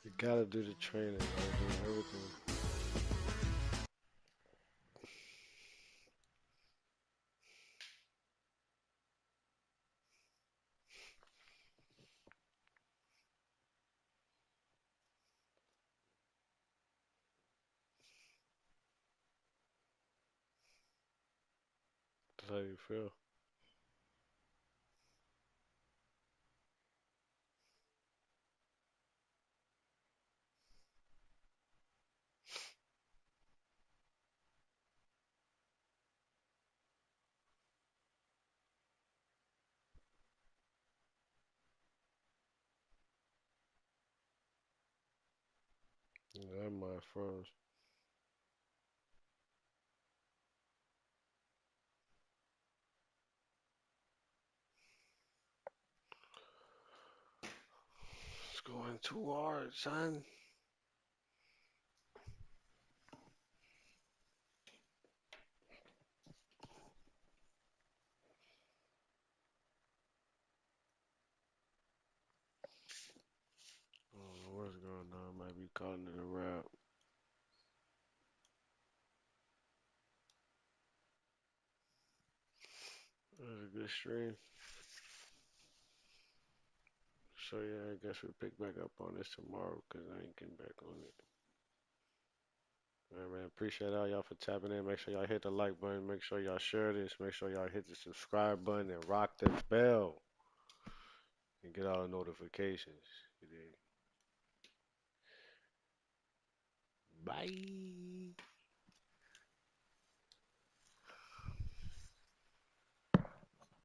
Speaker 19: You gotta do the training, gotta do everything. That's how you feel. That my froze. It's going too hard, son. I don't know what's going on. Might be calling it a wrap. was a good stream. So yeah, I guess we'll pick back up on this tomorrow because I ain't getting back on it. All right, man. Appreciate all y'all for tapping in. Make sure y'all hit the like button. Make sure y'all share this. Make sure y'all hit the subscribe button and rock the bell and get all the notifications. You dig? Bye.